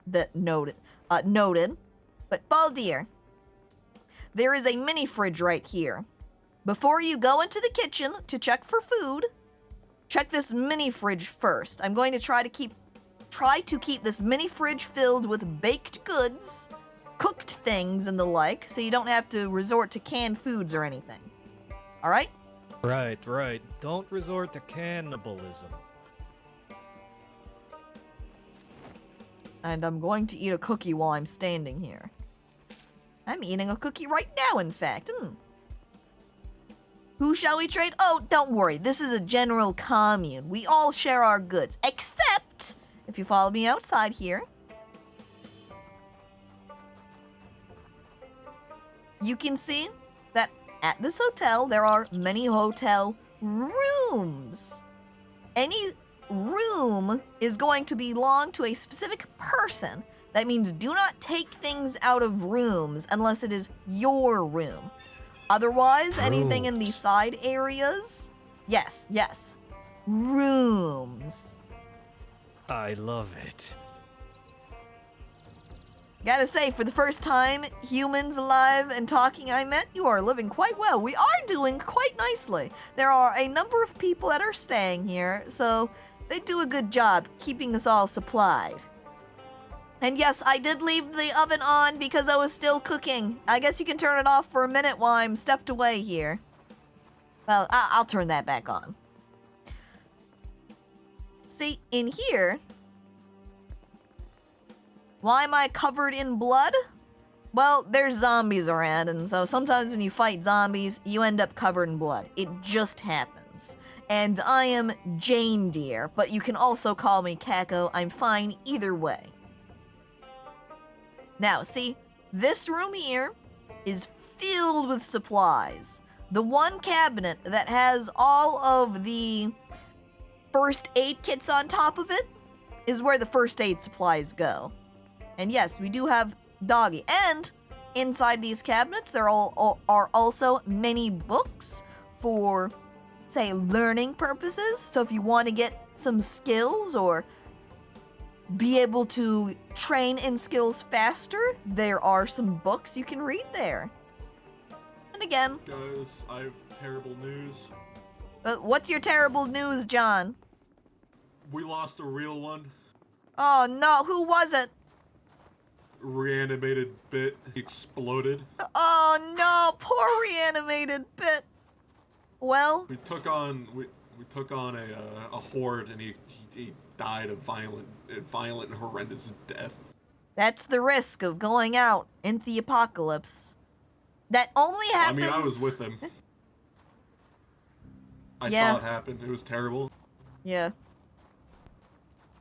that noted. But Baldir, there is a mini fridge right here. Before you go into the kitchen to check for food, check this mini fridge first. I'm going to try to keep this mini fridge filled with baked goods, cooked things and the like, so you don't have to resort to canned foods or anything. All right? Right. Don't resort to cannibalism. And I'm going to eat a cookie while I'm standing here. I'm eating a cookie right now, in fact. Who shall we trade? Oh, don't worry. This is a general commune. We all share our goods. Except, if you follow me outside here, you can see that at this hotel, there are many hotel rooms. Any room is going to belong to a specific person. That means do not take things out of rooms unless it is your room. Otherwise, anything in the Rooms. side areas, yes, rooms. I love it. Gotta say, for the first time, humans alive and talking I met, you are living quite well. We are doing quite nicely. There are a number of people that are staying here, so they do a good job keeping us all supplied. And yes, I did leave the oven on because I was still cooking. I guess you can turn it off for a minute while I'm stepped away here. Well, I'll turn that back on. See, in here... Why am I covered in blood? Well, there's zombies around, and so sometimes when you fight zombies, you end up covered in blood. It just happens. And I am Jane Deere, but you can also call me Caco. I'm fine either way. Now, see, this room here is filled with supplies. The one cabinet that has all of the first aid kits on top of it is where the first aid supplies go. And yes, we do have Doggy. And inside these cabinets, there are also many books for, say, learning purposes. So if you want to get some skills or be able to train in skills faster, there are some books you can read there. And again... Guys, I have terrible news. What's your terrible news, John? We lost a real one. Oh no, who was it? Reanimated Bit exploded. Oh no, poor reanimated Bit. Well, We took on a horde, and he died a violent and horrendous death. that's the risk of going out into the apocalypse. That only happens... I mean, I was with him. I Yeah. saw it happen. It was terrible. Yeah.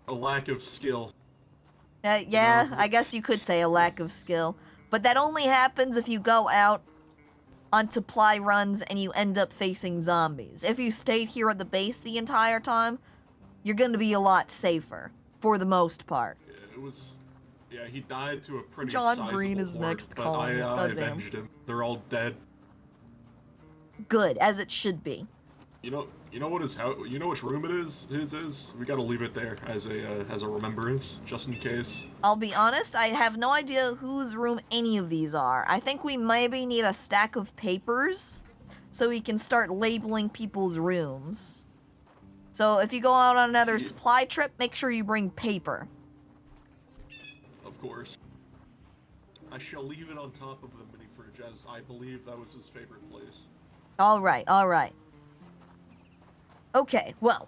A lack of skill. Yeah, I guess you could say a lack of skill. But that only happens if you go out on supply runs and you end up facing zombies. If you stayed here at the base the entire time, you're going to be a lot safer, for the most part. It Yeah, he died to a pretty John sizable Green is horde, next but calling it. I Goddamn. avenged him. They're all dead. Good, as it should be. You know what his house? You know which room it is? His is. We gotta leave it there as a remembrance, just in case. I'll be honest, I have no idea whose room any of these are. I think we maybe need a stack of papers so we can start labeling people's rooms. So if you go out on another supply trip, make sure you bring paper. Of course. I shall leave it on top of the mini fridge, as I believe that was his favorite place. Alright, alright. Okay, well,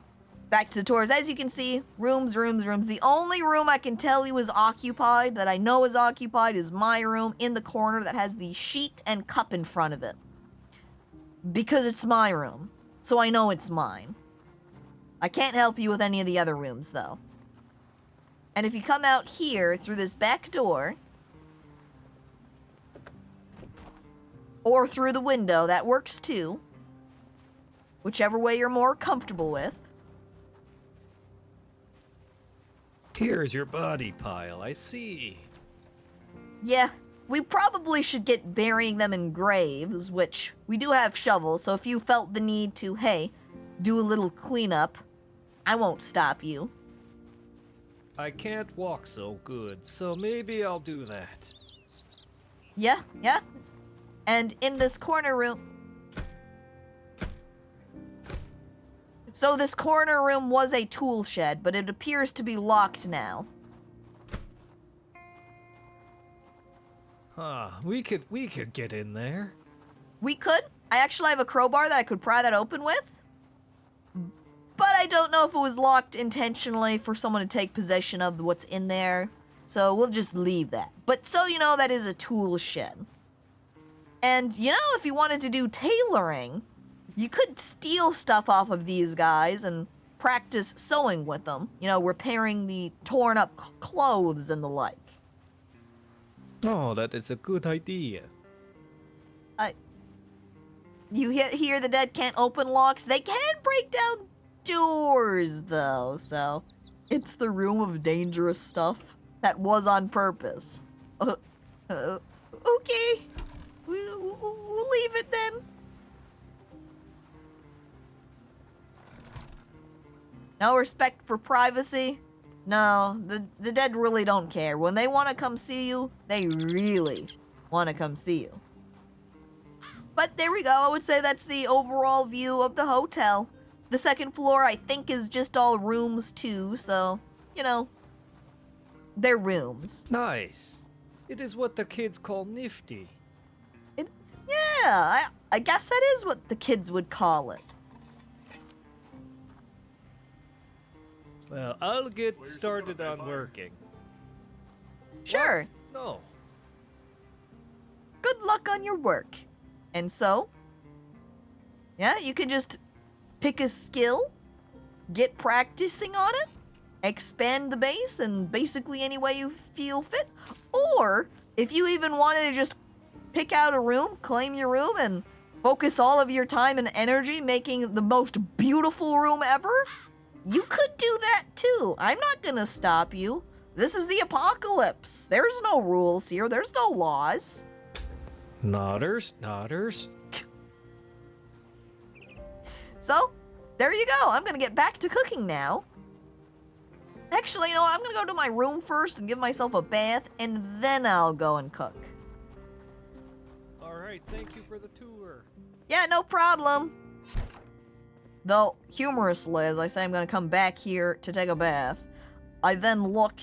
back to the tours. As you can see, rooms, rooms, rooms. The only room I can tell you is occupied, that I know is occupied, is my room in the corner that has the sheet and cup in front of it. Because it's my room, so I know it's mine. I can't help you with any of the other rooms, though. And if you come out here through this back door, or through the window, that works too. Whichever way you're more comfortable with. Here's your body pile, I see. Yeah, we probably should get burying them in graves, which we do have shovels, so if you felt the need to, hey, do a little cleanup, I won't stop you. I can't walk so good, so maybe I'll do that. Yeah, yeah. And in this corner room... So this corner room was a tool shed, but it appears to be locked now. Huh, we could get in there. We could. I actually have a crowbar that I could pry that open with. But I don't know if it was locked intentionally for someone to take possession of what's in there. So we'll just leave that. But so you know, that is a tool shed. And you know, if you wanted to do tailoring, you could steal stuff off of these guys and practice sewing with them. You know, repairing the torn up clothes and the like. Oh, that is a good idea. You hear the dead can't open locks? They can break down doors, though, so... It's the room of dangerous stuff. That was on purpose. Okay. We'll leave it then. No respect for privacy? No, the dead really don't care. When they want to come see you, they really want to come see you. But there we go. I would say that's the overall view of the hotel. The second floor, I think, is just all rooms, too, so, you know, they're rooms. Nice. It is what the kids call nifty. Yeah, I guess that is what the kids would call it. Well, I'll get Where's the started vampire? on working. Sure. No. Good luck on your work. And so, yeah, you can just pick a skill, get practicing on it, expand the base in basically any way you feel fit. Or, if you even wanted to just pick out a room, claim your room, and focus all of your time and energy making the most beautiful room ever, you could do that too. I'm not gonna stop you. This is the apocalypse. There's no rules here. There's no laws. Nodders, nodders. So, there you go. I'm gonna get back to cooking now. Actually, you know what? I'm gonna go to my room first and give myself a bath, and then I'll go and cook. Alright, thank you for the tour. Yeah, no problem. Though, humorously, as I say I'm gonna come back here to take a bath, I then look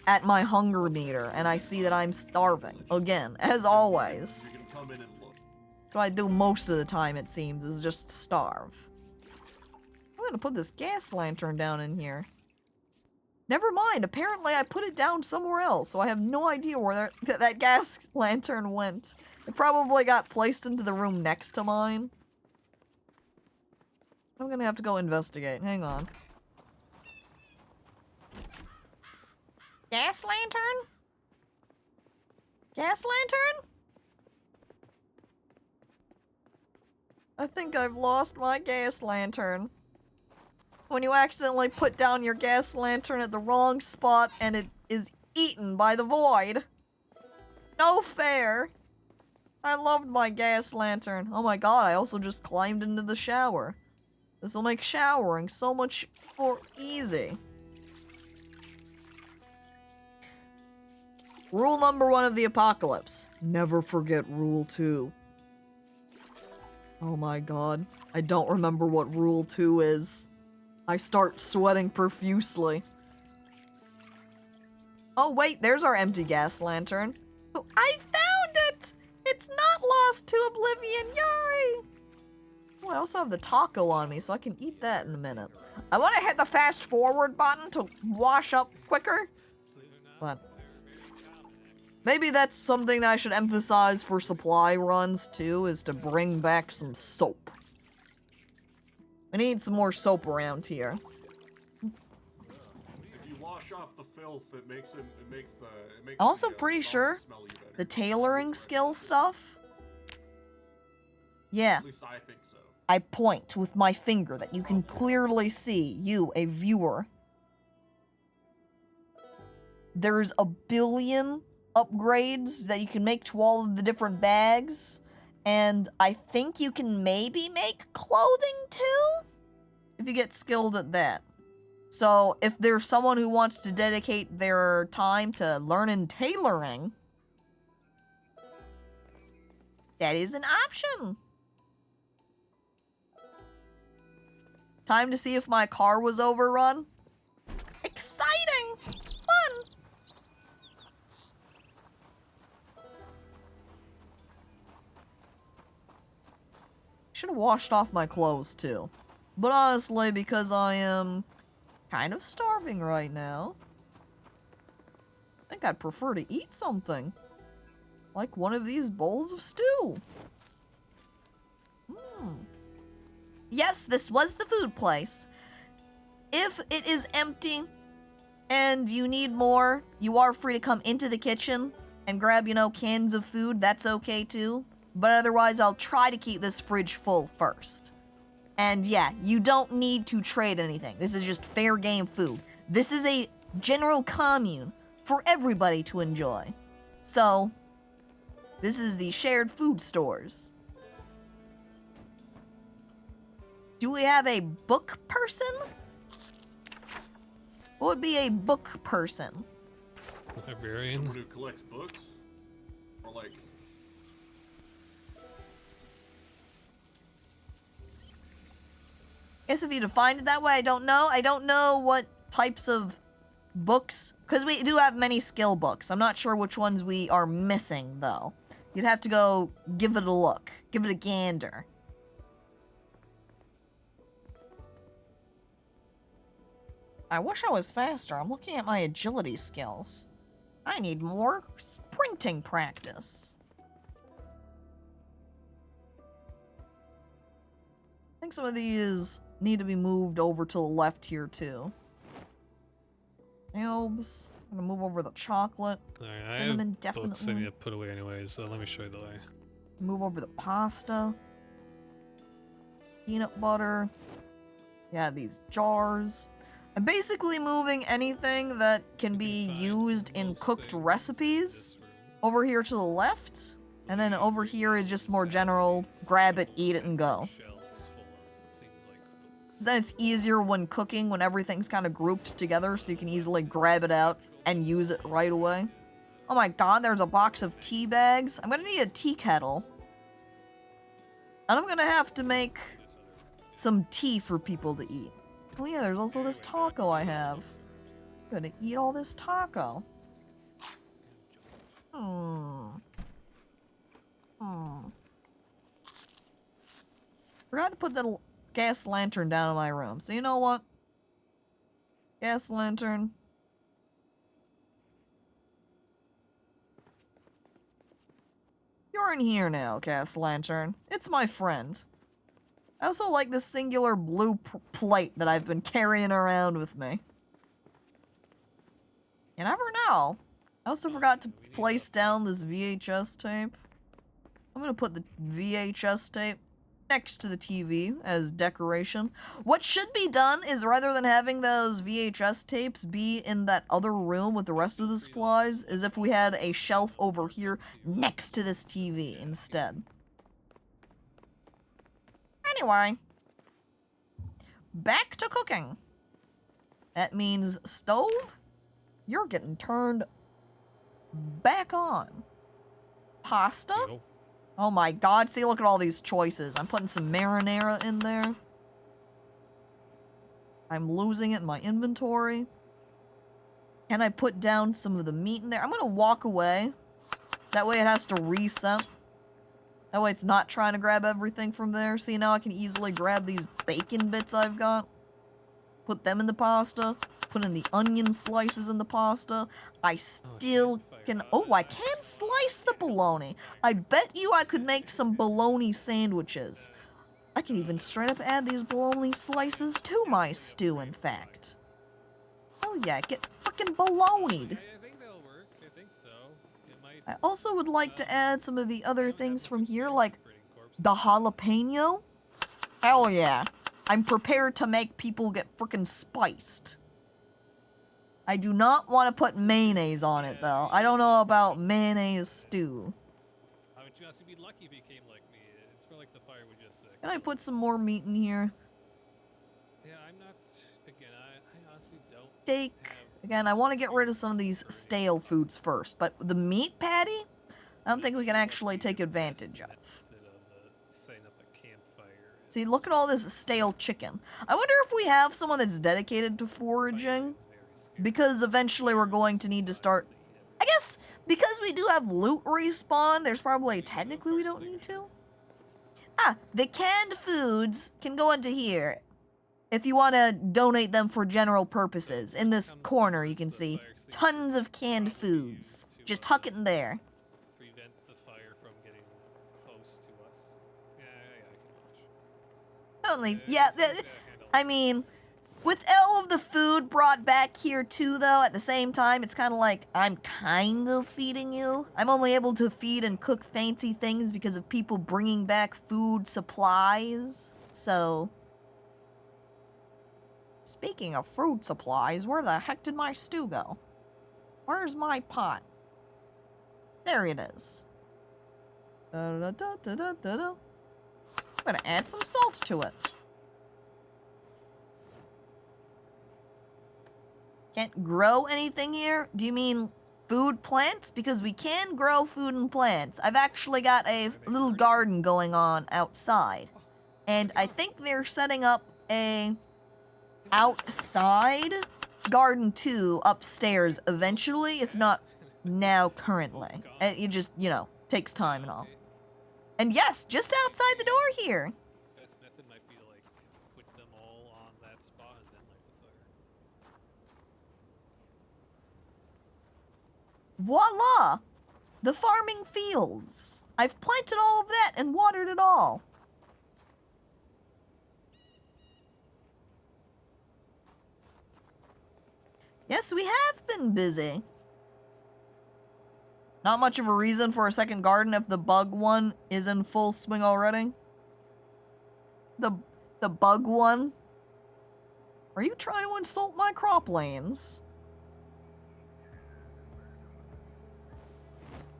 at my hunger meter, and I see that I'm starving. Again, as always. You can come in and look. That's what I do most of the time, it seems, is just starve. I'm gonna put this gas lantern down in here. Never mind, apparently I put it down somewhere else, so I have no idea where that gas lantern went. It probably got placed into the room next to mine. I'm gonna have to go investigate. Hang on. Gas lantern? Gas lantern? I think I've lost my gas lantern. When you accidentally put down your gas lantern at the wrong spot and it is eaten by the void. No fair. I loved my gas lantern. Oh my god, I also just climbed into the shower. This will make showering so much more easy. Rule number 1 of the apocalypse. Never forget rule 2. Oh my god. I don't remember what rule 2 is. I start sweating profusely. Oh wait, there's our empty gas lantern. Oh, I found it! It's not lost to oblivion, yay! Oh, I also have the taco on me, so I can eat that in a minute. I want to hit the fast forward button to wash up quicker, but maybe that's something that I should emphasize for supply runs too, is to bring back some soap. We need some more soap around here. If you wash off the filth, it makes the Also pretty sure smell you better. the tailoring skill stuff. Yeah. At least I think so. I point with my finger that you can clearly see, you, a viewer. There's a billion upgrades that you can make to all of the different bags, and I think you can maybe make clothing too, if you get skilled at that. So if there's someone who wants to dedicate their time to learning tailoring, that is an option. Time to see if my car was overrun. Exciting! Fun! Should have washed off my clothes too. But honestly, because I am kind of starving right now, I think I'd prefer to eat something. Like one of these bowls of stew. Yes, this was the food place. If it is empty and you need more, you are free to come into the kitchen and grab, you know, cans of food. That's okay too. But otherwise, I'll try to keep this fridge full first. And yeah, you don't need to trade anything. This is just fair game food. This is a general commune for everybody to enjoy. So, this is the shared food stores. Do we have a book person? What would be a book person? Librarian. Someone who collects books? Or like... Guess if you defined it that way, I don't know. I don't know what types of books, because we do have many skill books. I'm not sure which ones we are missing, though. You'd have to go give it a look. Give it a gander. I wish I was faster. I'm looking at my agility skills. I need more sprinting practice. I think some of these need to be moved over to the left here, too. Albes. I'm gonna move over the chocolate. Alright, Cinnamon, I have books I definitely. need to put away anyways, so let me show you the way. Move over the pasta. Peanut butter. Yeah, these jars. I'm basically moving anything that can be used in cooked recipes over here to the left. And then over here is just more general, grab it, eat it, and go. Then it's easier when cooking, when everything's kind of grouped together, so you can easily grab it out and use it right away. Oh my god, there's a box of tea bags. I'm gonna need a tea kettle. And I'm gonna have to make some tea for people to eat. Oh yeah, there's also this taco I have. I'm gonna eat all this taco. Forgot to put the gas lantern down in my room. So you know what? Gas lantern. You're in here now, gas lantern. It's my friend. I also like this singular blue plate that I've been carrying around with me. You never know. I also forgot to place down this VHS tape. I'm gonna put the VHS tape next to the TV as decoration. What should be done is, rather than having those VHS tapes be in that other room with the rest of the supplies, is if we had a shelf over here next to this TV instead. Anyway, back to cooking. That means stove, you're getting turned back on. Pasta? Yo. Oh my god, see, look at all these choices. I'm putting some marinara in there. I'm losing it in my inventory. Can I put down some of the meat in there? I'm gonna walk away. That way it has to reset. That way it's not trying to grab everything from there. See, now I can easily grab these bacon bits I've got. Put them in the pasta. Put in the onion slices in the pasta. I still can... Oh, I can slice the bologna. I bet you I could make some bologna sandwiches. I can even straight up add these bologna slices to my stew, in fact. Hell yeah, get frickin' bolognaed. I think that'll work. I think so. It might. I also would like to add some of the other things from here, like the jalapeno. Hell yeah. I'm prepared to make people get frickin' spiced. I do not want to put mayonnaise on it, though. I don't know about mayonnaise stew. I would just be lucky if you came like me. It's for like the fire would just. Can I put some more meat in here? Yeah, I'm not. Again, I honestly don't. Steak. Again, I want to get rid of some of these stale foods first, but the meat patty, I don't think we can actually take advantage of. Setting up a campfire. See, look at all this stale chicken. I wonder if we have someone that's dedicated to foraging, because eventually we're going to need to start... I guess, because we do have loot respawn, there's probably... Technically, we don't need to. Ah, the canned foods can go into here. If you want to donate them for general purposes. In this corner, you can see tons of canned foods. Just huck it in there. Prevent the fire from getting close to us. Yeah, I can watch. Don't leave. Yeah, I mean, with all of the food brought back here too, though, at the same time, it's kind of like, I'm kind of feeding you. I'm only able to feed and cook fancy things because of people bringing back food supplies. So... Speaking of food supplies, where the heck did my stew go? Where's my pot? There it is. I'm gonna add some salt to it. Can't grow anything here? Do you mean food plants? Because we can grow food and plants. I've actually got a little garden going on outside. And I think they're setting up a... outside garden 2 upstairs eventually, if not now currently. It just, you know, takes time and all. And yes, just outside the door here. Best method might be to like put them all on that spot and then light the fire. Voila! The farming fields. I've planted all of that and watered it all. Yes, we have been busy. Not much of a reason for a second garden if the bug one is in full swing already. The bug one? Are you trying to insult my croplands?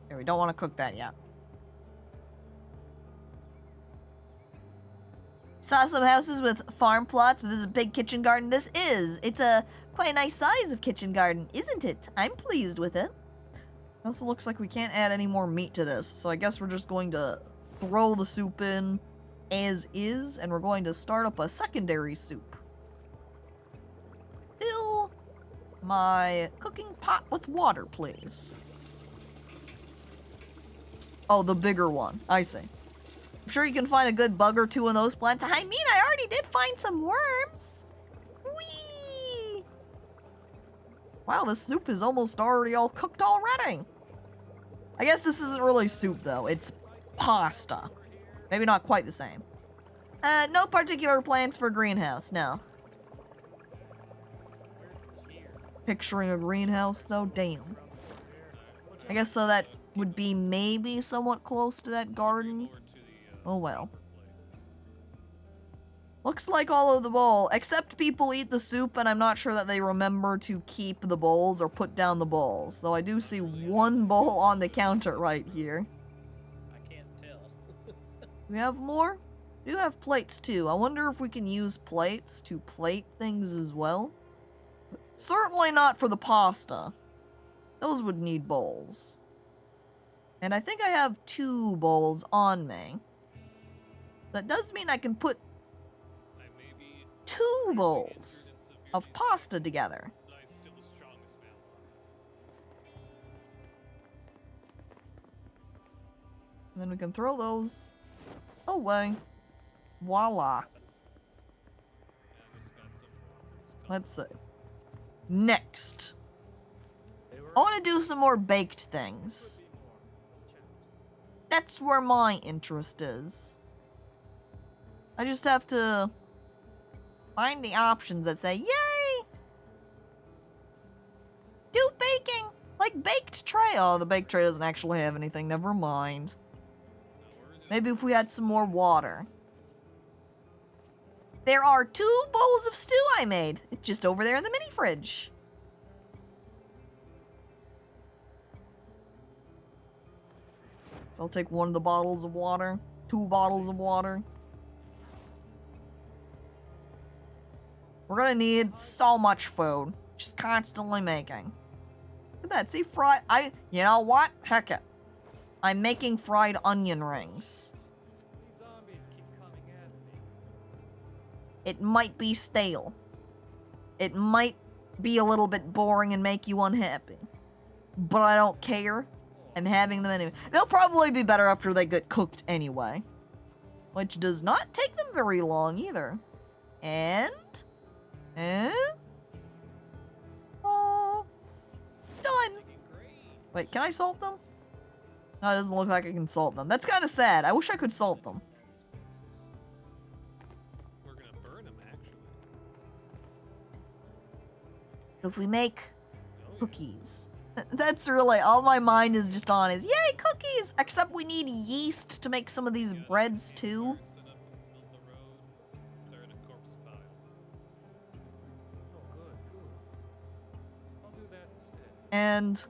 Okay, we don't want to cook that yet. Saw some houses with farm plots, but this is a big kitchen garden. This is. It's a quite a nice size of kitchen garden, isn't it? I'm pleased with it. It also looks like we can't add any more meat to this, so I guess we're just going to throw the soup in as is, and we're going to start up a secondary soup. Fill my cooking pot with water, please. Oh, the bigger one. I see. I'm sure you can find a good bug or two in those plants. I mean, I already did find some worms. Whee! Wow, this soup is almost already all cooked already. I guess this isn't really soup, though. It's pasta. Maybe not quite the same. No particular plans for greenhouse, no. Picturing a greenhouse, though? Damn. I guess so that would be maybe somewhat close to that garden. Oh well. Looks like all of the bowl, except people eat the soup, and I'm not sure that they remember to keep the bowls or put down the bowls. Though I do see one bowl on the counter right here. I can't tell. We have more? We do have plates too. I wonder if we can use plates to plate things as well. Certainly not for the pasta. Those would need bowls. And I think I have 2 bowls on me. That does mean I can put 2 bowls of pasta together. And then we can throw those away. Voila. Let's see. Next. I want to do some more baked things. That's where my interest is. I just have to find the options that say, yay! Do baking! Like baked tray. Oh, the baked tray doesn't actually have anything. Never mind. Maybe if we had some more water. There are 2 bowls of stew I made. It's just over there in the mini fridge. So I'll take 1 of the bottles of water. 2 bottles of water. We're gonna need so much food. Just constantly making. Look at that. See, you know what? Heck it. I'm making fried onion rings. It might be stale. It might be a little bit boring and make you unhappy. But I don't care. I'm having them anyway. They'll probably be better after they get cooked anyway. Which does not take them very long either. And... oh, done. Wait, can I salt them? No, it doesn't look like I can salt them. That's kind of sad. I wish I could salt them. We're gonna burn them, actually. If we make cookies. That's really all my mind is just on is, yay, cookies! Except we need yeast to make some of these breads too. And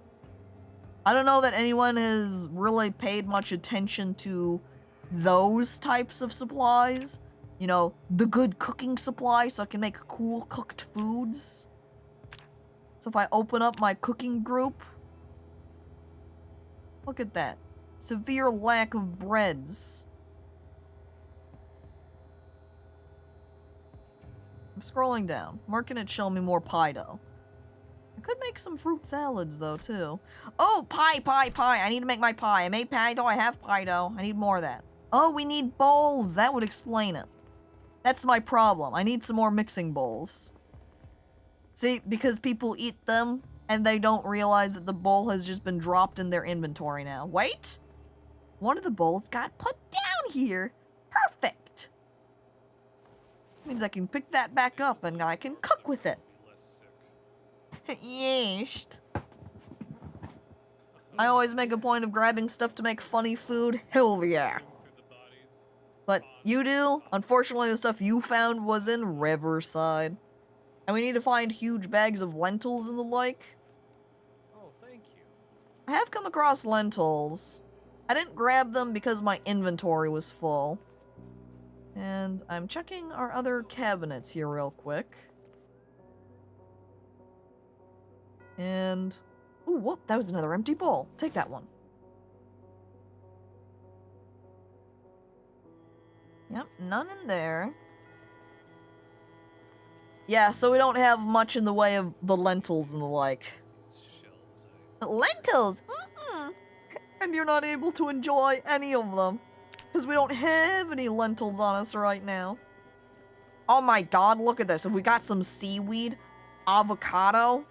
I don't know that anyone has really paid much attention to those types of supplies. You know, the good cooking supply so I can make cool cooked foods. So if I open up my cooking group, look at that. Severe lack of breads. I'm scrolling down. Where can it show me more pie dough? I could make some fruit salads, though, too. Oh, pie. I need to make my pie. I made pie dough. I have pie dough. I need more of that. Oh, we need bowls. That would explain it. That's my problem. I need some more mixing bowls. See, because people eat them, and they don't realize that the bowl has just been dropped in their inventory now. Wait! One of the bowls got put down here. Perfect! Means I can pick that back up, and I can cook with it. Yeesh. I always make a point of grabbing stuff to make funny food. Hell yeah. But you do? Unfortunately, the stuff you found was in Riverside. And we need to find huge bags of lentils and the like. Oh, thank you. I have come across lentils. I didn't grab them because my inventory was full. And I'm checking our other cabinets here real quick. And... ooh, whoop, that was another empty bowl. Take that one. Yep, none in there. Yeah, so we don't have much in the way of the lentils and the like. Lentils? Mm-mm. And you're not able to enjoy any of them. Because we don't have any lentils on us right now. Oh my god, look at this. If we got some seaweed, avocado,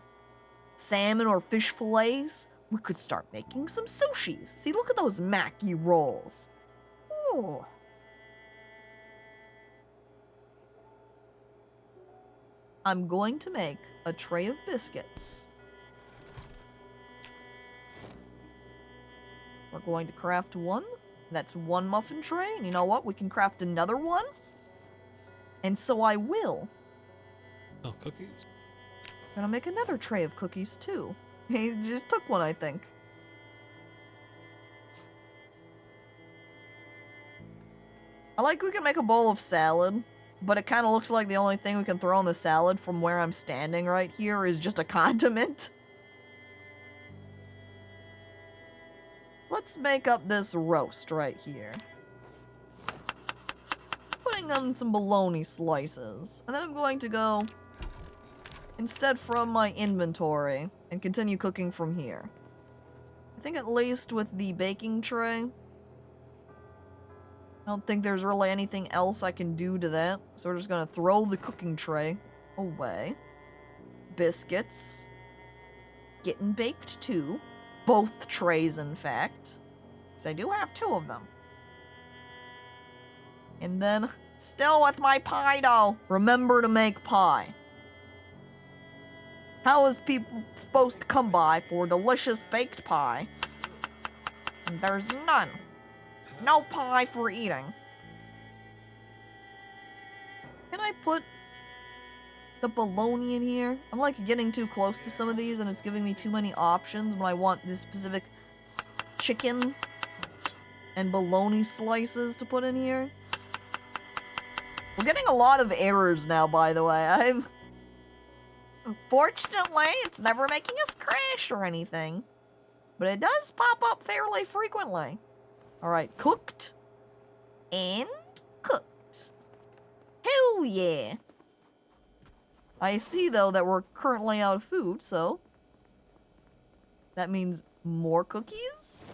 salmon or fish fillets, we could start making some sushis. See, look at those Mackie rolls. Ooh. I'm going to make a tray of biscuits. We're going to craft one. That's one muffin tray. And you know what? We can craft another one. And so I will. Oh, cookies. Gonna make another tray of cookies too. He just took one, I think. I like we can make a bowl of salad, but it kind of looks like the only thing we can throw in the salad from where I'm standing right here is just a condiment. Let's make up this roast right here. Putting on some bologna slices. And then I'm going to go instead from my inventory and continue cooking from here. I think at least with the baking tray, I don't think there's really anything else I can do to that. So we're just gonna throw the cooking tray away. Biscuits. Getting baked too. Both trays, in fact. Because I do have 2 of them. And then, still with my pie dough. Remember to make pie. How is people supposed to come by for delicious baked pie? And there's none. No pie for eating. Can I put the bologna in here? I'm like getting too close to some of these and it's giving me too many options when I want this specific chicken and bologna slices to put in here. We're getting a lot of errors now, by the way. Fortunately, it's never making us crash or anything. But it does pop up fairly frequently. Alright, cooked. And cooked. Hell yeah! I see, though, that we're currently out of food, so... that means more cookies?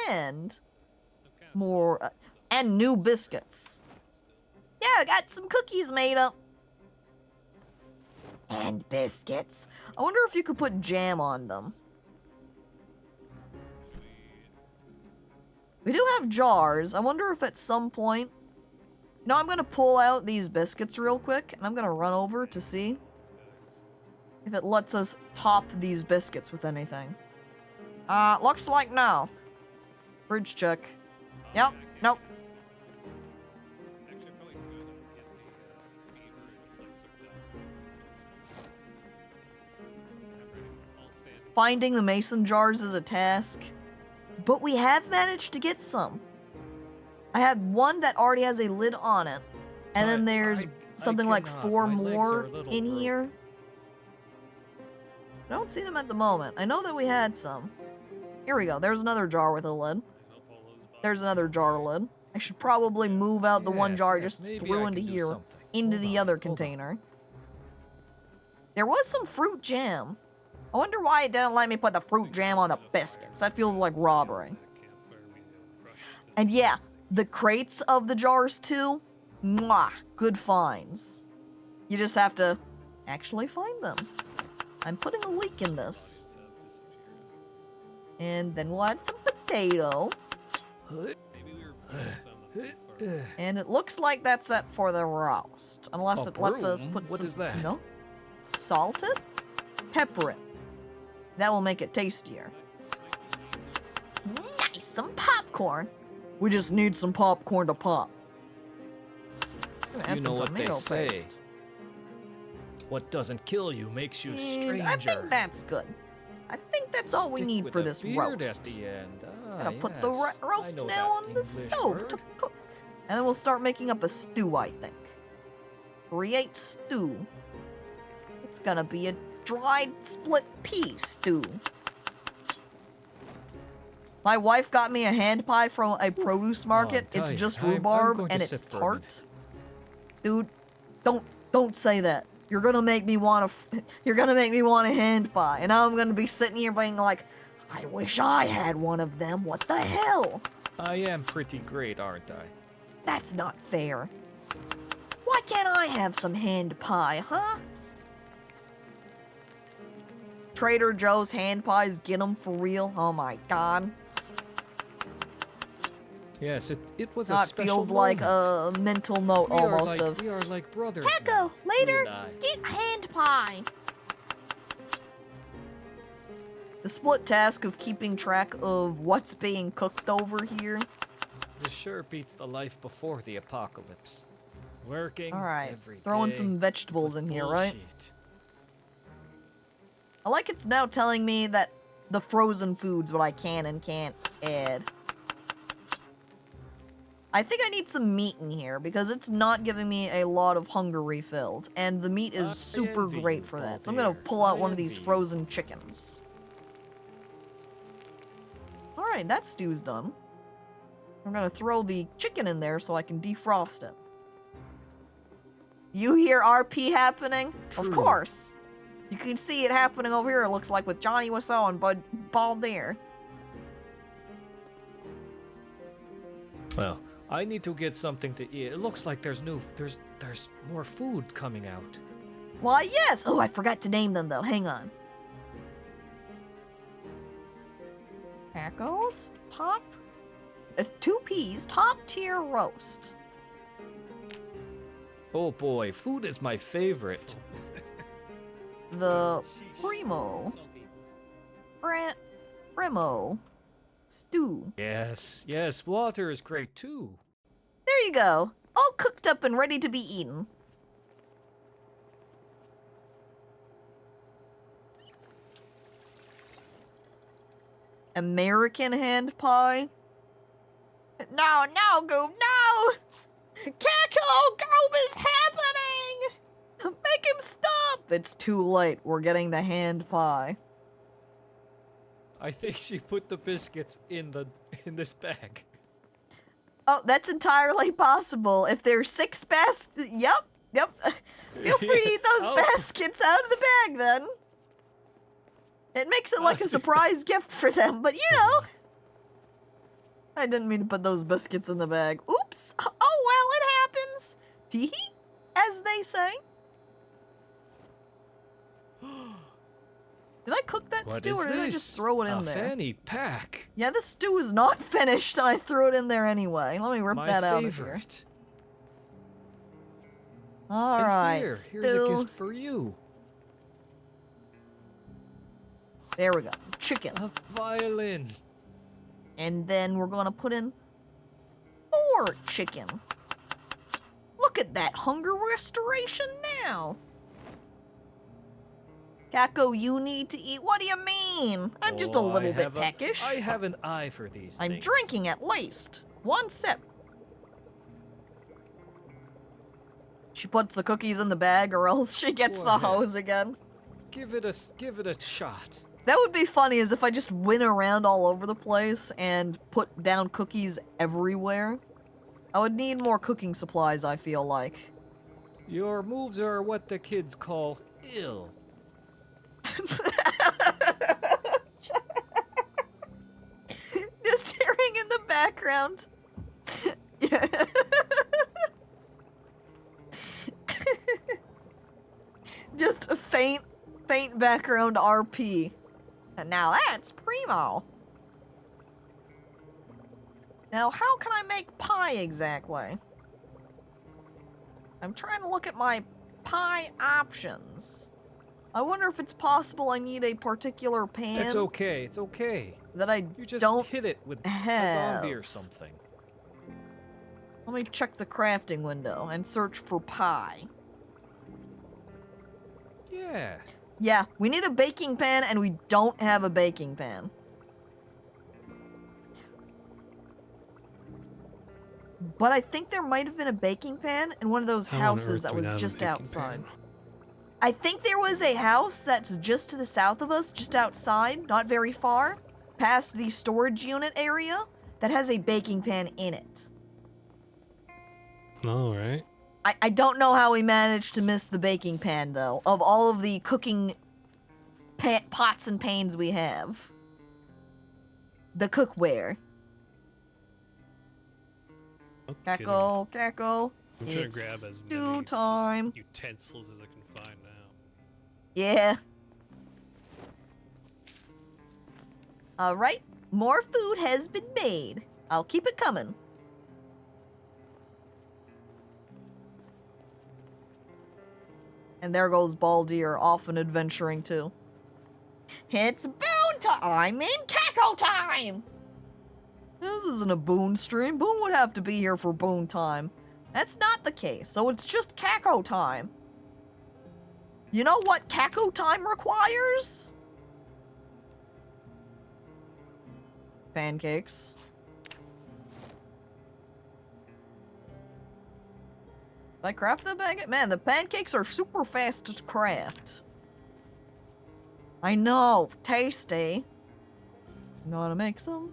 And... more... and new biscuits. Yeah, I got some cookies made up. And biscuits. I wonder if you could put jam on them. We do have jars. I wonder if at some point... No, I'm gonna pull out these biscuits real quick, and I'm gonna run over to see if it lets us top these biscuits with anything. Looks like no. Bridge check. Yep, nope. Finding the mason jars is a task, but we have managed to get some. I had one that already has a lid on it, and then there's something like 4 more in here. I don't see them at the moment. I know that we had some. Here we go. There's another jar with a lid. There's another jar lid. I should probably move out the one jar I just threw into here, into the other container. There was some fruit jam. I wonder why it didn't let me put the fruit jam on the biscuits. That feels like robbery. And yeah, the crates of the jars too, mwah, good finds. You just have to actually find them. I'm putting a leak in this. And then we'll add some potato. And it looks like that's it for the roast. Unless it lets us put what some, is that? you know, salt it, pepper it. That will make it tastier. Nice, some popcorn. We just need some popcorn to pop. You know what they say. What doesn't kill you makes you stranger. I think that's good. I think that's all we Stick need with for a this beard roast. At the end. Gonna put the roast now on the stove to cook. And then we'll start making up a stew, I think. Create stew. It's gonna be a dried split pea stew. My wife got me a hand pie from a produce market. It's just rhubarb and it's tart. Dude, don't say that. You're gonna make me want a hand pie, and I'm gonna be sitting here being like, I wish I had one of them. What the hell? I am pretty great, aren't I? That's not fair. Why can't I have some hand pie, huh? Trader Joe's hand pies, get them for real. Oh my god. Yes, it was That a special feels like moment. a mental note We are almost like, of. we are like brothers. Caco, now, later, you and I. get hand pie. The split task of keeping track of what's being cooked over here. This sure beats the life before the apocalypse. Working. Alright, every throwing day some vegetables with in here, right? bullshit. I like it's now telling me that the frozen foods, what I can and can't add. I think I need some meat in here because it's not giving me a lot of hunger refilled. And the meat is I super envy great you, for that. So I'm gonna Baldir. pull out I one of these envy you. frozen chickens. Alright, that stew's done. I'm gonna throw the chicken in there so I can defrost it. You hear RP happening? Of True. course. You can see it happening over here, it looks like, with Johnny Wiseau and Baldir. Well, I need to get something to eat. It looks like there's more food coming out. Why, yes! Oh, I forgot to name them, though. Hang on. Tacos? Top? 2 peas, top tier roast. Oh boy, food is my favorite. The primo. Primo. Stew. Yes, yes, water is great too. There you go. All cooked up and ready to be eaten. American hand pie? No, no, Goob, no! Caco, Goob is happening! Make him stop! It's too late. We're getting the hand pie. I think she put the biscuits in this bag. Oh, that's entirely possible. If there's 6 baskets, yep. Feel free to eat those Oh. baskets out of the bag, then. It makes it like a surprise gift for them, but you know. I didn't mean to put those biscuits in the bag. Oops. Oh, well, it happens. Tee-hee, as they say. Did I cook that What stew, is or did I this? just throw it in A there? fanny pack. Yeah, the stew is not finished, and I threw it in there anyway. Let me rip My that out of here. favorite. All And right, here's a stew. gift for you. There we go. Chicken. A violin. And then we're gonna put in more chicken. Look at that hunger restoration now. Caco, you need to eat. What do you mean? I'm just a Oh, I little bit have peckish. I have an eye for these I'm things. drinking at least 1 sip. She puts the cookies in the bag, or else she gets Go the ahead. hose again. Give it a shot. That would be funny, is if I just went around all over the place and put down cookies everywhere. I would need more cooking supplies, I feel like. Your moves are what the kids call ill. Just hearing in the background. Yeah. Just a faint background RP. And now that's primo. Now, how can I make pie exactly? I'm trying to look at my pie options. I wonder if it's possible I need a particular pan It's okay. It's okay. that I You just don't hit it with a have. zombie or something. Let me check the crafting window and search for pie. Yeah. Yeah, we need a baking pan and we don't have a baking pan. But I think there might have been a baking pan in one of those How on houses earth that do we was not have a just baking outside. pan? I think there was a house that's just to the south of us, just outside, not very far, past the storage unit area, that has a baking pan in it. All right. I don't know how we managed to miss the baking pan, though, of all of the cooking pots and pans we have. The cookware. Okay, Caco, Caco. I'm trying to It's grab as stew many time. utensils as I can find now. Yeah. Alright, more food has been made. I'll keep it coming. And there goes Baldir, off and adventuring too. It's Boon time in Caco time! This isn't a Boon stream. Boon would have to be here for Boon time. That's not the case, so it's just Caco time. You know what Caco time requires? Pancakes. Did I craft the pancake? Man, the pancakes are super fast to craft. I know, tasty. Know how to make some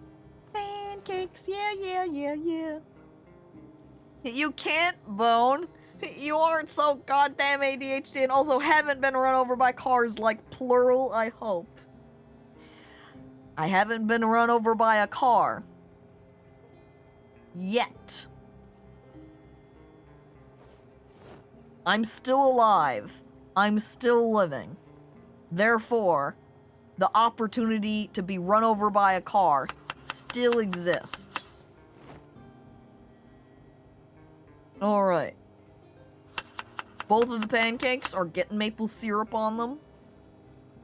pancakes, yeah. You can't, Bone. You aren't so goddamn ADHD and also haven't been run over by cars like plural, I hope. I haven't been run over by a car. Yet. I'm still alive. I'm still living. Therefore, the opportunity to be run over by a car still exists. Alright. Both of the pancakes are getting maple syrup on them.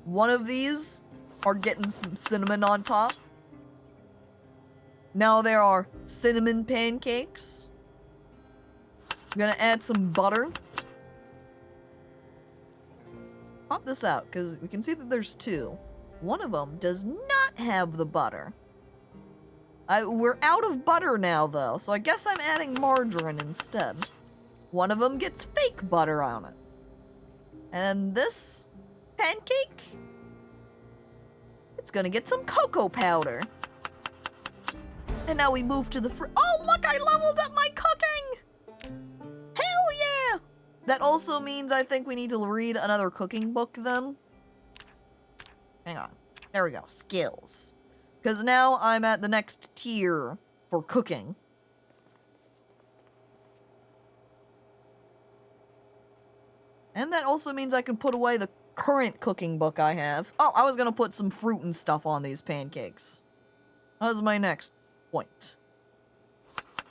One of these are getting some cinnamon on top. Now there are cinnamon pancakes. I'm gonna add some butter. Pop this out, because we can see that there's two. One of them does not have the butter. We're out of butter now, though, so I guess I'm adding margarine instead. One of them gets fake butter on it. And this pancake, it's gonna get some cocoa powder. And now we move to the oh, look, I leveled up my cooking! Hell yeah! That also means I think we need to read another cooking book then. Hang on. There we go. Skills. Because now I'm at the next tier for cooking. And that also means I can put away the current cooking book I have. Oh, I was going to put some fruit and stuff on these pancakes. That was my next point.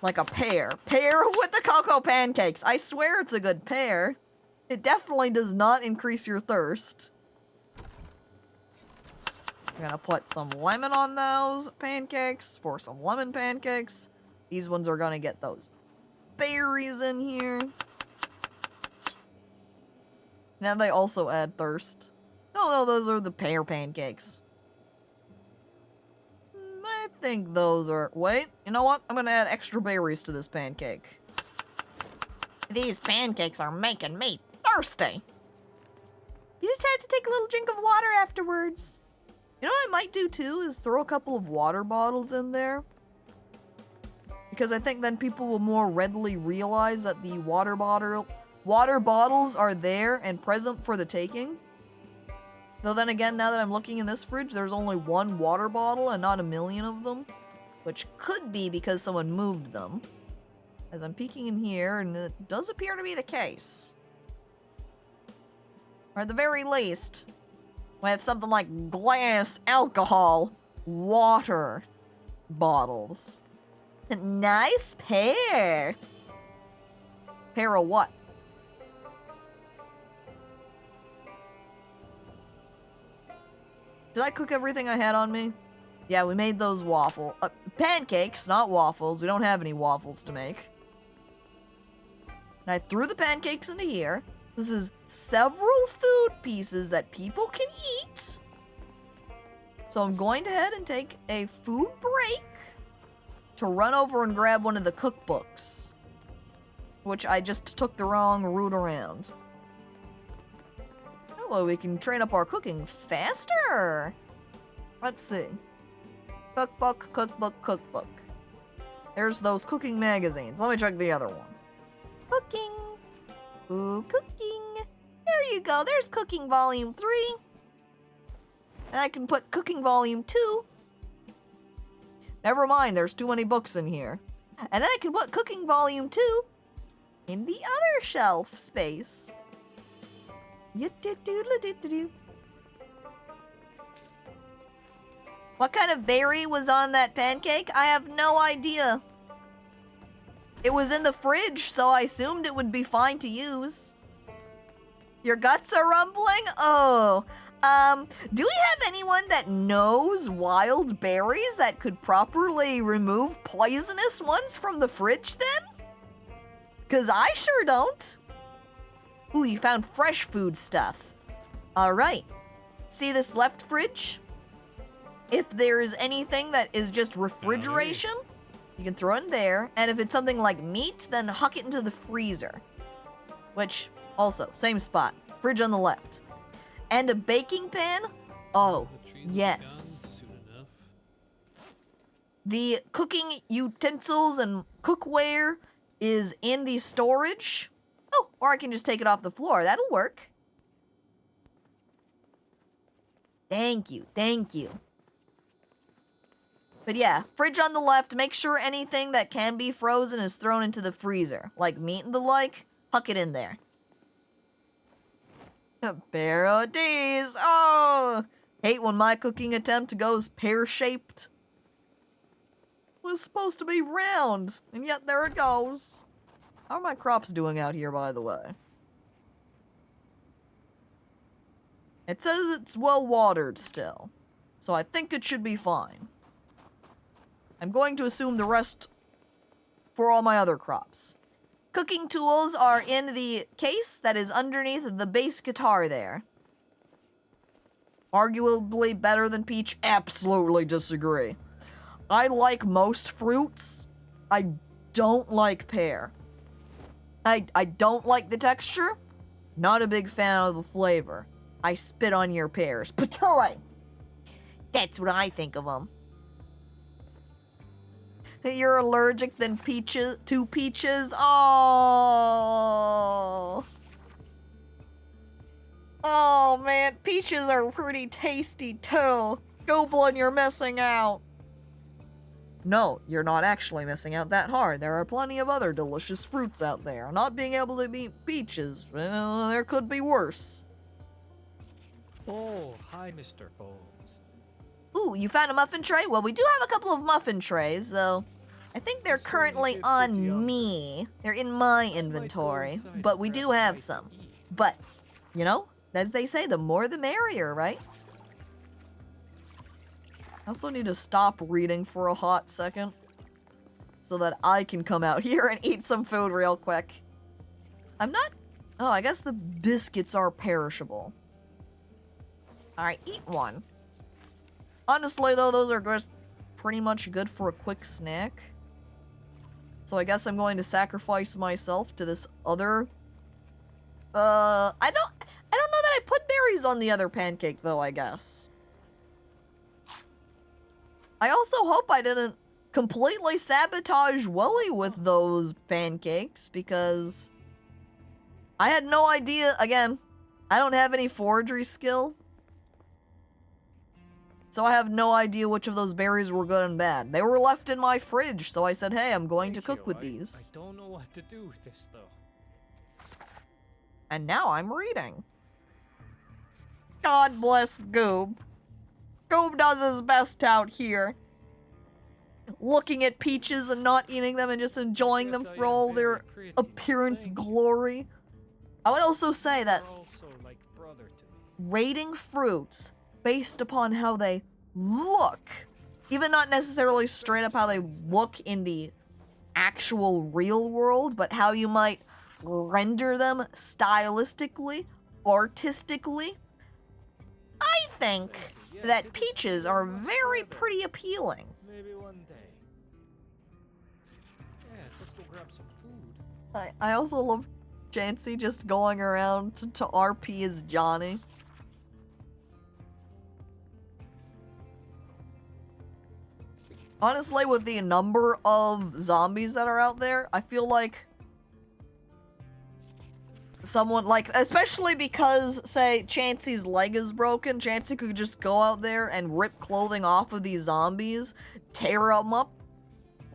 Like a pear. Pear with the cocoa pancakes. I swear it's a good pear. It definitely does not increase your thirst. I'm gonna put some lemon on those pancakes for some lemon pancakes. These ones are gonna get those berries in here. Now they also add thirst. No, those are the pear pancakes. I think those are... Wait, you know what? I'm gonna add extra berries to this pancake. These pancakes are making me thirsty. You just have to take a little drink of water afterwards. You know what I might do too is throw a couple of water bottles in there. Because I think then people will more readily realize that the water bottles are there and present for the taking. Though then again, now that I'm looking in this fridge, there's only one water bottle and not a million of them. Which could be because someone moved them. As I'm peeking in here, and it does appear to be the case. Or at the very least, with something like glass, alcohol, water bottles. Nice pear. Pear of what? Did I cook everything I had on me? Yeah, we made those pancakes, not waffles. We don't have any waffles to make. And I threw the pancakes into here. This is several food pieces that people can eat. So I'm going to head and take a food break to run over and grab one of the cookbooks, which I just took the wrong route around. Oh, well, we can train up our cooking faster. Let's see. Cookbook, cookbook, cookbook. There's those cooking magazines. Let me check the other one. Cooking. Ooh, cooking. There you go. There's Cooking Volume 3. And I can put Cooking Volume 2. Never mind, there's too many books in here. And then I can put Cooking Volume 2 in the other shelf space. What kind of berry was on that pancake? I have no idea. It was in the fridge, so I assumed it would be fine to use. Your guts are rumbling? Oh. Do we have anyone that knows wild berries that could properly remove poisonous ones from the fridge then? 'Cause I sure don't. Ooh, you found fresh food stuff. Alright. See this left fridge? If there's anything that is just refrigeration, you can throw it in there. And if it's something like meat, then huck it into the freezer. Which, also, same spot. Fridge on the left. And a baking pan? Oh, The trees will be yes. gone soon enough. The cooking utensils and cookware is in the storage. Oh, or I can just take it off the floor. That'll work. Thank you, thank you. But yeah, fridge on the left. Make sure anything that can be frozen is thrown into the freezer. Like meat and the like, huck it in there. Parodies! Oh! Hate when my cooking attempt goes pear-shaped. It was supposed to be round, and yet there it goes. How are my crops doing out here, by the way? It says it's well watered still, so I think it should be fine. I'm going to assume the rest for all my other crops. Cooking tools are in the case that is underneath the bass guitar there. Arguably better than peach? Absolutely disagree. I like most fruits. I don't like pear. I don't like the texture. Not a big fan of the flavor. I spit on your pears. Patoy! That's what I think of them. You're allergic to peaches? Oh. Oh man, peaches are pretty tasty too. Goblin, you're missing out. No, you're not actually missing out that hard. There are plenty of other delicious fruits out there. Not being able to beat peaches, well, there could be worse. Oh, hi, Mr. Bones. Ooh, you found a muffin tray? Well, we do have a couple of muffin trays, though. I think they're currently on me. They're in my inventory, but we do have some. But, you know, as they say, the more the merrier, right? I also need to stop reading for a hot second so that I can come out here and eat some food real quick. I'm not... Oh, I guess the biscuits are perishable. Alright, eat one. Honestly, though, those are just pretty much good for a quick snack. So I guess I'm going to sacrifice myself to this other... I don't know that I put berries on the other pancake, though, I guess. I also hope I didn't completely sabotage Wooly with those pancakes, because I had no idea. Again, I don't have any forgery skill, so I have no idea which of those berries were good and bad. They were left in my fridge, so I said, hey, I'm going to cook with these. I don't know what to do with this, though. And now I'm reading. God bless Goob. Goob does his best out here. Looking at peaches and not eating them and just enjoying them for all their appearance glory. I would also say that rating fruits based upon how they look, even not necessarily straight up how they look in the actual real world, but how you might render them stylistically, artistically. I think that peaches are very pretty appealing. Maybe one day. Yes, let's go grab some food. I also love Jancy just going around to RP as Johnny. Honestly, with the number of zombies that are out there, I feel like someone, like, especially because, say, Chansey's leg is broken, Chansey could just go out there and rip clothing off of these zombies, tear them up,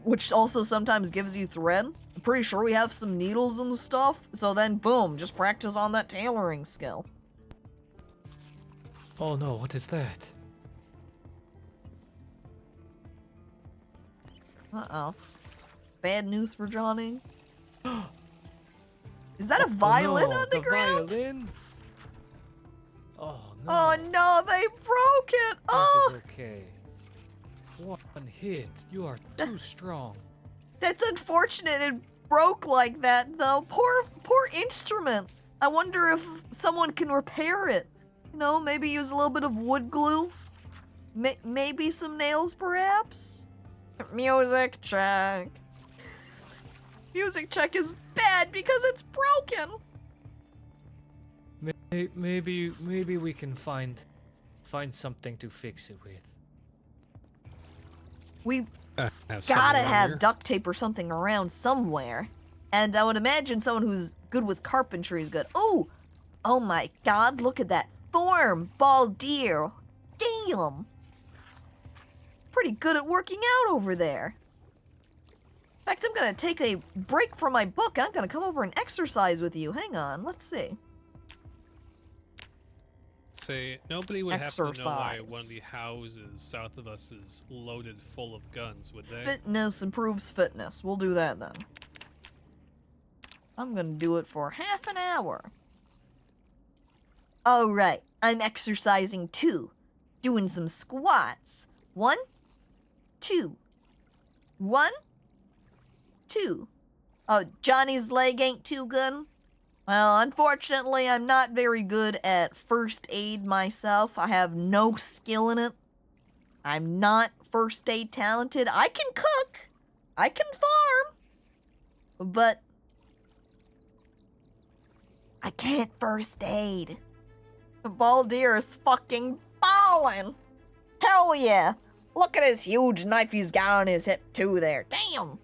which also sometimes gives you thread. I'm pretty sure we have some needles and stuff, so then, boom, just practice on that tailoring skill. Oh no, what is that? Uh-oh. Bad news for Johnny. Is that a violin on the ground? Violin? Oh no. Oh no, they broke it! Oh! That is okay. One hit. You are too strong. That's unfortunate. broke like that, though. Poor instrument. I wonder if someone can repair it. You know, maybe use a little bit of wood glue. Maybe some nails, perhaps? Music check. Music check is bad because it's broken. Maybe we can find something to fix it with. We Have gotta something around have here. duct tape or something around somewhere. And I would imagine someone who's good with carpentry is good. Oh my god, look at that form, Baldir. Damn. Pretty good at working out over there. In fact, I'm gonna take a break from my book and I'm gonna come over and exercise with you. Hang on, let's see. Say, nobody would happen to know why one of Exercise. the houses south of us is loaded full of guns, would they? Fitness improves fitness. We'll do that then. I'm gonna do it for half an hour. Alright, I'm exercising too. Doing some squats. 1, 2. 1, 2. Oh, Johnny's leg ain't too good? Well, unfortunately, I'm not very good at first aid myself. I have no skill in it. I'm not first aid talented. I can cook. I can farm. But I can't first aid. Baldir is fucking ballin'. Hell yeah. Look at his huge knife he's got on his hip too there. Damn.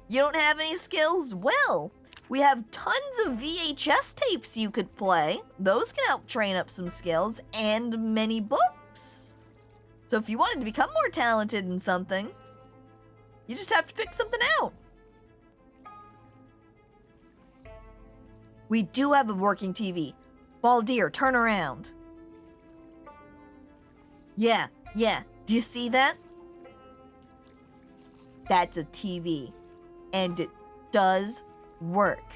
You don't have any skills? Well, we have tons of VHS tapes you could play. Those can help train up some skills, and many books. So if you wanted to become more talented in something, you just have to pick something out. We do have a working TV. Baldir, turn around. Yeah. Do you see that? That's a TV. And it does work.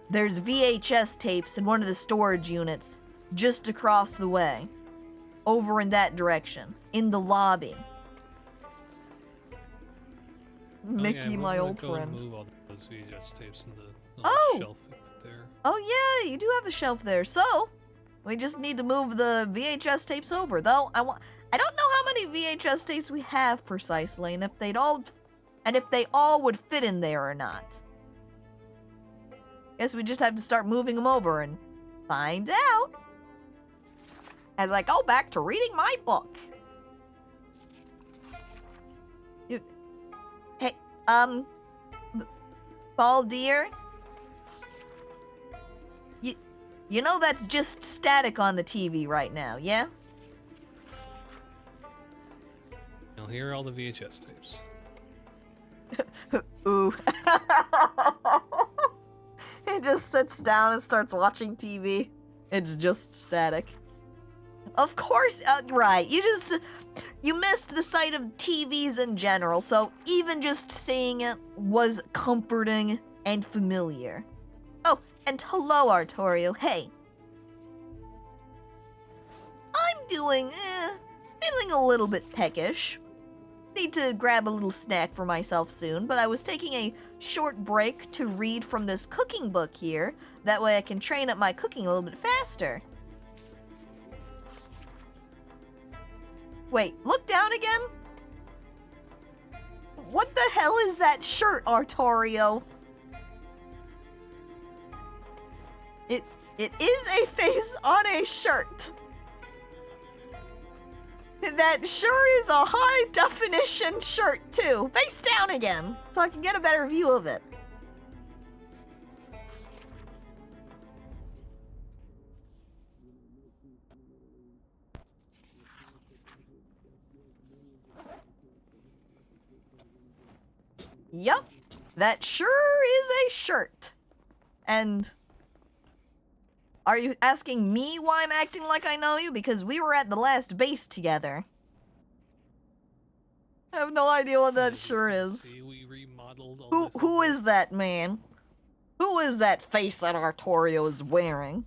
There's VHS tapes in one of the storage units just across the way. Over in that direction. In the lobby. Mickey, yeah, my we're old gonna go and friend. move all those VHS tapes in the Oh! shelf we put there. Oh yeah, you do have a shelf there. So, we just need to move the VHS tapes over. Though I don't know how many VHS tapes we have precisely, and if they all would fit in there or not. Guess we just have to start moving them over and find out. As I go back to reading my book. Hey, Baldir? You know that's just static on the TV right now, yeah? Now here are all the VHS tapes. Ooh. He just sits down and starts watching TV. It's just static. Of course, right. You missed the sight of TVs in general, so even just seeing it was comforting and familiar. Oh, and hello, Artorio. Hey. I'm feeling a little bit peckish. Need to grab a little snack for myself soon, but I was taking a short break to read from this cooking book here. That way I can train up my cooking a little bit faster. Wait, look down again? What the hell is that shirt, Artorio? It is a face on a shirt. That sure is a high definition shirt too. Face down again, so I can get a better view of it. Yup, that sure is a shirt. And are you asking me why I'm acting like I know you? Because we were at the last base together. I have no idea what that As you shirt can is. see, we remodeled all Who this who over. is that man? Who is that face that Artorio is wearing?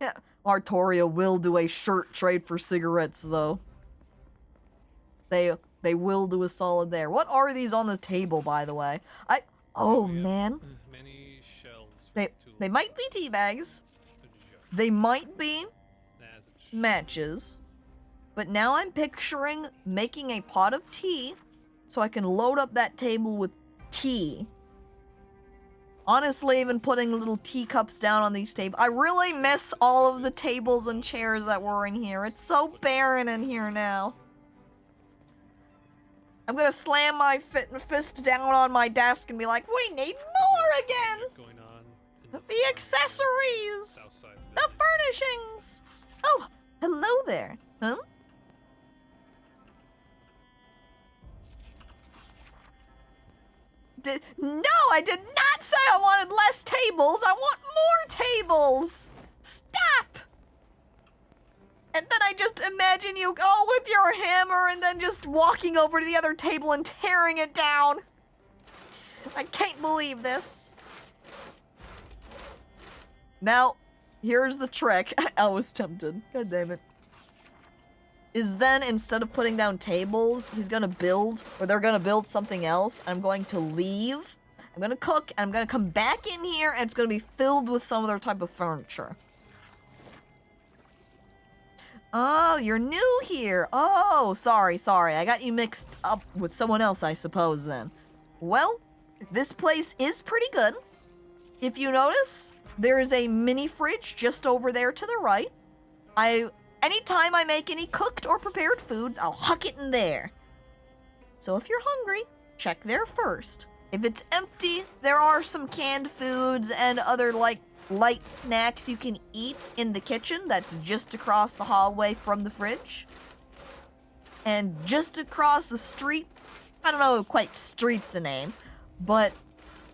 Yeah, Artorio will do a shirt trade for cigarettes though. They They will do a solid there. What are these on the table, by the way? Oh, We have, man. Many shells. for They tools. might be tea bags. A jug. They might be That's a sh- matches. But now I'm picturing making a pot of tea so I can load up that table with tea. Honestly, even putting little teacups down on these tables. I really miss all of the tables and chairs that were in here. It's so barren in here now. I'm gonna slam my fist down on my desk and be like, we need more again! Going on in The front, accessories! south side of The building. furnishings! Oh, hello there. Huh? No, I did not say I wanted less tables. I want more tables. Stop. And then I just imagine you go with your hammer and then just walking over to the other table and tearing it down. I can't believe this. Now, here's the trick. I was tempted. God damn it. Is then, instead of putting down tables, he's gonna build, or they're gonna build something else. I'm going to leave. I'm gonna cook, and I'm gonna come back in here, and it's gonna be filled with some other type of furniture. Oh, you're new here. Oh, sorry. I got you mixed up with someone else, I suppose, then. Well, this place is pretty good. If you notice, there is a mini fridge just over there to the right. Anytime I make any cooked or prepared foods, I'll huck it in there. So if you're hungry, check there first. If it's empty, there are some canned foods and other, like, light snacks you can eat in the kitchen that's just across the hallway from the fridge. And just across the street, I don't know if quite street's the name, but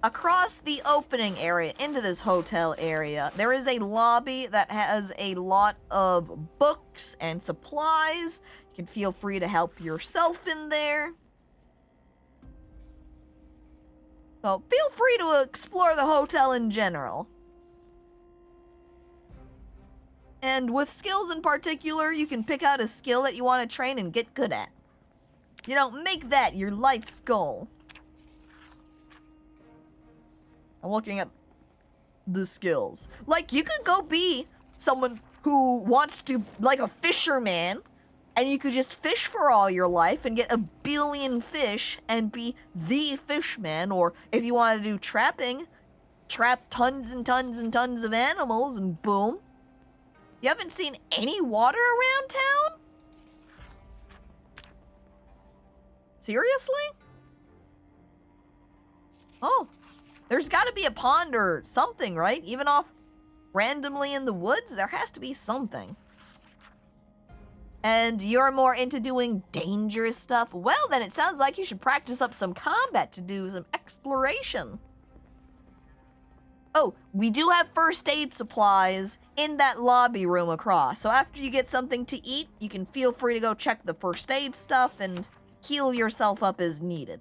across the opening area into this hotel area, there is a lobby that has a lot of books and supplies. You can feel free to help yourself in there. So feel free to explore the hotel in general. And with skills in particular, you can pick out a skill that you want to train and get good at. You know, make that your life's goal. I'm looking at the skills. Like, you could go be someone who wants to, like a fisherman, and you could just fish for all your life and get 1 billion fish and be the fishman. Or if you want to do trapping, trap tons and tons and tons of animals and boom. You haven't seen any water around town? Seriously? Oh. There's got to be a pond or something, right? Even off randomly in the woods, there has to be something. And you're more into doing dangerous stuff? Well, then it sounds like you should practice up some combat to do some exploration. Oh, we do have first aid supplies in that lobby room across. So after you get something to eat, you can feel free to go check the first aid stuff and heal yourself up as needed.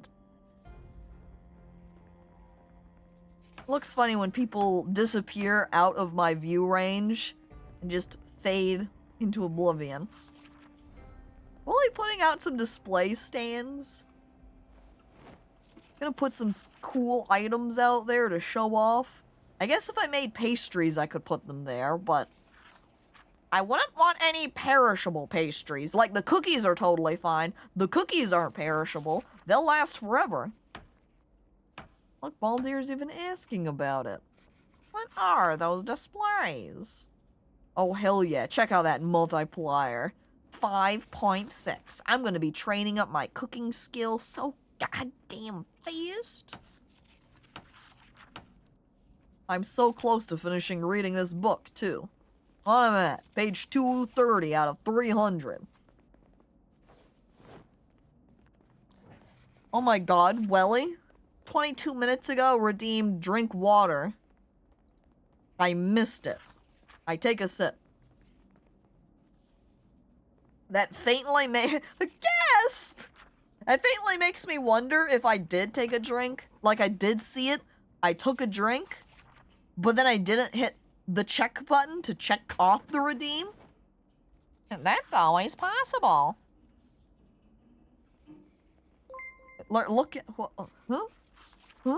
Looks funny when people disappear out of my view range and just fade into oblivion. Will I be putting out some display stands? Gonna put some cool items out there to show off. I guess if I made pastries, I could put them there, but I wouldn't want any perishable pastries. Like, the cookies are totally fine. The cookies aren't perishable. They'll last forever. Look, Baldier's even asking about it. What are those displays? Oh, hell yeah. Check out that multiplier. 5.6. I'm gonna be training up my cooking skills so goddamn fast. I'm so close to finishing reading this book, too. On I'm at page 230 out of 300. Oh my god, Welly? 22 minutes ago, redeemed drink water. I missed it. I take a sip. That faintly gasp! That faintly makes me wonder if I did take a drink. Like, I did see it. I took a drink. But then I didn't hit the check button to check off the redeem. And that's always possible. look at what? Huh? Huh?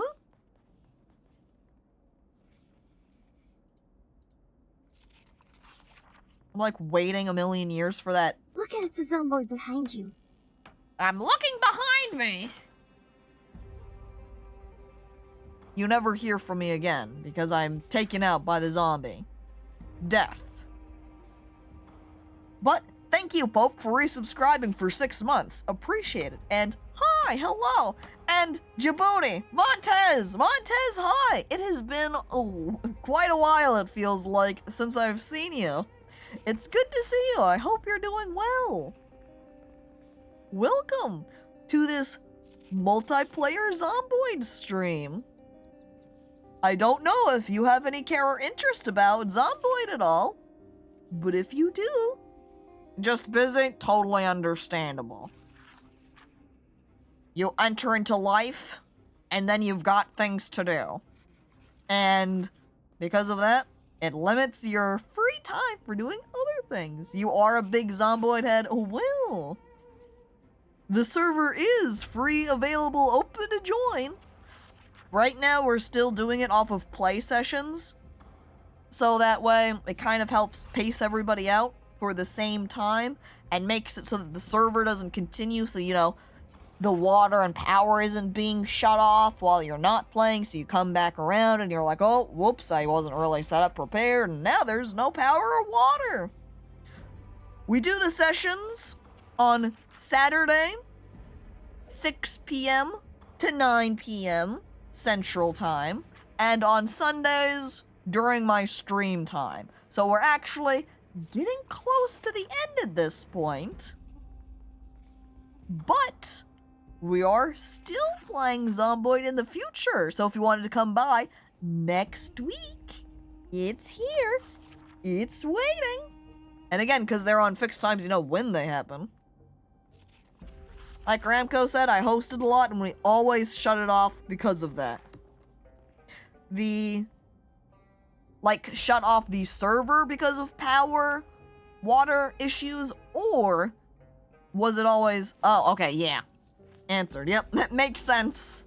I'm like waiting a million years for that. Look at it's a Zomboid behind you. I'm looking behind me. You never hear from me again because I'm taken out by the zombie. Death. But thank you, Pope, for resubscribing for 6 months. Appreciate it. And hi, hello. And Djibouti, Montez, hi. It has been quite a while, it feels like, since I've seen you. It's good to see you. I hope you're doing well. Welcome to this multiplayer Zomboid stream. I don't know if you have any care or interest about Zomboid at all, but if you do, just busy, totally understandable. You enter into life, and then you've got things to do. And because of that, it limits your free time for doing other things. You are a big Zomboid head. Well, the server is free, available, open to join. Right now, we're still doing it off of play sessions. So that way, it kind of helps pace everybody out for the same time and makes it so that the server doesn't continue. So, you know, the water and power isn't being shut off while you're not playing. So you come back around and you're like, oh, whoops, I wasn't really set up prepared. And now there's no power or water. We do the sessions on Saturday, 6 p.m. to 9 p.m. Central Time, and on Sundays during my stream time. So we're actually getting close to the end at this point. But we are still playing Zomboid in the future. So if you wanted to come by next week, it's here. It's waiting. And again, because they're on fixed times, you know when they happen. Like Ramco said, I hosted a lot and we always shut it off because of that. Shut off the server because of power, water issues, or was it always... Oh, okay, yeah. Answered. Yep, that makes sense.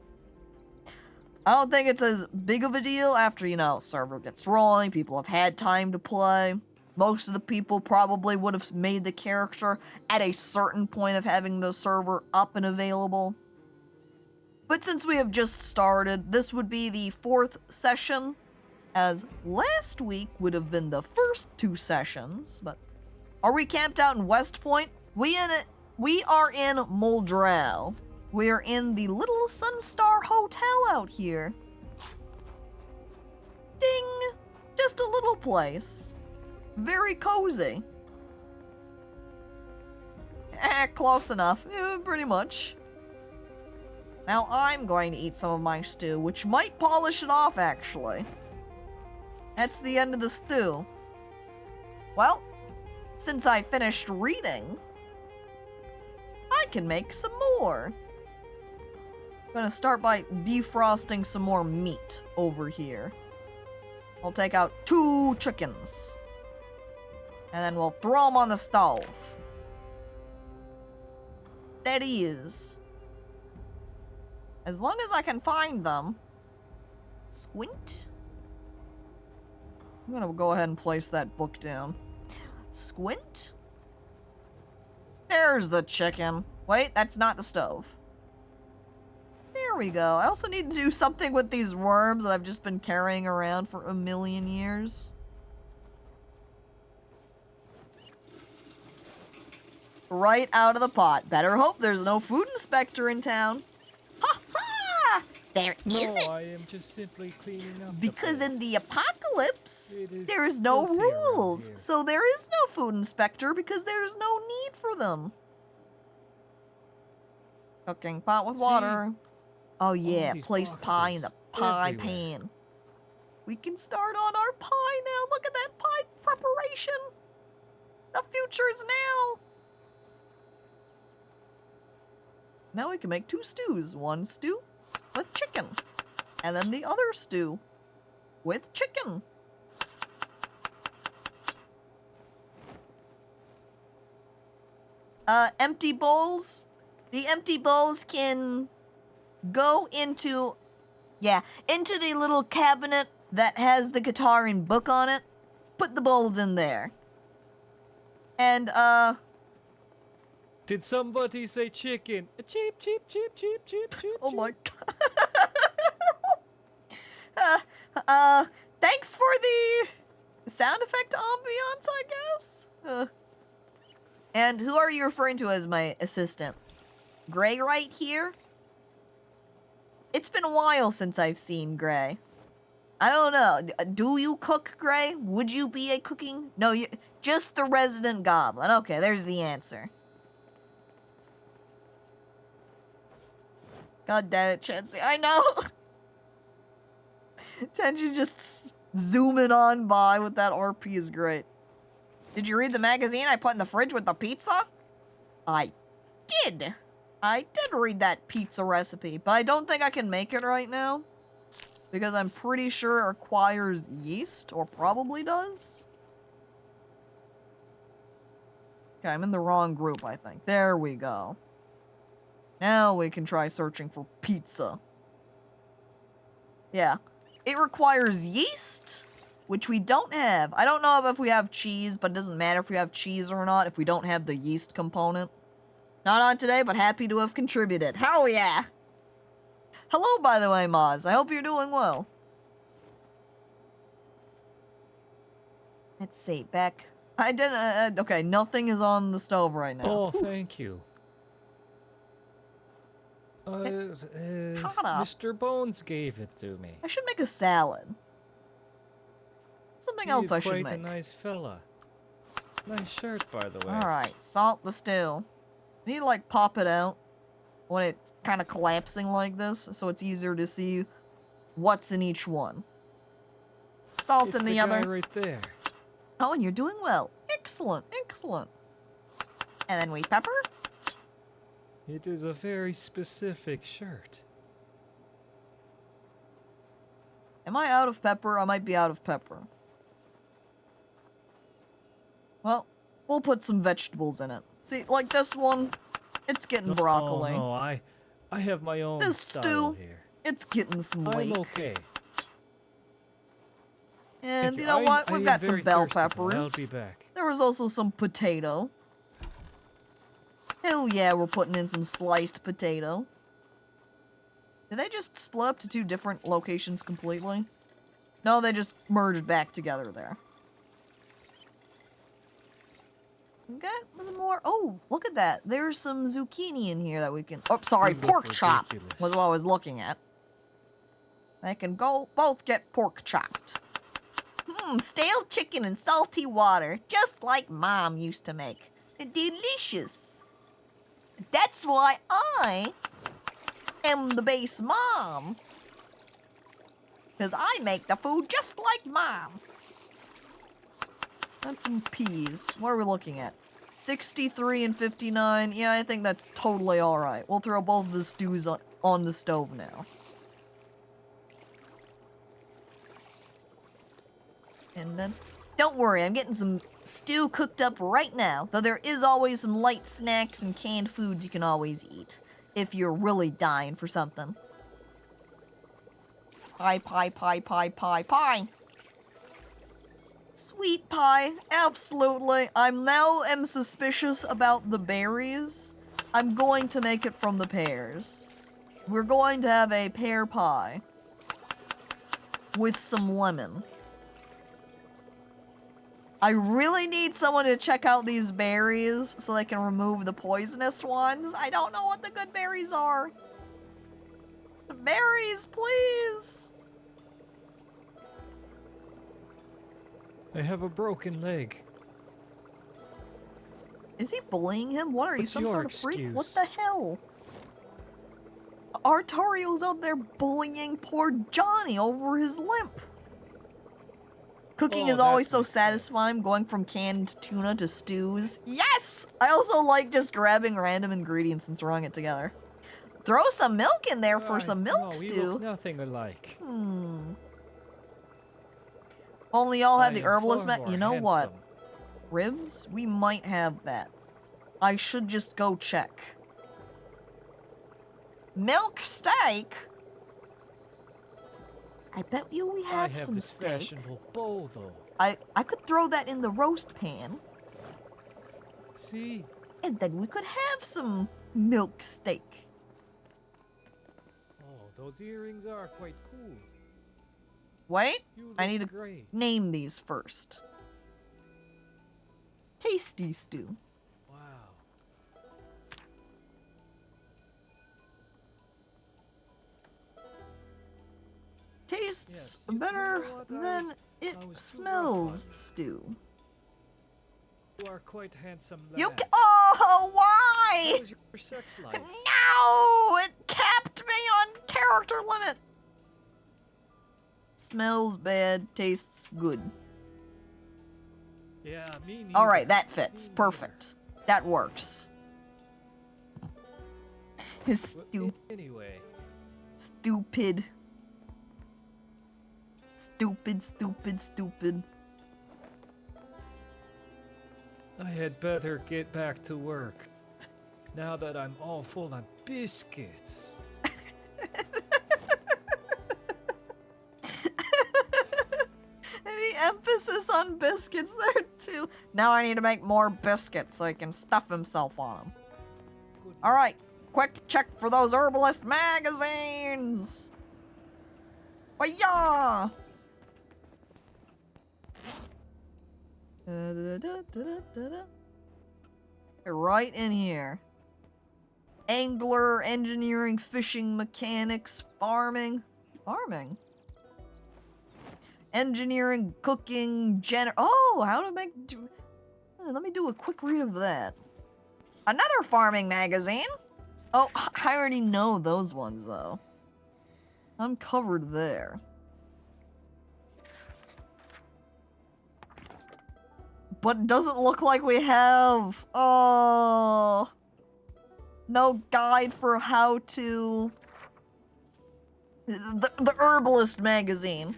I don't think it's as big of a deal after, you know, server gets rolling, people have had time to play. Most of the people probably would have made the character at a certain point of having the server up and available. But since we have just started, this would be the 4th session, as last week would have been the first 2 sessions. But are we camped out in West Point? We are in Muldrow. We are in the Little Sunstar Hotel out here. Ding! Just a little place. Very cozy. Close enough. Pretty much. Now I'm going to eat some of my stew, which might polish it off, actually. That's the end of the stew. Well, since I finished reading, I can make some more. I'm gonna start by defrosting some more meat over here. I'll take out 2 chickens. And then we'll throw them on the stove. That is. As long as I can find them. Squint. I'm gonna go ahead and place that book down. Squint. There's the chicken. Wait, that's not the stove. There we go. I also need to do something with these worms that I've just been carrying around for a million years. Right out of the pot. Better hope there's no food inspector in town. Ha ha! There isn't. I am just simply cleaning up. Because in the apocalypse, It is there is no filthy around rules. here. So there is no food inspector because there's no need for them. Cooking pot with See? water. Oh yeah, these place pie in the boxes pie everywhere. pan. We can start on our pie now. Look at that pie preparation. The future's now. Now we can make 2 stews. One stew with chicken. And then the other stew with chicken. Empty bowls. The empty bowls can go into, into the little cabinet that has the guitar and book on it. Put the bowls in there. And, Did somebody say chicken? Cheep, cheep, cheep, cheep, cheep, cheep. oh my god. Thanks for the sound effect ambiance, I guess? And who are you referring to as my assistant? Gray right here? It's been a while since I've seen Gray. I don't know. Do you cook, Gray? Would you be a cooking? No, you just the resident goblin. Okay, there's the answer. God damn it, Chansey. I know. Tenji just zooming on by with that RP is great. Did you read the magazine I put in the fridge with the pizza? I did. I did read that pizza recipe, but I don't think I can make it right now. Because I'm pretty sure it requires yeast, or probably does. Okay, I'm in the wrong group, I think. There we go. Now we can try searching for pizza. Yeah. It requires yeast, which we don't have. I don't know if we have cheese, but it doesn't matter if we have cheese or not if we don't have the yeast component. Not on today, but happy to have contributed. Hell yeah! Hello, by the way, Moz. I hope you're doing well. Let's see, back. I didn't. Okay, nothing is on the stove right now. Oh, thank you. Mr. Bones gave it to me. I should make a salad. Something else I should make. He's quite a nice fella. Nice shirt, by the way. Alright, salt the stew. I need to, like, pop it out when it's kind of collapsing like this, so it's easier to see what's in each one. Salt in the other. Guy right there. Oh, and you're doing well. Excellent, excellent. And then wheat pepper. It is a very specific shirt. Am I out of pepper? I might be out of pepper. Well, we'll put some vegetables in it. See, like this one, it's getting broccoli. Oh, no, I have my own this style stew, here. it's getting some leek. I'm okay. And you know what? We've got some bell peppers. I'll be back. There was also some potato. Hell yeah, we're putting in some sliced potato. Did they just split up to two different locations completely? No, they just merged back together there. Okay, some more. Oh, look at that. There's some zucchini in here that we can... Oh, sorry, pork chop was what I was looking at. They can both get pork chopped. Stale chicken and salty water, just like Mom used to make. Delicious. That's why I am the base mom. Because I make the food just like Mom. That's some peas. What are we looking at? 63 and 59. Yeah, I think that's totally alright. We'll throw both of the stews on the stove now. And then, don't worry, I'm getting some stew cooked up right now. Though there is always some light snacks and canned foods you can always eat. If you're really dying for something. Pie. Sweet pie, absolutely. I'm suspicious about the berries. I'm going to make it from the pears. We're going to have a pear pie. With some lemon. I really need someone to check out these berries so they can remove the poisonous ones. I don't know what the good berries are. Berries, please! I have a broken leg. Is he bullying him? What are you, What's some your sort of freak? excuse? What the hell? Artario's out there bullying poor Johnny over his limp. Cooking is always so satisfying, going from canned tuna to stews. Yes! I also like just grabbing random ingredients and throwing it together. Throw some milk in there for some milk We stew. look nothing alike. Only y'all had the I am herbalist far met. more You know what? handsome. Ribs? We might have that. I should just go check. Milk steak? I bet you we I have have some this steak. fashionable bowl, though. I could throw that in the roast pan, See? and then we could have some milk steak. Oh, those earrings are quite cool. Wait, You I look need to great. name these first. Tasty stew. Wow. Tastes Yes, you better know what, than it I was too smells rough on you. stew. You are quite handsome lad. You oh, why? How was your sex life? No! It capped me on character limit! Smells bad, tastes good. Yeah, me neither. Alright, that Me fits. neither. Perfect. That works. His Well, anyway, stupid. Stupid, stupid, stupid. I had better get back to work. Now that I'm all full on biscuits. The emphasis on biscuits there too. Now I need to make more biscuits so he can stuff himself on them. Good Alright, quick check for those herbalist magazines! Why-ya! Right in here. Angler, engineering, fishing, mechanics, farming. Farming? Engineering, cooking, oh, how to make... Let me do a quick read of that. Another farming magazine? Oh, I already know those ones, though. I'm covered there. But it doesn't look like we have... Oh... No guide for how to... The herbalist magazine.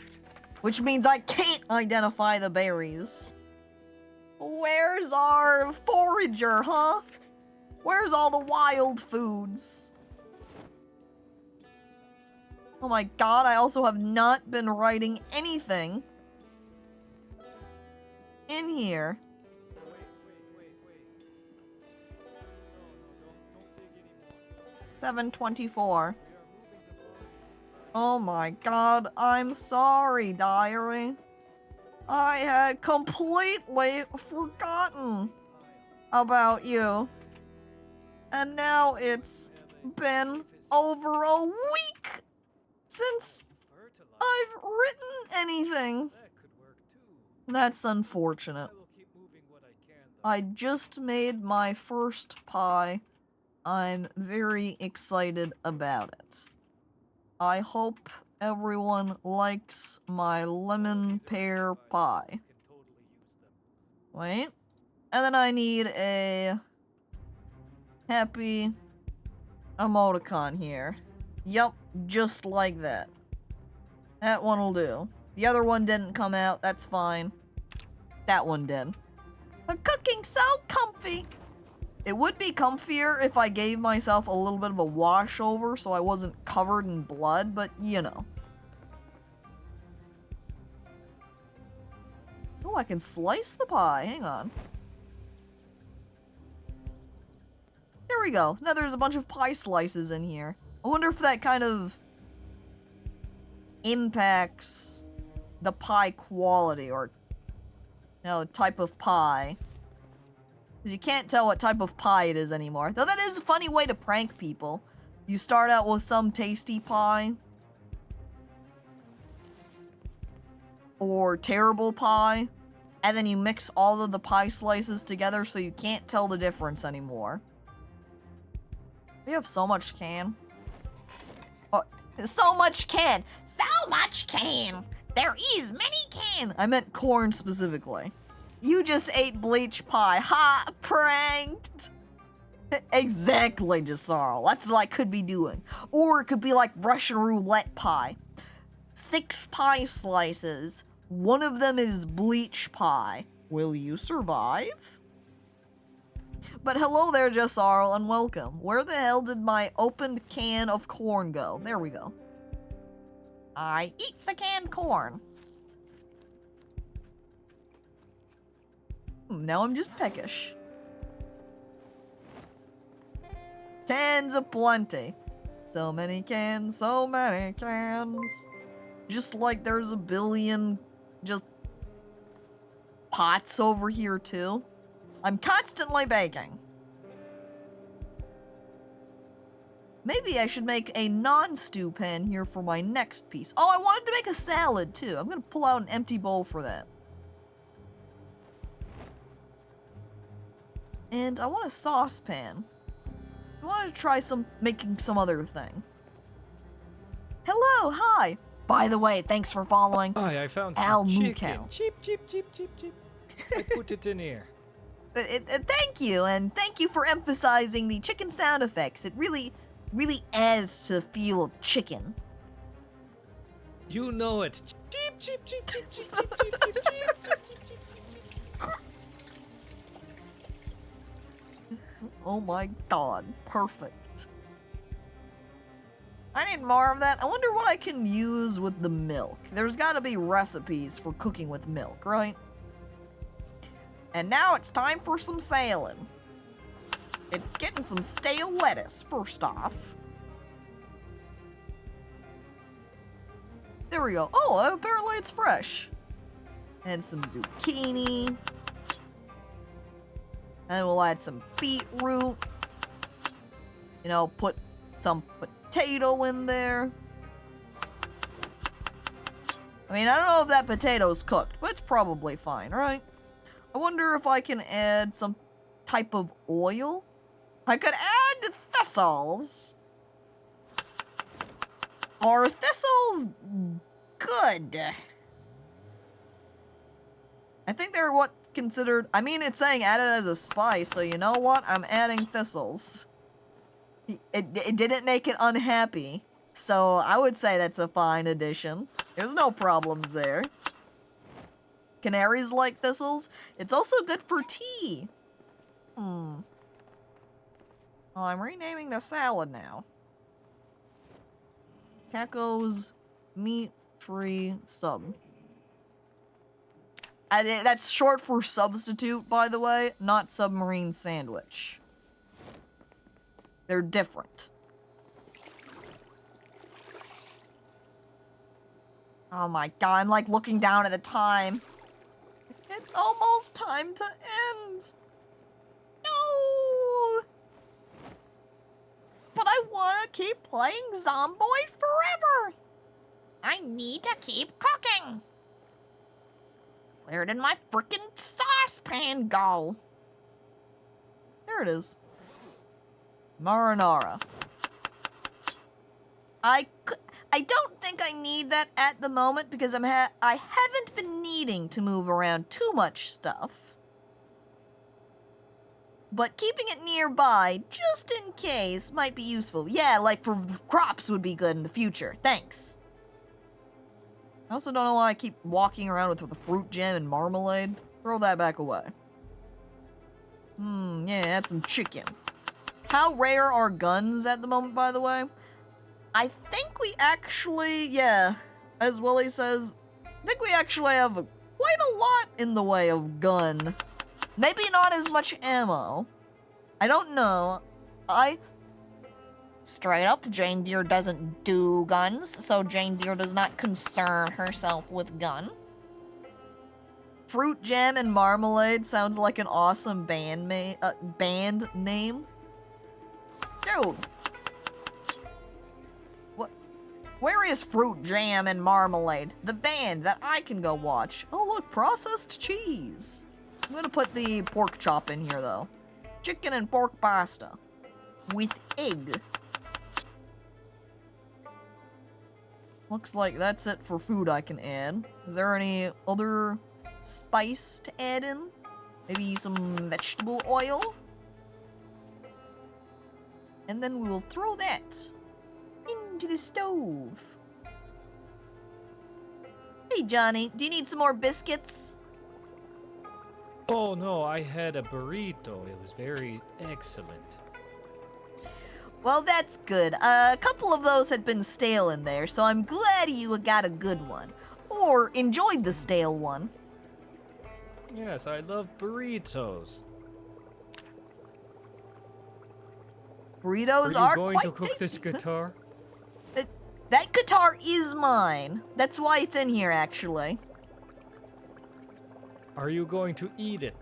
Which means I can't identify the berries. Where's our forager, huh? Where's all the wild foods? Oh my god, I also have not been writing anything in here. Wait. No, don't dig anymore. 7:24. We are moving the body. Oh my god, I'm sorry, diary. I had completely forgotten about you. And now it's been over a week since I've written anything. That could work too. That's unfortunate. I will keep moving what I can, though. I just made my first pie. I'm very excited about it. I hope everyone likes my lemon pear pie. Can totally use them. Wait. And then I need a happy emoticon here. Yup, just like that. That one'll do. The other one didn't come out, that's fine. That one did. But cooking's so comfy! It would be comfier if I gave myself a little bit of a washover so I wasn't covered in blood, but you know. Oh, I can slice the pie. Hang on. There we go. Now there's a bunch of pie slices in here. I wonder if that kind of impacts the pie quality or, you know, type of pie. Because you can't tell what type of pie it is anymore. Though that is a funny way to prank people. You start out with some tasty pie. Or terrible pie. And then you mix all of the pie slices together so you can't tell the difference anymore. We have so much can. Oh, so much can! So much can. There is many can. I meant corn specifically. You just ate bleach pie. Ha! Pranked! Exactly, Jasarl. That's what I could be doing. Or it could be like Russian roulette pie. 6 pie slices. One of them is bleach pie. Will you survive? But hello there, Jessarl, and welcome. Where the hell did my opened can of corn go? There we go. I eat the canned corn. Now I'm just peckish. Cans aplenty. So many cans, so many cans. Just like there's a billion just pots over here too. I'm constantly baking. Maybe I should make a non-stew pan here for my next piece. Oh, I wanted to make a salad too. I'm gonna pull out an empty bowl for that. And I want a saucepan. I want to try making some other thing. Hello, hi. By the way, thanks for following. Hi, I found Al some Moo chicken. Cow. Cheap. I put it in here. Thank you, and thank you for emphasizing the chicken sound effects. It really adds to the feel of chicken. You know it. Cheap. Oh my god, perfect. I need more of that. I wonder what I can use with the milk. There's gotta be recipes for cooking with milk, right? And now it's time for some salad. It's getting some stale lettuce, first off. There we go. Oh, apparently it's fresh. And some zucchini. And we'll add some beetroot. You know, put some potato in there. I mean, I don't know if that potato's cooked, but it's probably fine, right? I wonder if I can add some type of oil. I could add thistles. Are thistles good? I think they're what considered. I mean, it's saying add it as a spice, so you know what? I'm adding thistles. It didn't make it unhappy, so I would say that's a fine addition. There's no problems there. Canaries like thistles. It's also good for tea. Well, I'm renaming the salad now. Caco's meat-free sub. That's short for substitute, by the way, not submarine sandwich. They're different. Oh my god, I'm like looking down at the time. It's almost time to end. No! But I want to keep playing Zomboid forever. I need to keep cooking. Where did my frickin' saucepan go? There it is. Marinara. I don't think I need that at the moment because I haven't been needing to move around too much stuff. But keeping it nearby, just in case, might be useful. Yeah, like for crops would be good in the future. Thanks. I also don't know why I keep walking around with the fruit jam and marmalade. Throw that back away. Yeah, add some chicken. How rare are guns at the moment, by the way? I think we actually, yeah, as Willie says, I think we actually have quite a lot in the way of gun. Maybe not as much ammo. I don't know. Straight up, Jane Deere doesn't do guns, so Jane Deere does not concern herself with gun. Fruit Jam and Marmalade sounds like an awesome band name. Dude. What? Where is Fruit Jam and Marmalade? The band that I can go watch. Oh look, processed cheese. I'm gonna put the pork chop in here though. Chicken and pork pasta. With egg. Looks like that's it for food I can add. Is there any other spice to add in? Maybe some vegetable oil? And then we will throw that into the stove. Hey Johnny, do you need some more biscuits? Oh no, I had a burrito. It was very excellent. Well, that's good. A couple of those had been stale in there, so I'm glad you got a good one. Or enjoyed the stale one. Yes, I love burritos. Burritos Are are you going quite to cook this tasty. guitar? That guitar is mine. That's why it's in here, actually. Are you going to eat it?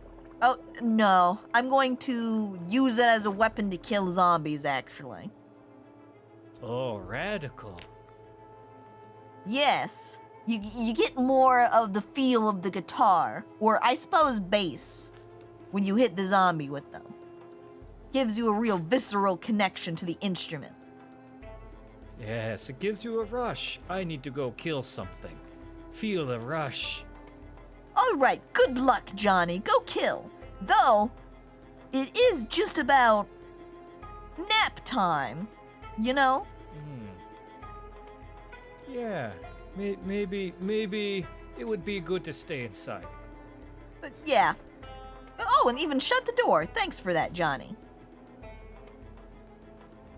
Oh, no. I'm going to use it as a weapon to kill zombies, actually. Oh, radical. Yes. You get more of the feel of the guitar, or I suppose bass, when you hit the zombie with them. Gives you a real visceral connection to the instrument. Yes, it gives you a rush. I need to go kill something. Feel the rush. Alright, good luck, Johnny. Go kill. Though, it is just about nap time, you know? Yeah, maybe it would be good to stay inside. But yeah. Oh, and even shut the door. Thanks for that, Johnny.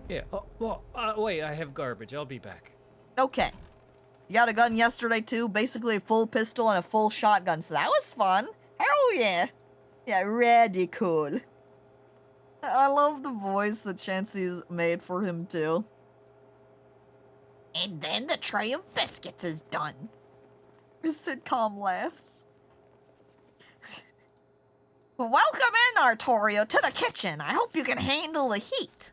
Yeah, oh, well, wait, I have garbage. I'll be back. Okay. You got a gun yesterday, too? Basically a full pistol and a full shotgun, so that was fun. Hell yeah. Yeah, radical. I love the voice that Chansey's made for him, too. And then the tray of biscuits is done. His sitcom laughs. Welcome in, Artorio, to the kitchen. I hope you can handle the heat.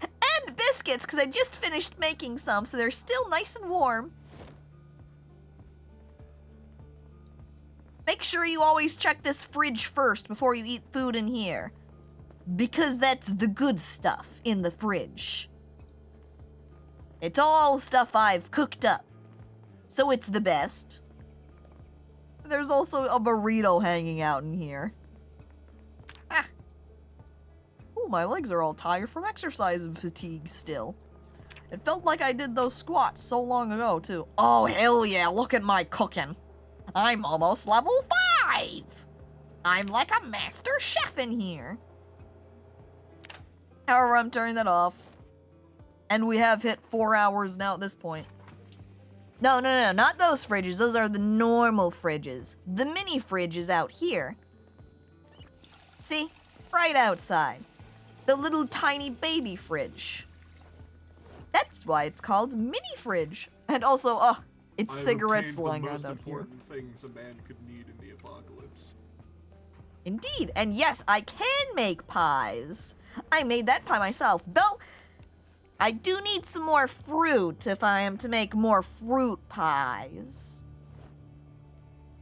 And biscuits, because I just finished making some, so they're still nice and warm. Make sure you always check this fridge first before you eat food in here. Because that's the good stuff in the fridge. It's all stuff I've cooked up. So it's the best. There's also a burrito hanging out in here. Ah. Ooh, my legs are all tired from exercise fatigue still. It felt like I did those squats so long ago, too. Oh, hell yeah, look at my cooking. I'm almost level 5! I'm like a master chef in here. However, I'm turning that off. And we have hit 4 hours now at this point. No, not those fridges. Those are the normal fridges. The mini fridge is out here. See? Right outside. The little tiny baby fridge. That's why it's called mini fridge. And also, it's I've cigarettes obtained lying the around most out here. important things a man could need in the apocalypse. Indeed. And yes, I can make pies. I made that pie myself. Though, I do need some more fruit if I am to make more fruit pies.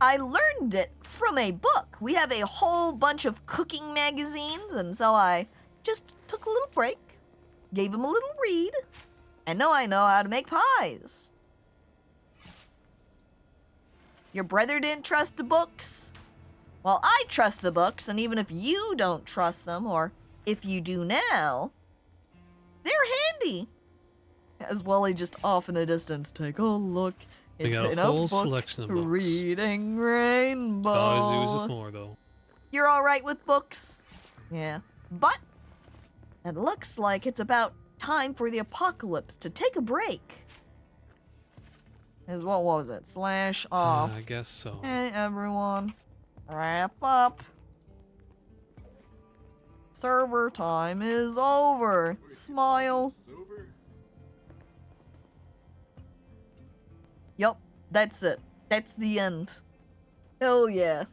I learned it from a book. We have a whole bunch of cooking magazines, and so I just took a little break, gave them a little read, and now I know how to make pies. Your brother didn't trust the books? Well, I trust the books, and even if you don't trust them, or if you do now, they're handy. As Wally just off in the distance, take a look. We It's got in a a whole book, selection of books. reading rainbow. Always uses more though. You're alright with books? Yeah. But it looks like it's about time for the apocalypse to take a break. What was it? Slash off. I guess so. Hey everyone. Wrap up. Server time is over. Smile. It's over. Yup, that's it. That's the end. Hell yeah.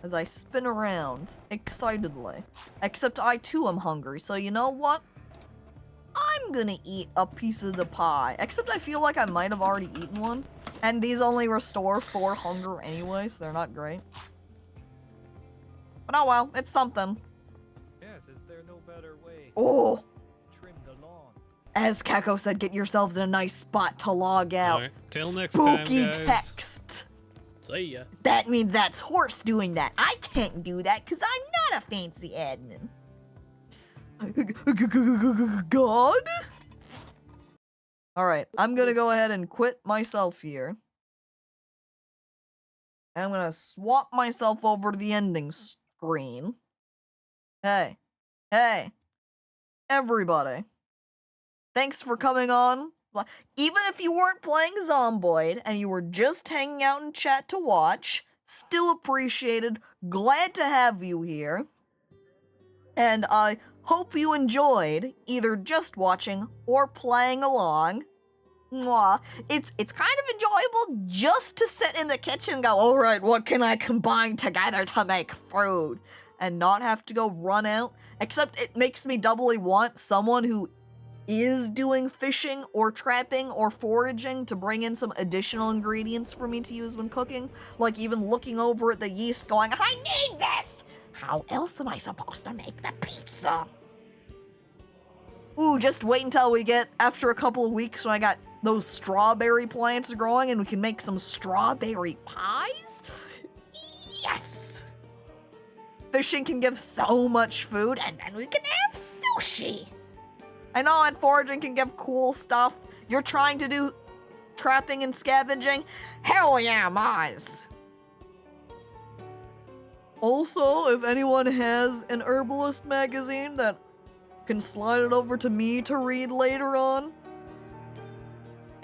As I spin around, excitedly. Except I too am hungry, so you know what? I'm gonna eat a piece of the pie. Except I feel like I might have already eaten one. And these only restore 4 hunger anyway, so they're not great. But oh well, it's something. Yes, is there no better way? Oh! Trim the lawn. As Caco said, get yourselves in a nice spot to log out. Alright, till next time, Spooky guys. text. See ya. That means that's Horse doing that. I can't do that because I'm not a fancy admin. God? Alright, I'm gonna go ahead and quit myself here. And I'm gonna swap myself over to the ending screen. Hey, everybody. Thanks for coming on. Even if you weren't playing Zomboid and you were just hanging out in chat to watch, still appreciated. Glad to have you here. And I hope you enjoyed either just watching or playing along. Mwah. It's kind of enjoyable just to sit in the kitchen and go, alright, what can I combine together to make food? And not have to go run out. Except it makes me doubly want someone who is doing fishing or trapping or foraging to bring in some additional ingredients for me to use when cooking. Like even looking over at the yeast going, I need this! How else am I supposed to make the pizza? Ooh, just wait until we get, after a couple of weeks when I got those strawberry plants growing and we can make some strawberry pies? Yes! Fishing can give so much food, and then we can have sushi! I know, and foraging can give cool stuff. You're trying to do trapping and scavenging? Hell yeah, Mize! Also, if anyone has an herbalist magazine that can slide it over to me to read later on,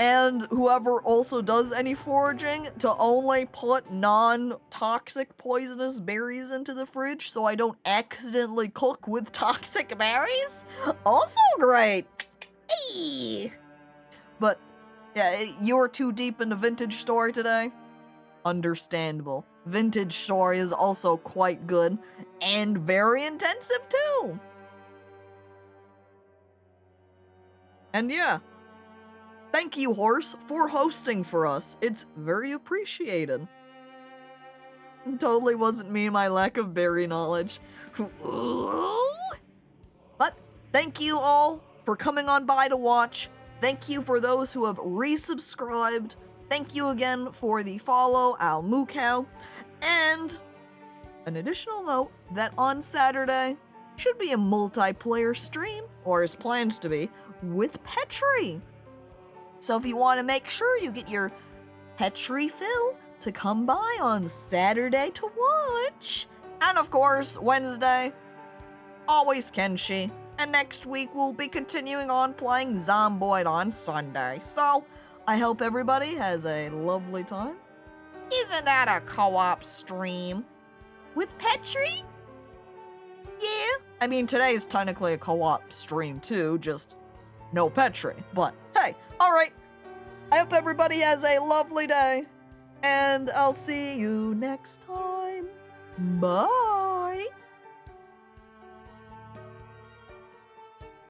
and whoever also does any foraging, to only put non-toxic poisonous berries into the fridge so I don't accidentally cook with toxic berries? Also great! Eee! But, yeah, you were too deep into Vintage Story today? Understandable. Vintage Story is also quite good, and very intensive too! And yeah. Thank you, Horse, for hosting for us. It's very appreciated. It totally wasn't me, my lack of berry knowledge. But thank you all for coming on by to watch. Thank you for those who have resubscribed. Thank you again for the follow, Al Mukau. And an additional note that on Saturday should be a multiplayer stream, or is planned to be, with Petri. So if you want to make sure you get your Petri fill, to come by on Saturday to watch. And of course, Wednesday, always Kenshi. And next week we'll be continuing on playing Zomboid on Sunday. So I hope everybody has a lovely time. Isn't that a co-op stream? With Petri? Yeah. I mean, today's technically a co-op stream too, just no Petri. But hey, alright. I hope everybody has a lovely day. And I'll see you next time. Bye.